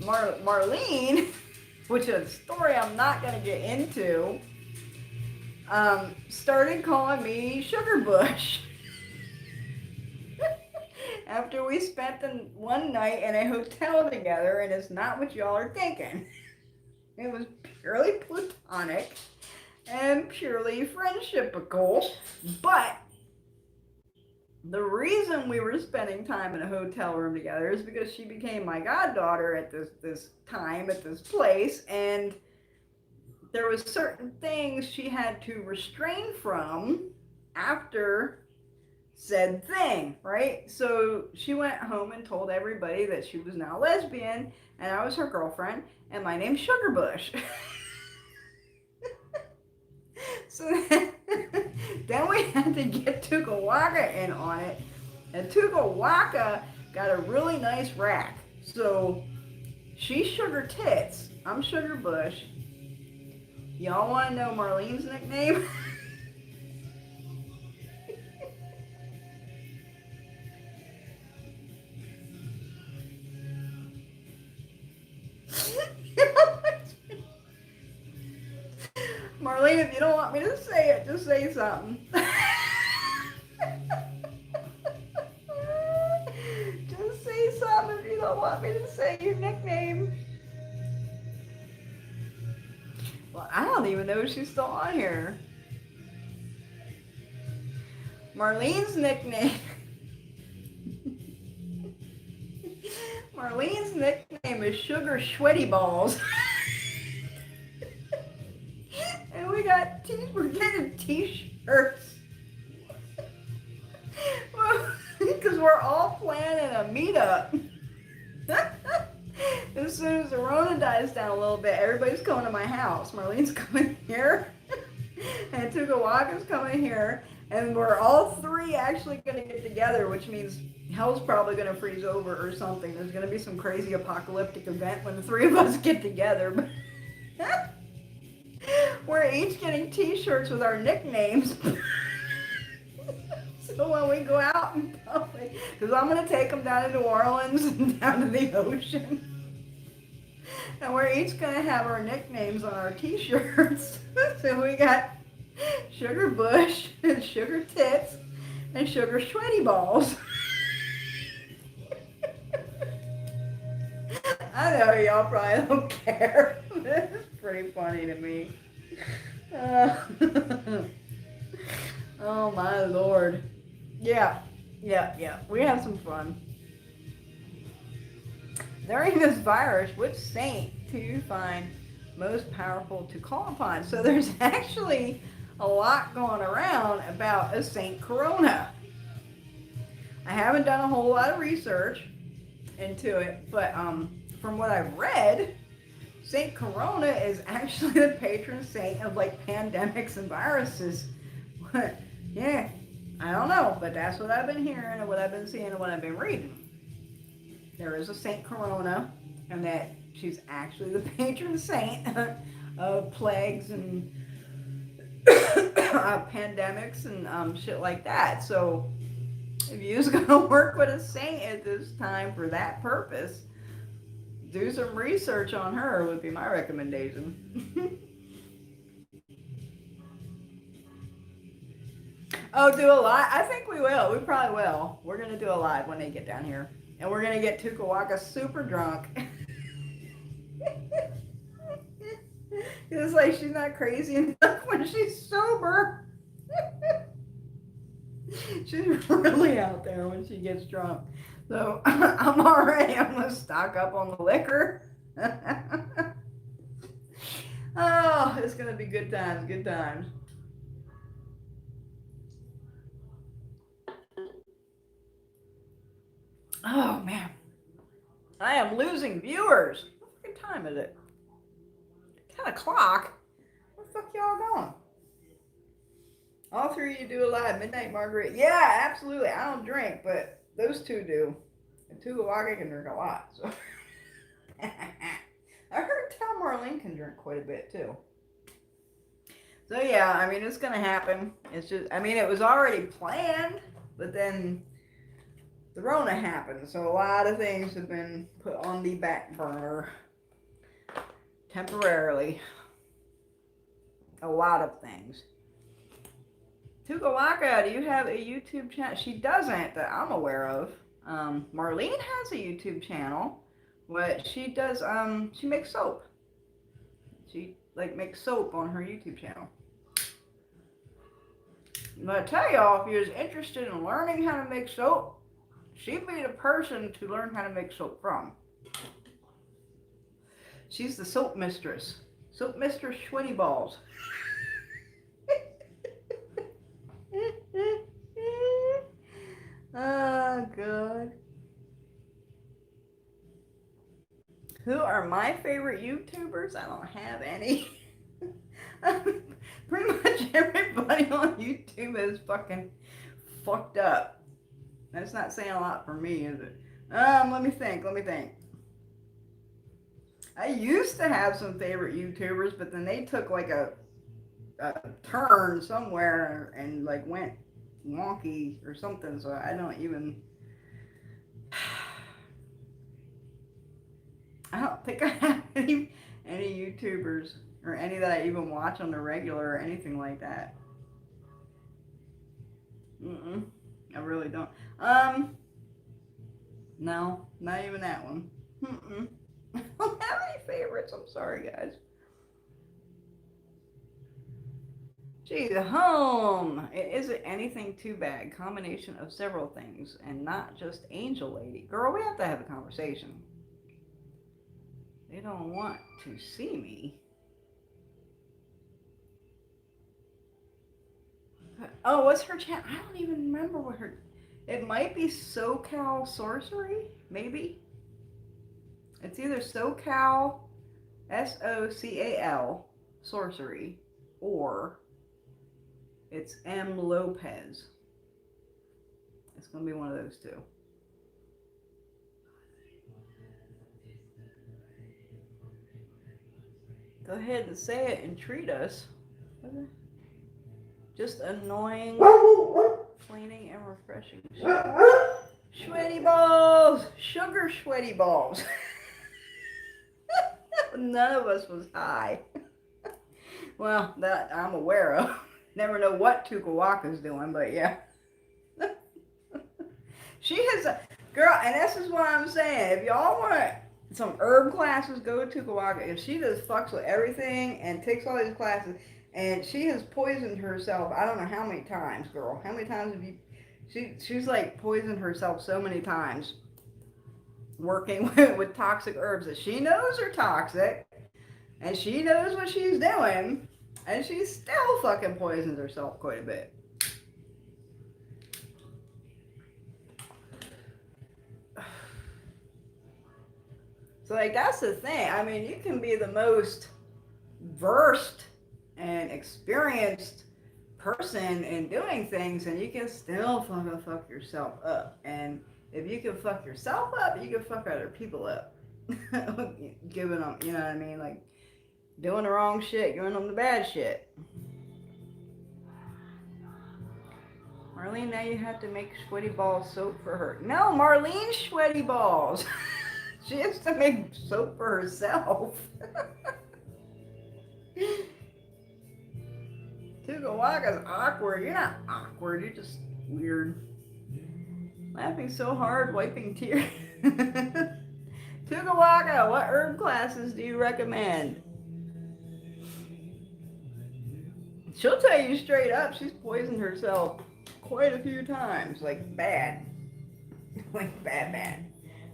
Marlene, which is a story I'm not going to get into, started calling me Sugar Bush. After we spent one night in a hotel together, and it's not what y'all are thinking. It was purely platonic and purely friendshipical, but the reason we were spending time in a hotel room together is because she became my goddaughter at this time, at this place, and there was certain things she had to refrain from after said thing, right? So she went home and told everybody that she was now lesbian, and I was her girlfriend, and my name's Sugar Bush. So then we had to get Tukawaka in on it, and Tukawaka got a really nice rack. So she's Sugar Tits, I'm Sugar Bush. Y'all want to know Marlene's nickname? Marlene, if you don't want me to say it, just say something. Just say something if you don't want me to say your nickname. Well, I don't even know if she's still on here. Marlene's nickname. Marlene's nickname is Sugar Sweaty Balls. And we're getting t-shirts. Because we're all planning a meetup. As soon as the Rona dies down a little bit, everybody's coming to my house. Marlene's coming here. And Tukawaka's coming here. And we're all three actually going to get together, which means hell's probably going to freeze over or something. There's going to be some crazy apocalyptic event when the three of us get together. We're each getting t-shirts with our nicknames. So when we go out in public, because I'm going to take them down to New Orleans and down to the ocean. And we're each going to have our nicknames on our t-shirts. So we got Sugar Bush, and Sugar Tits, and Sugar Sweaty Balls. I know y'all probably don't care. This is pretty funny to me. Oh my Lord. Yeah. We have some fun. During this virus, which saint do you find most powerful to call upon? So there's actually a lot going around about a Saint Corona. I haven't done a whole lot of research into it, but from what I've read, Saint Corona is actually the patron saint of like pandemics and viruses. Yeah, I don't know, but that's what I've been hearing and what I've been seeing and what I've been reading. There is a Saint Corona, and that she's actually the patron saint of plagues and pandemics and shit like that. So if you're gonna work with a saint at this time for that purpose, do some research on her would be my recommendation. Oh, do a live? I think we will. We probably will. We're gonna do a live when they get down here, and we're gonna get Tukawaka super drunk. It's like she's not crazy enough when she's sober. She's really out there when she gets drunk. So I'm gonna stock up on the liquor. Oh, it's gonna be good times, good times. Oh man, I am losing viewers. What fucking time is it? 10 o'clock? Where the fuck y'all going? All three of you do a live midnight margarita. Yeah, absolutely. I don't drink, but those two do. And Tukawaka can drink a lot. So I heard Tom Marlene can drink quite a bit too. So yeah, I mean it's gonna happen. It's just, I mean it was already planned, but then the Rona happened, so a lot of things have been put on the back burner temporarily. A lot of things. Tukawaka, do you have a YouTube channel? She doesn't that I'm aware of. Marlene has a YouTube channel. What she does, she makes soap. She like makes soap on her YouTube channel. But I tell y'all, if you're interested in learning how to make soap, she'd be the person to learn how to make soap from. She's the soap mistress. Soap mistress Sweaty Balls. Oh, God. Who are my favorite YouTubers? I don't have any. Pretty much everybody on YouTube is fucking fucked up. That's not saying a lot for me, is it? Let me think. I used to have some favorite YouTubers, but then they took like a turn somewhere and like went wonky or something, so I don't even, I don't think I have any YouTubers or any that I even watch on the regular or anything like that. I really don't. No, not even that one. I don't have any favorites. I'm sorry, guys. Geez, home. It isn't anything too bad. Combination of several things, and not just Angel Lady. Girl, we have to have a conversation. They don't want to see me. Oh, what's her channel? I don't even remember what her... It might be SoCal Sorcery, maybe? It's either SoCal, SOCAL, Sorcery, or It's M. Lopez. It's going to be one of those two. Go ahead and say it and treat us. Just annoying, cleaning, and refreshing. Sweaty balls! Sugar sweaty balls. None of us was high. Well, that I'm aware of. Never know what Tukawaka's doing, but yeah. She has a girl, and this is what I'm saying. If y'all want some herb classes, go to Tukawaka. If she just fucks with everything and takes all these classes, and she has poisoned herself, I don't know how many times, girl. How many times have you? She's like poisoned herself so many times working with toxic herbs that she knows are toxic, and she knows what she's doing, and she still fucking poisons herself quite a bit. So, like, that's the thing. I mean, you can be the most versed and experienced person in doing things, and you can still fuck yourself up. And if you can fuck yourself up, you can fuck other people up. Giving them, you know what I mean? Like, doing the wrong shit, giving them the bad shit. Marlene, now you have to make sweaty ball soap for her. No, Marlene's sweaty balls. She has to make soap for herself. Tukawaka's awkward. You're not awkward. You're just weird. Laughing so hard, wiping tears. Tukawaka, what herb classes do you recommend? She'll tell you straight up she's poisoned herself quite a few times. Like, bad. Like, bad.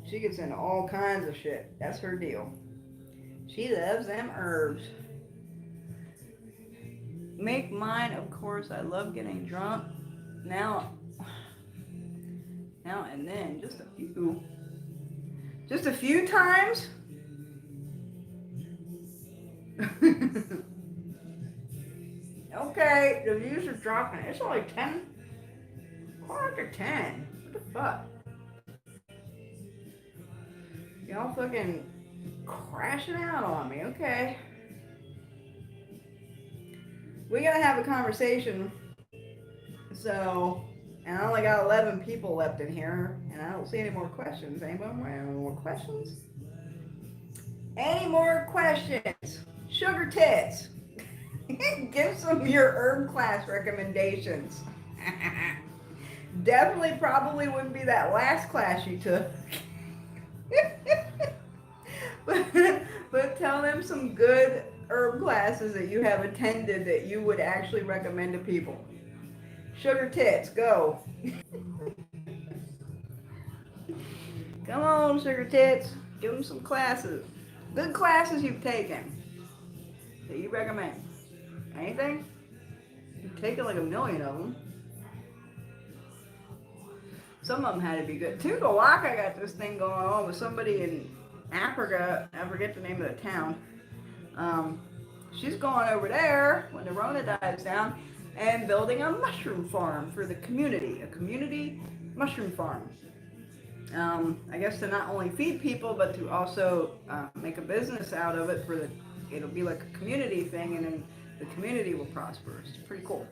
She gets into all kinds of shit. That's her deal. She loves them herbs. Make mine, of course. I love getting drunk. Now and then. Just a few times. Okay, the views are dropping. It's only 10. Quarter to 10. What the fuck? Y'all fucking crashing out on me, okay. We gotta have a conversation. So, and I only got 11 people left in here, and I don't see any more questions. Anybody have any more questions? Any more questions? Sugar tits. Give some of your herb class recommendations. Definitely probably wouldn't be that last class you took. But tell them some good herb classes that you have attended that you would actually recommend to people. Sugar tits, go. Come on, sugar tits. Give them some classes. Good classes you've taken that you recommend. Anything? You've taken like 1,000,000 of them. Some of them had to be good. Tukawaka got this thing going on with somebody in Africa. I forget the name of the town. She's going over there when the Rona dies down and building a mushroom farm for the community. A community mushroom farm. I guess to not only feed people, but to also make a business out of it. It'll be like a community thing, and then the community will prosper. It's pretty cool.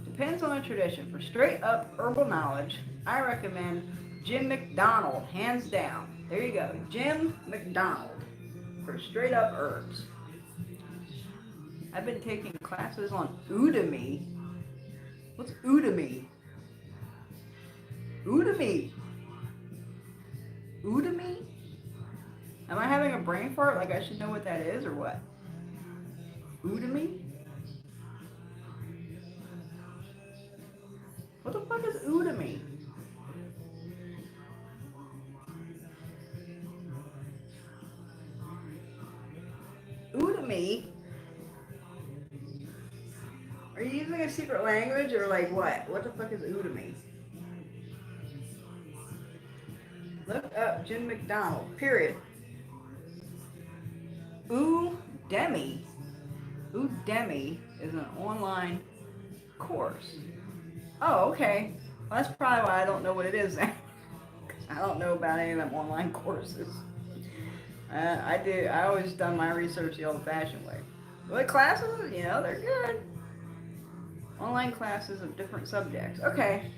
Depends on the tradition. For straight up herbal knowledge, I recommend Jim McDonald, hands down. There you go, Jim McDonald, for straight up herbs. I've been taking classes on Udemy. What's Udemy? Udemy? Am I having a brain fart? Like I should know what that is or what? Udemy? What the fuck is Udemy? Udemy? Are you using a secret language or like what? What the fuck is Udemy? Look up Jim McDonald, period. Udemy. Udemy is an online course. Oh, okay. Well, that's probably why I don't know what it is now. I don't know about any of them online courses. I always done my research the old-fashioned way. What classes? You know, they're good. Online classes of different subjects. Okay.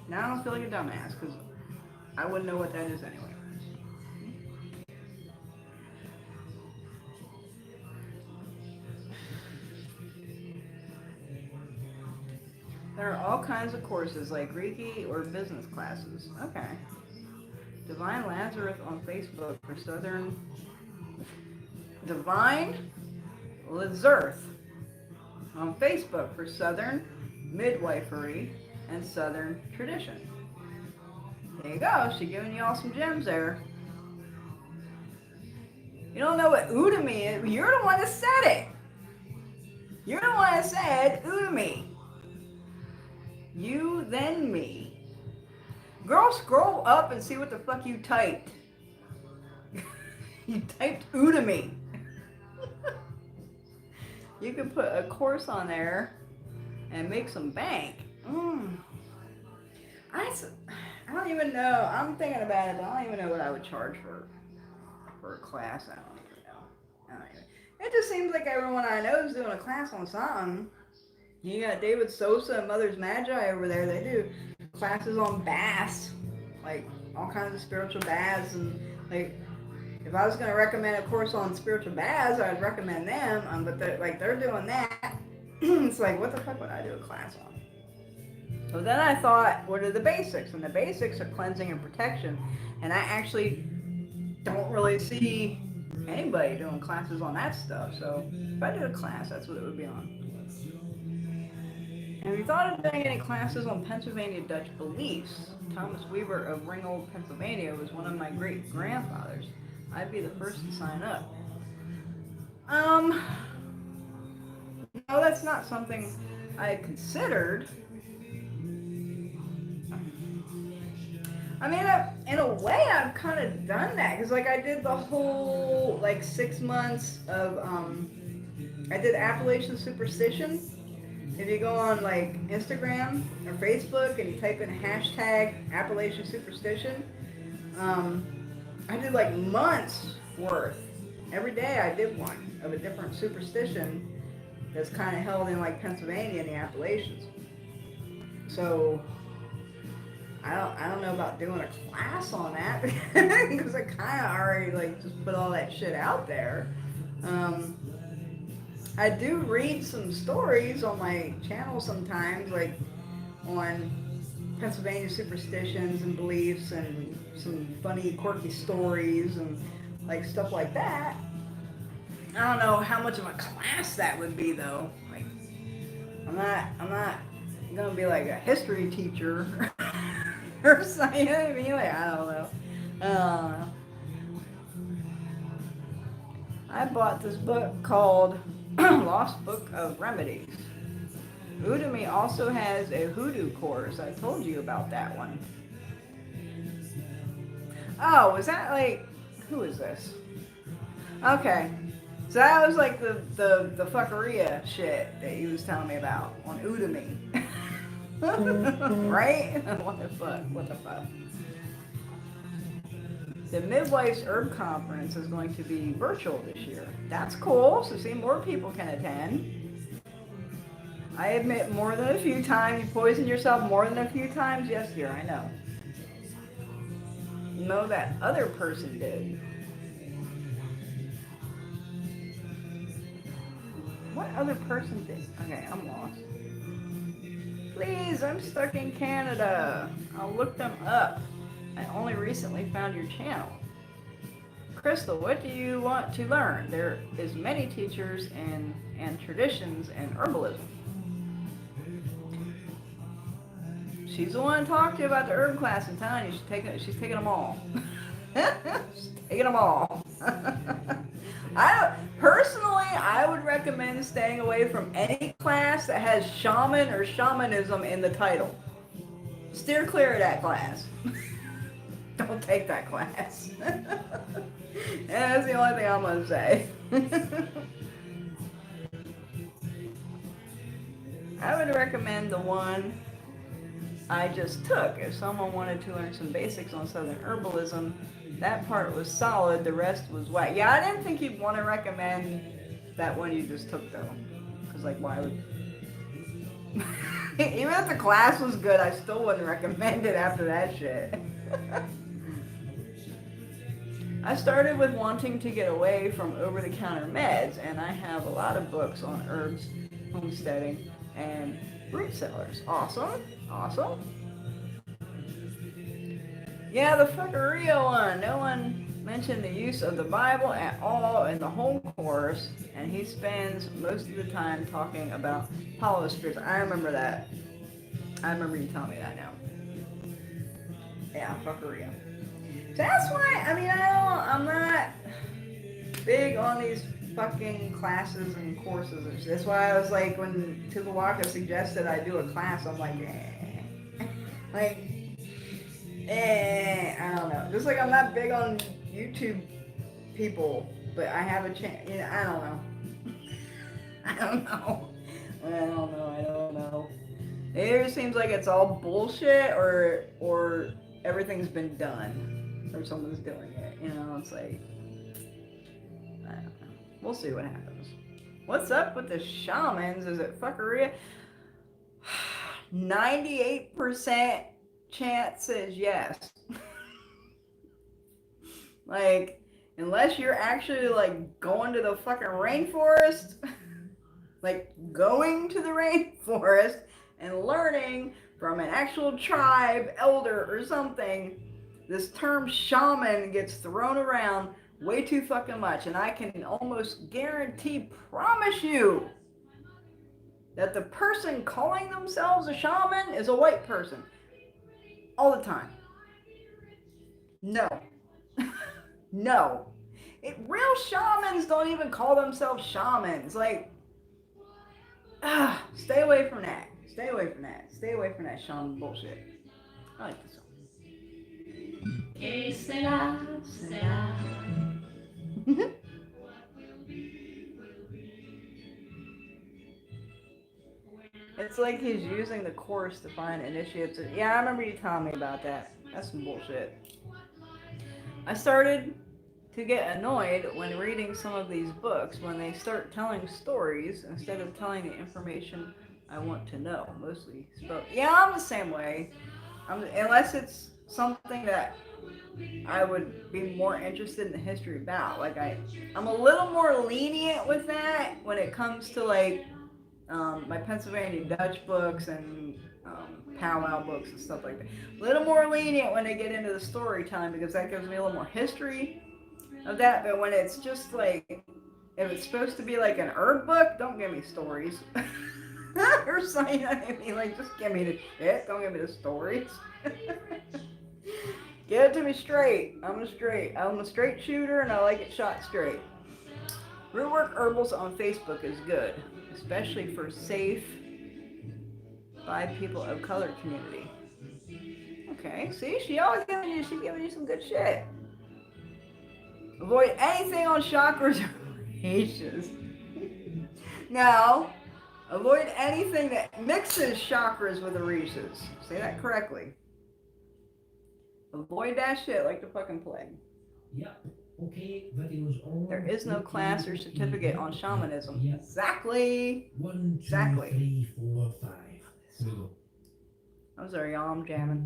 Now I don't feel like a dumbass because I wouldn't know what that is anyway. There are all kinds of courses like Reiki or business classes. Okay. Divine Lazarus on Facebook for Southern Divine Lazarus on Facebook for Southern midwifery and Southern tradition. There you go. She's giving you all some gems there. You don't know what Udemy is. You're the one that said it. You're the one that said Udemy. You, then me. Girl, scroll up and see what the fuck you typed. You typed Udemy. You could put a course on there and make some bank. I don't even know. I'm thinking about it, but I don't even know what I would charge for a class. I don't even know. It just seems like everyone I know is doing a class on something. You got David Sosa and Mother's Magi over there. They do classes on baths, like all kinds of spiritual baths. And like, if I was going to recommend a course on spiritual baths, I'd recommend them. But they're doing that. It's like, what the fuck would I do a class on? So then I thought, what are the basics? And the basics are cleansing and protection. And I actually don't really see anybody doing classes on that stuff. So if I did a class, that's what it would be on. Have you thought of doing any classes on Pennsylvania Dutch beliefs? Thomas Weaver of Ringgold, Pennsylvania was one of my great-grandfathers. I'd be the first to sign up. No, that's not something I considered. I mean, in a way, I've kind of done that. Because, like, I did the whole, 6 months of, I did Appalachian Superstition. If you go on, Instagram or Facebook and you type in hashtag Appalachian Superstition, I did, months worth. Every day I did one of a different superstition that's kind of held in, Pennsylvania and the Appalachians. So I don't know about doing a class on that because I kind of already just put all that shit out there. I do read some stories on my channel sometimes, on Pennsylvania superstitions and beliefs and some funny, quirky stories and stuff like that. I don't know how much of a class that would be though. I'm not gonna be like a history teacher or something. You know what I mean? I don't know. I bought this book called Lost Book of Remedies. Udemy also has a hoodoo course. I told you about that one. Oh, was that who is this? Okay. So that was the fuckeria shit that he was telling me about on Udemy. Right? What the fuck? The Midwife's Herb Conference is going to be virtual this year. That's cool. So see, more people can attend. I admit more than a few times. You poisoned yourself more than a few times. Yes, dear, I know. No, that other person did. What other person did? Okay, I'm lost. Please, I'm stuck in Canada. I'll look them up. I only recently found your channel. Crystal, what do you want to learn? There is many teachers and traditions and herbalism. She's the one to talk to you about the herb class and telling you she's taking them all. She's taking them all. Personally, I would recommend staying away from any class that has shaman or shamanism in the title. Steer clear of that class. Don't take that class. That's the only thing I'm going to say. I would recommend the one I just took. If someone wanted to learn some basics on Southern herbalism, that part was solid, the rest was whack. Yeah, I didn't think you'd want to recommend that one you just took though. Because, like, why would. Even if the class was good, I still wouldn't recommend it after that shit. I started with wanting to get away from over-the-counter meds, and I have a lot of books on herbs, homesteading, and root cellars. Awesome. Awesome. Yeah, the fuckeria one. No one mentioned the use of the Bible at all in the whole course, and he spends most of the time talking about hollow spirits. I remember that. I remember you telling me that now. Yeah, fuckeria. So that's why, I mean, I'm not big on these fucking classes and courses. That's why I was like, when Tukalaka suggested I do a class, I'm like, like, I don't know. Just like I'm not big on YouTube people, but I have a chance. You know, I don't know. I don't know. I don't know. It either seems like it's all bullshit, or everything's been done, or someone's doing it. You know, it's like, I don't know. We'll see what happens. What's up with the shamans? Is it fuckeria? 98% chance says yes. Like, unless you're actually like going to the fucking rainforest, like going to the rainforest and learning from an actual tribe elder or something, this term shaman gets thrown around way too fucking much. And I can almost guarantee, promise you, that the person calling themselves a shaman is a white person. All the time. No. No. Real shamans don't even call themselves shamans. Like, stay away from that. Stay away from that. Stay away from that shaman bullshit. I like this song. It's like he's using the course to find initiates. Yeah, I remember you telling me about that. That's some bullshit. I started to get annoyed when reading some of these books when they start telling stories instead of telling the information I want to know. Mostly spoke. Yeah, I'm the same way. Unless it's something that I would be more interested in the history about. Like I'm a little more lenient with that when it comes to like my Pennsylvania Dutch books and Pow-wow books and stuff like that. A little more lenient when they get into the storytelling because that gives me a little more history of that. But when it's just like, if it's supposed to be like an herb book, don't give me stories. Or something, you know what I mean? Like, just give me the shit. Don't give me the stories. Give it to me straight. I'm a straight shooter and I like it shot straight. Rootwork Herbals on Facebook is good, especially for safe by people of color community. Okay, see, she's giving you some good shit. Avoid anything on chakras or rishas. Now, avoid anything that mixes chakras with orishas. Say that correctly. Avoid that shit like the fucking plague. Yep. Okay, but it was all there is no class or certificate on shamanism. Yep. Exactly. 1, 2, Exactly. 3, 4, 5. So, I'm sorry, y'all. I'm jamming.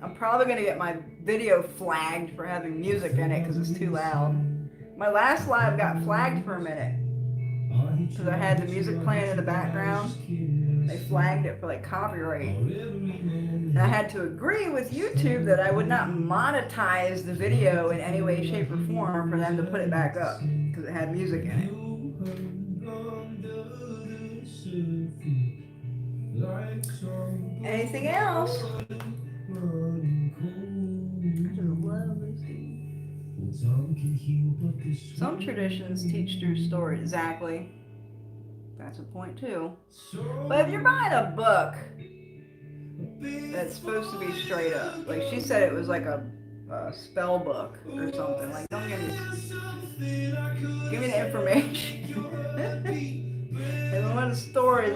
I'm probably gonna get my video flagged for having music in it because it's too loud. My last live got flagged for a minute because I had the music playing in the background. They flagged it for like copyright. And I had to agree with YouTube that I would not monetize the video in any way, shape, or form for them to put it back up because it had music in it. Anything else? Some traditions teach through story. Exactly. That's a point too. But if you're buying a book that's supposed to be straight up, like she said it was like a spell book or something, like don't give me the information.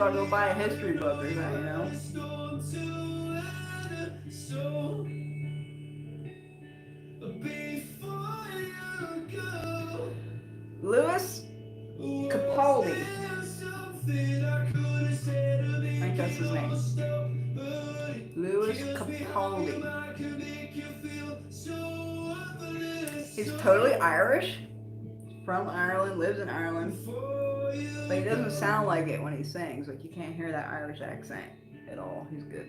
I'll go buy a history book or something, you know? Louis Capaldi. I think that's his name. Louis Capaldi. He's totally Irish, from Ireland, lives in Ireland, but he doesn't sound like it when he sings. Like, you can't hear that Irish accent at all. He's good.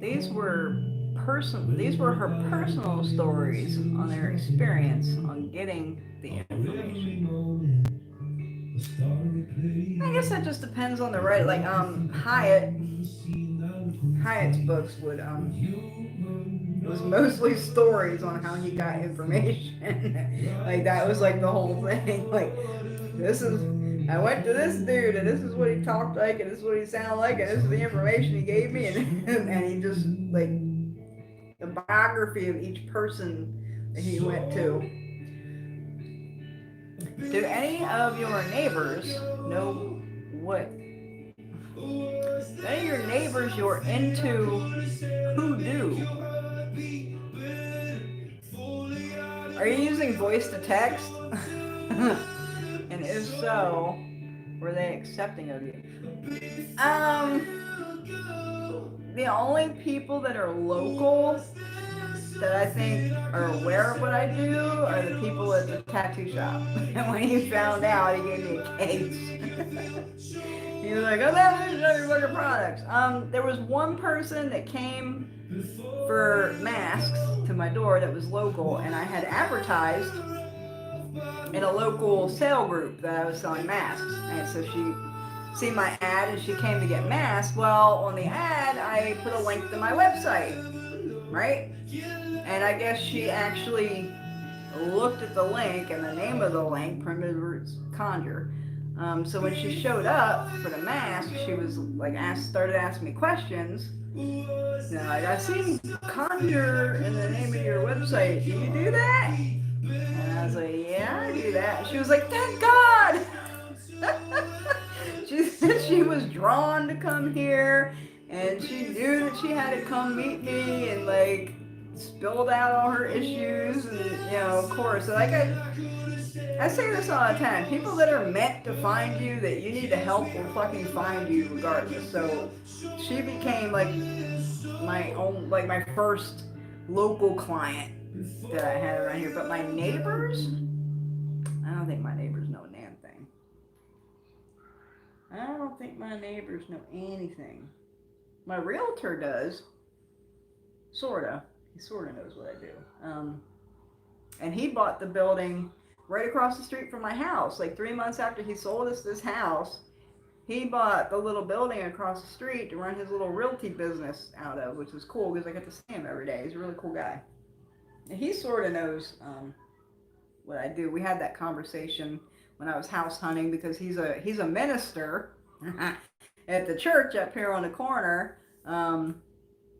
These were her personal stories on their experience on getting the information. I guess that just depends on the right. Like Hyatt's books would it was mostly stories on how he got information. Like, that was like the whole thing. Like, I went to this dude and this is what he talked like and this is what he sounded like and this is the information he gave me, and he just, like, the biography of each person that he went to. Do any of your neighbors know what? Do any of your neighbors you're into hoodoo? Are you using voice to text? And if so, were they accepting of you? The only people that are local that I think are aware of what I do are the people at the tattoo shop. And when he found out, he gave me a case. He was like, "Oh, that is your fucking products." There was one person that came for masks to my door that was local, and I had advertised in a local sale group that I was selling masks, and so she see my ad and she came to get masks. Well, on the ad, I put a link to my website, right? And I guess she actually looked at the link and the name of the link, Primitive Roots Conjure. So when she showed up for the mask, she was like, started asking me questions. Like, I see Conjure in the name of your website. Do you do that? And I was like, yeah, I do that. She was like, thank God. She said she was drawn to come here, and she knew that she had to come meet me, and, like, spilled out all her issues, and, of course, like, I say this all the time, people that are meant to find you, that you need to help, will fucking find you regardless. So she became, like, my first local client that I had around here. But my neighbors, I don't think my neighbors know a damn thing. I don't think my neighbors know anything. My realtor does, sorta. He sorta knows what I do. And he bought the building right across the street from my house. Like 3 months after he sold us this house, he bought the little building across the street to run his little realty business out of, which was cool because I get to see him every day. He's a really cool guy. And he sort of knows what I do. We had that conversation when I was house hunting because he's a minister at the church up here on the corner, and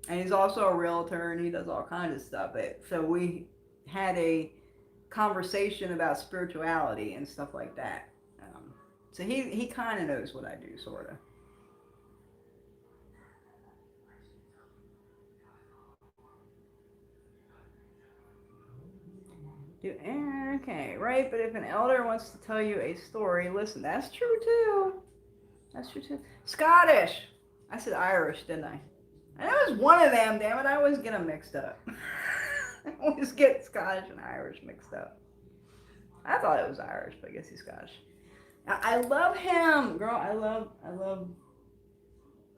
he's also a realtor and he does all kinds of stuff. So we had a conversation about spirituality and stuff like that. So he kind of knows what I do, sort of. Okay, right, but if an elder wants to tell you a story, listen, that's true too. That's true too. Scottish. I said Irish, didn't I? And it was one of them, damn it. I always get them mixed up. I always get Scottish and Irish mixed up. I thought it was Irish, but I guess he's Scottish. I love him, girl. I love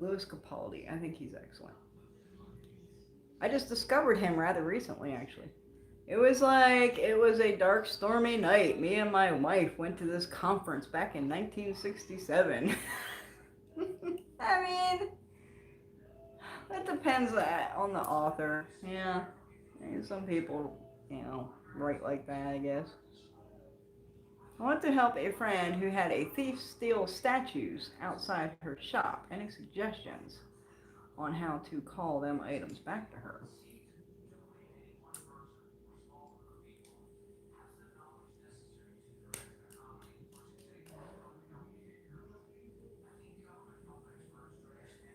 Louis Capaldi. I think he's excellent. I just discovered him rather recently, actually. It was a dark, stormy night. Me and my wife went to this conference back in 1967. I mean, it depends on the author. Yeah. Some people, write like that, I guess. I want to help a friend who had a thief steal statues outside her shop. Any suggestions on how to call them items back to her?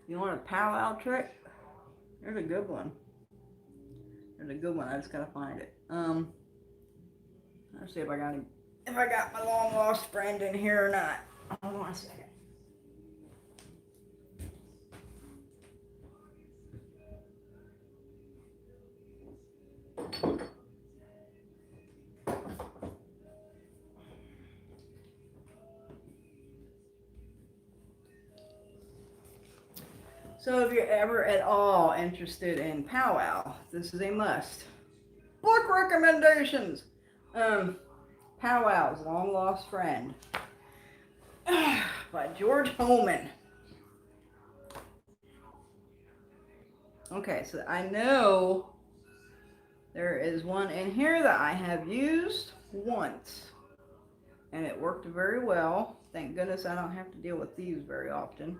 You want a powwow trick? There's a good one. There's a good one. I just gotta find it. Let's see if I got my long lost friend in here or not. Hold on a second. So if you're ever at all interested in powwow, this is a must. Book recommendations. Powwow's Long Lost Friend by George Holman. Okay, so I know there is one in here that I have used once, and it worked very well. Thank goodness I don't have to deal with these very often.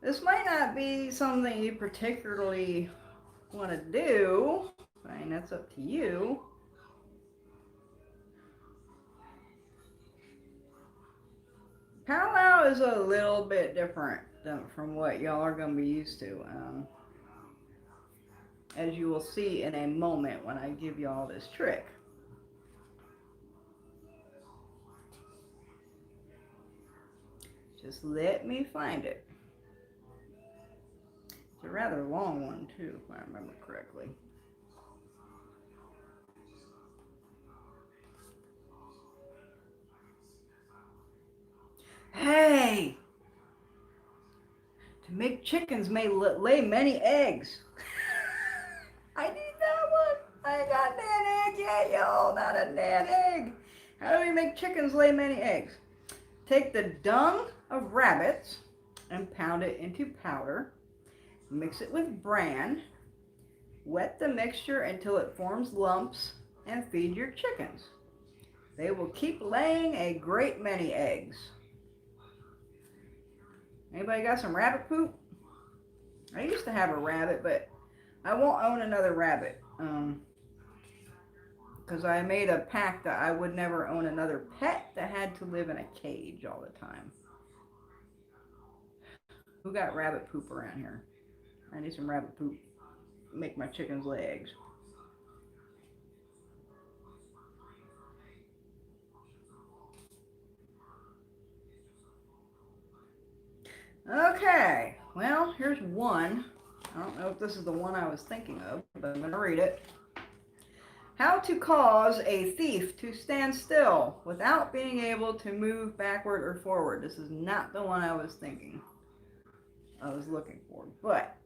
This might not be something you particularly want to do. I mean, that's up to you. Powwow is a little bit different from what y'all are going to be used to. As you will see in a moment when I give y'all this trick. Just let me find it. It's a rather long one too, if I remember correctly. Hey! To make chickens may lay many eggs. I need that one. I ain't got an egg yet, y'all. Not a damn egg. How do we make chickens lay many eggs? Take the dung of rabbits and pound it into powder. Mix it with bran. Wet the mixture until it forms lumps and feed your chickens. They will keep laying a great many eggs. Anybody got some rabbit poop? I used to have a rabbit, but I won't own another rabbit. Because I made a pact that I would never own another pet that had to live in a cage all the time. Who got rabbit poop around here? I need some rabbit poop. Make my chickens lay eggs. Okay, well, here's one. I don't know if this is the one I was thinking of, but I'm going to read it. How to cause a thief to stand still without being able to move backward or forward. This is not the one I was looking for, but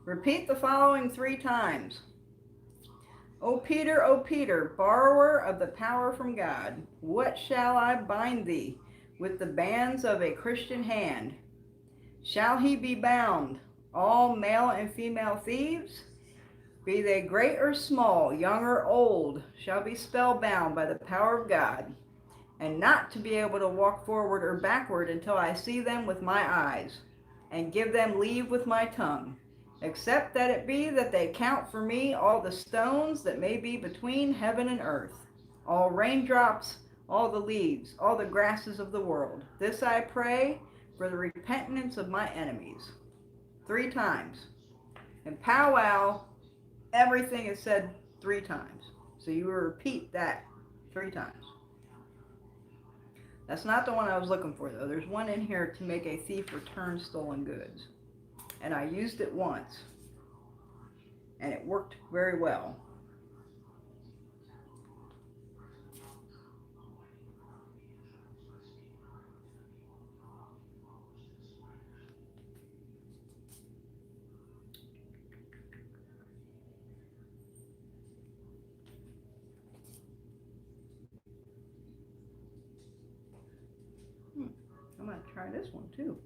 repeat the following 3 times. O Peter, borrower of the power from God, what shall I bind thee with the bands of a Christian hand? Shall he be bound? All male and female thieves, be they great or small, young or old, shall be spellbound by the power of God, and not to be able to walk forward or backward until I see them with my eyes, and give them leave with my tongue. Except that it be that they count for me all the stones that may be between heaven and earth, all raindrops, all the leaves, all the grasses of the world. This I pray for the repentance of my enemies. 3 times. In powwow, everything is said 3 times. So you will repeat that 3 times. That's not the one I was looking for, though. There's one in here to make a thief return stolen goods. And I used it once, and it worked very well. I'm going to try this one too.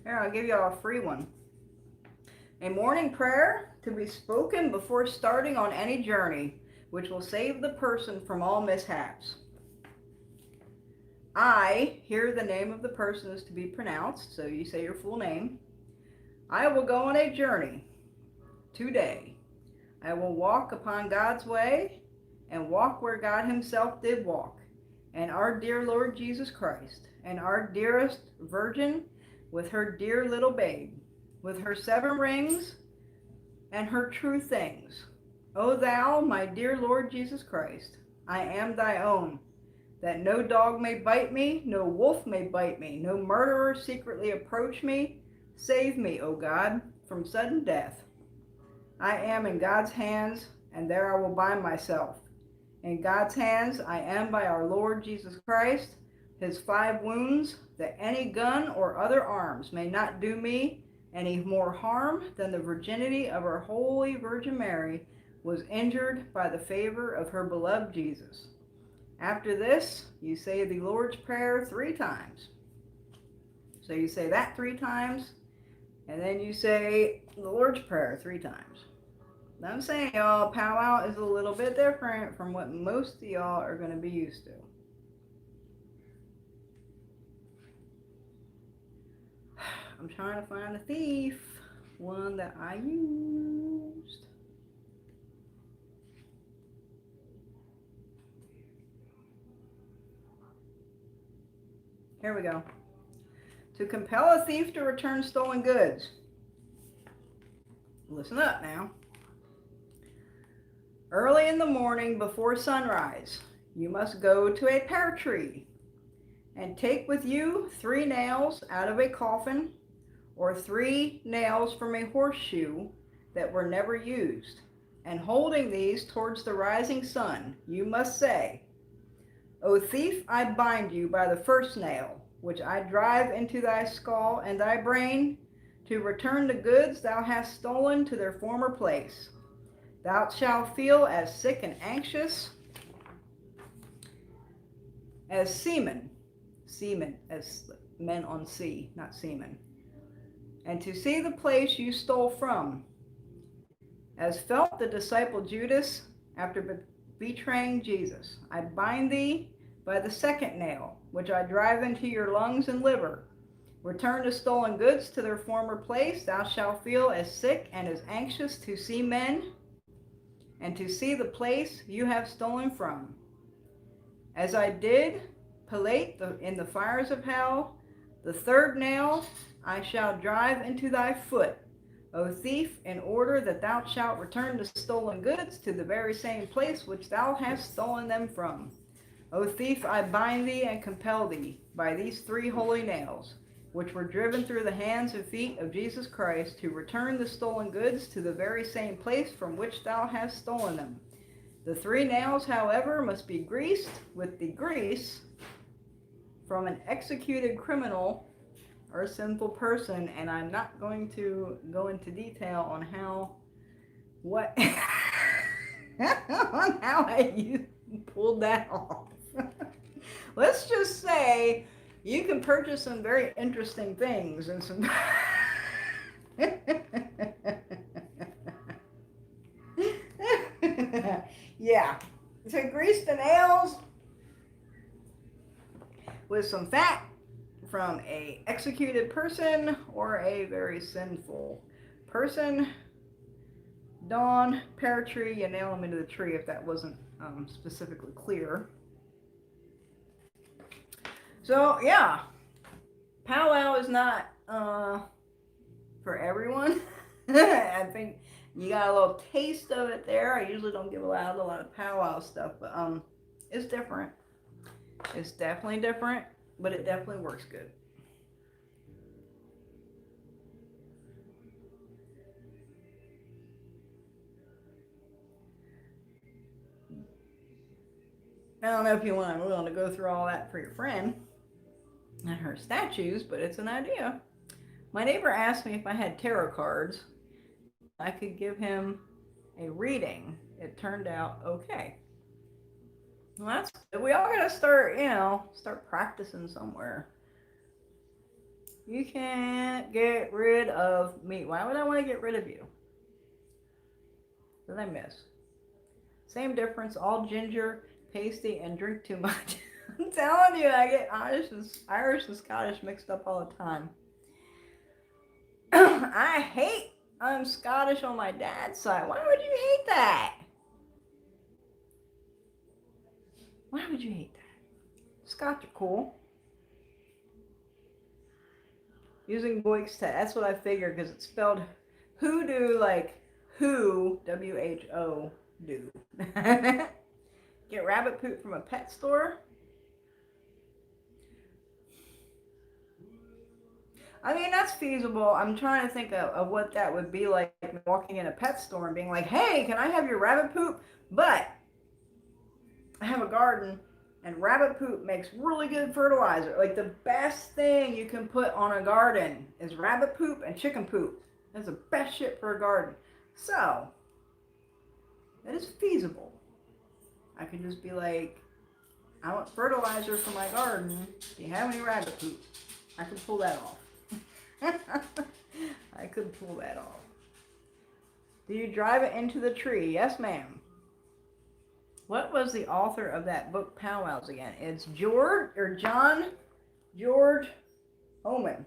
Here, I'll give y'all a free one. A morning prayer to be spoken before starting on any journey, which will save the person from all mishaps. I, here the name of the person is to be pronounced, so you say your full name. I will go on a journey today. I will walk upon God's way and walk where God himself did walk, and our dear Lord Jesus Christ, and our dearest Virgin with her dear little babe, with her 7 rings and her true things. O thou, my dear Lord Jesus Christ, I am thy own, that no dog may bite me, no wolf may bite me, no murderer secretly approach me. Save me, O God, from sudden death. I am in God's hands, and there I will bind myself. In God's hands I am by our Lord Jesus Christ, his 5 wounds, that any gun or other arms may not do me any more harm than the virginity of our Holy Virgin Mary was injured by the favor of her beloved Jesus. After this, you say the Lord's Prayer 3 times. So you say that 3 times, and then you say the Lord's Prayer 3 times. Now I'm saying, y'all, powwow is a little bit different from what most of y'all are going to be used to. I'm trying to find a thief, one that I used. Here we go. To compel a thief to return stolen goods. Listen up now. Early in the morning before sunrise, you must go to a pear tree and take with you 3 nails out of a coffin or 3 nails from a horseshoe that were never used. And holding these towards the rising sun, you must say, O thief, I bind you by the first nail, which I drive into thy skull and thy brain, to return the goods thou hast stolen to their former place. Thou shalt feel as sick and anxious as seamen as men on sea, not seamen, and to see the place you stole from, as felt the disciple Judas after betraying Jesus. I bind thee by the second nail, which I drive into your lungs and liver. Return the stolen goods to their former place. Thou shalt feel as sick and as anxious to see men and to see the place you have stolen from. As I did Pilate in the fires of hell, the third nail I shall drive into thy foot, O thief, in order that thou shalt return the stolen goods to the very same place which thou hast stolen them from. O thief, I bind thee and compel thee by these 3 holy nails, which were driven through the hands and feet of Jesus Christ, to return the stolen goods to the very same place from which thou hast stolen them. The 3 nails, however, must be greased with the grease from an executed criminal or sinful person, and I'm not going to go into detail on on how I pulled that off. Let's just say you can purchase some very interesting things and some yeah. So grease the nails with some fat from a executed person or a very sinful person. Dawn, pear tree, you nail them into the tree if that wasn't specifically clear. So yeah, powwow is not for everyone. I think you got a little taste of it there. I usually don't give a lot of powwow stuff, but it's different. It's definitely different, but it definitely works good. I don't know if you want to go through all that for your friend and her statues, but it's an idea. My neighbor asked me if I had tarot cards. I could give him a reading. It turned out okay. Well, that's good. We all gotta start practicing somewhere. You can't get rid of me. Why would I want to get rid of you? What did I miss? Same difference, all ginger, pasty, and drink too much. I'm telling you, I get Irish and Scottish mixed up all the time. I hate I'm Scottish on my dad's side. Why would you hate that? Why would you hate that? Scots are cool. Using Boyk's test. That's what I figured because it's spelled hoodoo like who, W-H-O, do. Get rabbit poop from a pet store? I mean, that's feasible. I'm trying to think of what that would be like walking in a pet store and being like, hey, can I have your rabbit poop? But I have a garden and rabbit poop makes really good fertilizer. Like the best thing you can put on a garden is rabbit poop and chicken poop. That's the best shit for a garden. So, that is feasible. I could just be like, I want fertilizer for my garden. Do you have any rabbit poop? I could pull that off. I could pull that off. Do you drive it into the tree? Yes, ma'am. What was the author of that book, Pow-wows, again? It's John George Oman.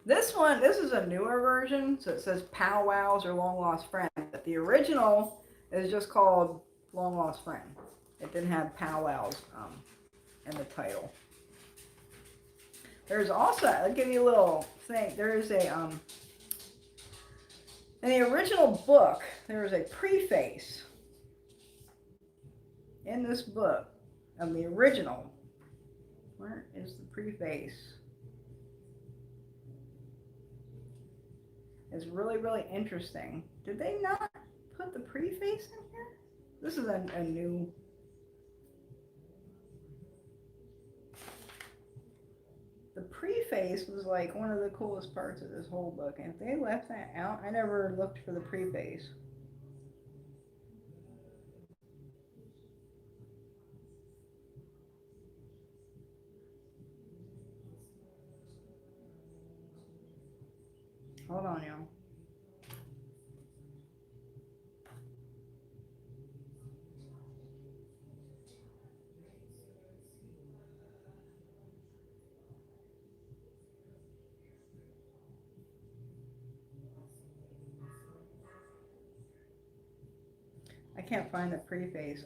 This is a newer version, so it says Pow-wows or Long Lost Friend. But the original is just called Long Lost Friend. It didn't have Pow-wows in the title. There's also, I'll give you a little thing. There is a, in the original book, there is a preface in this book of the original. Where is the preface? It's really, really interesting. Did they not put the preface in here? This is a new... The preface was like one of the coolest parts of this whole book, and if they left that out, I never looked for the preface. Hold on, y'all. I can't find the preface.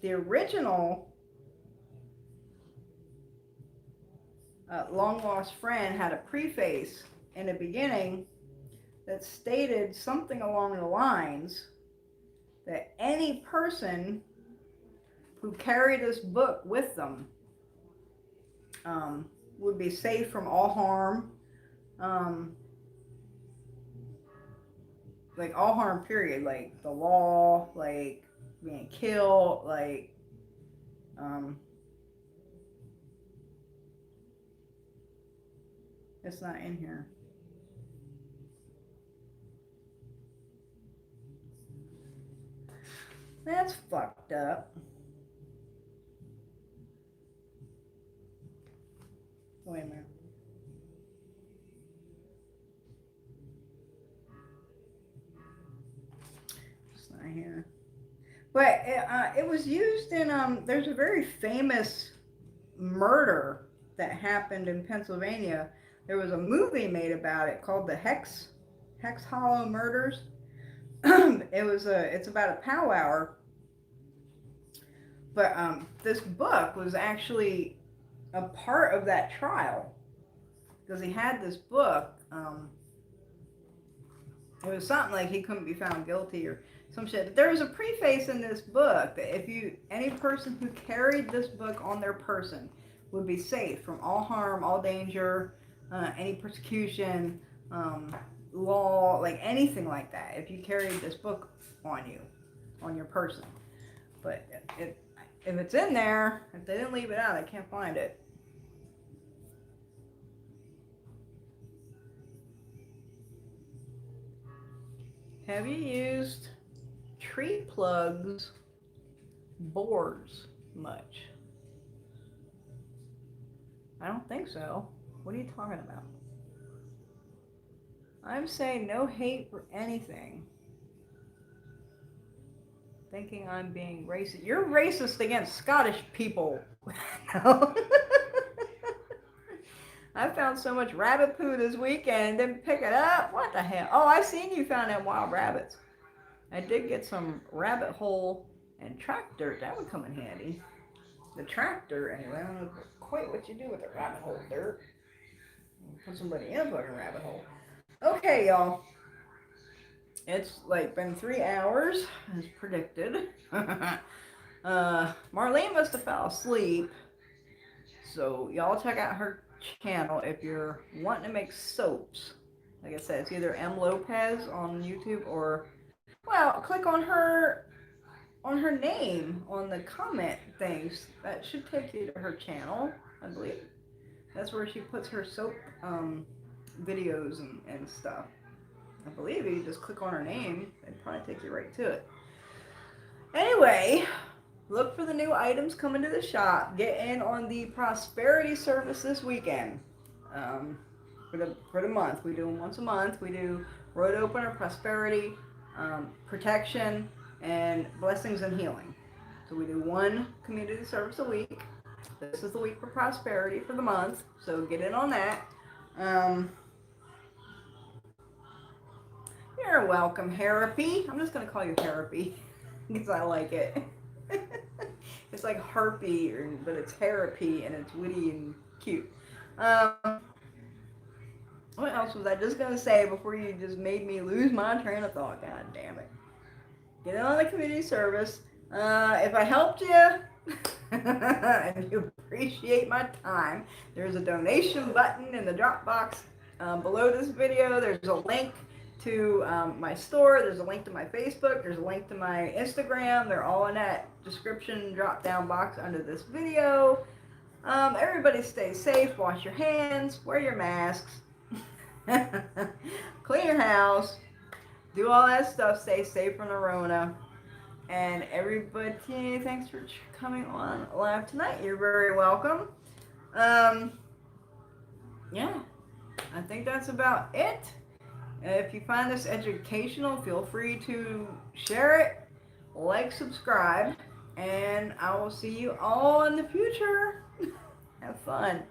The original Long Lost Friend had a preface in the beginning that stated something along the lines that any person who carried this book with them would be safe from all harm. Like all harm period, like the law, like being killed, like it's not in here. That's fucked up. Wait a minute. It's not here. But it was used in, there's a very famous murder that happened in Pennsylvania. There was a movie made about it called the Hex Hollow Murders. It's about a powwow. But this book was actually a part of that trial because he had this book. It was something like he couldn't be found guilty or some shit. But there was a preface in this book that any person who carried this book on their person would be safe from all harm, all danger, any persecution, law, like anything like that. If you carried this book on you, on your person. But if it's in there, if they didn't leave it out, I can't find it. Have you used tree plugs boards much? I don't think so. What are you talking about? I'm saying no hate for anything. thinking I'm being racist. You're racist against Scottish people. No. I found so much rabbit poo this weekend, didn't pick it up. What the hell? Oh, I seen you found them wild rabbits. I did get some rabbit hole and track dirt. That would come in handy. The tractor, anyway. I don't know quite what you do with the rabbit hole dirt. Put somebody in a fucking rabbit hole. Okay, y'all. It's like been 3 hours, as predicted. Marlene must have fell asleep. So y'all check out her channel if you're wanting to make soaps. Like I said, it's either M Lopez on YouTube or, well, click on her name on the comment things. That should take you to her channel, I believe. That's where she puts her soap videos and stuff. I believe you just click on her name, it'd probably take you right to it. Anyway, look for the new items coming to the shop. Get in on the prosperity service this weekend. For the month, we do them once a month. We do road opener, prosperity, protection, and blessings and healing. So we do one community service a week. This is the week for prosperity for the month, so get in on that. You're welcome, Harpy. I'm just gonna call you Harpy because I like it. It's like Harpy, but it's Harpy and it's witty and cute. What else was I just gonna say before you just made me lose my train of thought? God damn it. Get in on the community service. If I helped you and you appreciate my time, there's a donation button in the drop box below this video. There's a link to my store. There's a link to my Facebook. There's a link to my Instagram. They're all in that description drop down box under this video. Everybody stay safe. Wash your hands. Wear your masks. Clean your house. Do all that stuff. Stay safe from the Rona. And everybody, thanks for coming on live tonight. You're very welcome. Yeah, I think that's about it. If you find this educational, feel free to share it, like, subscribe, and I will see you all in the future. Have fun.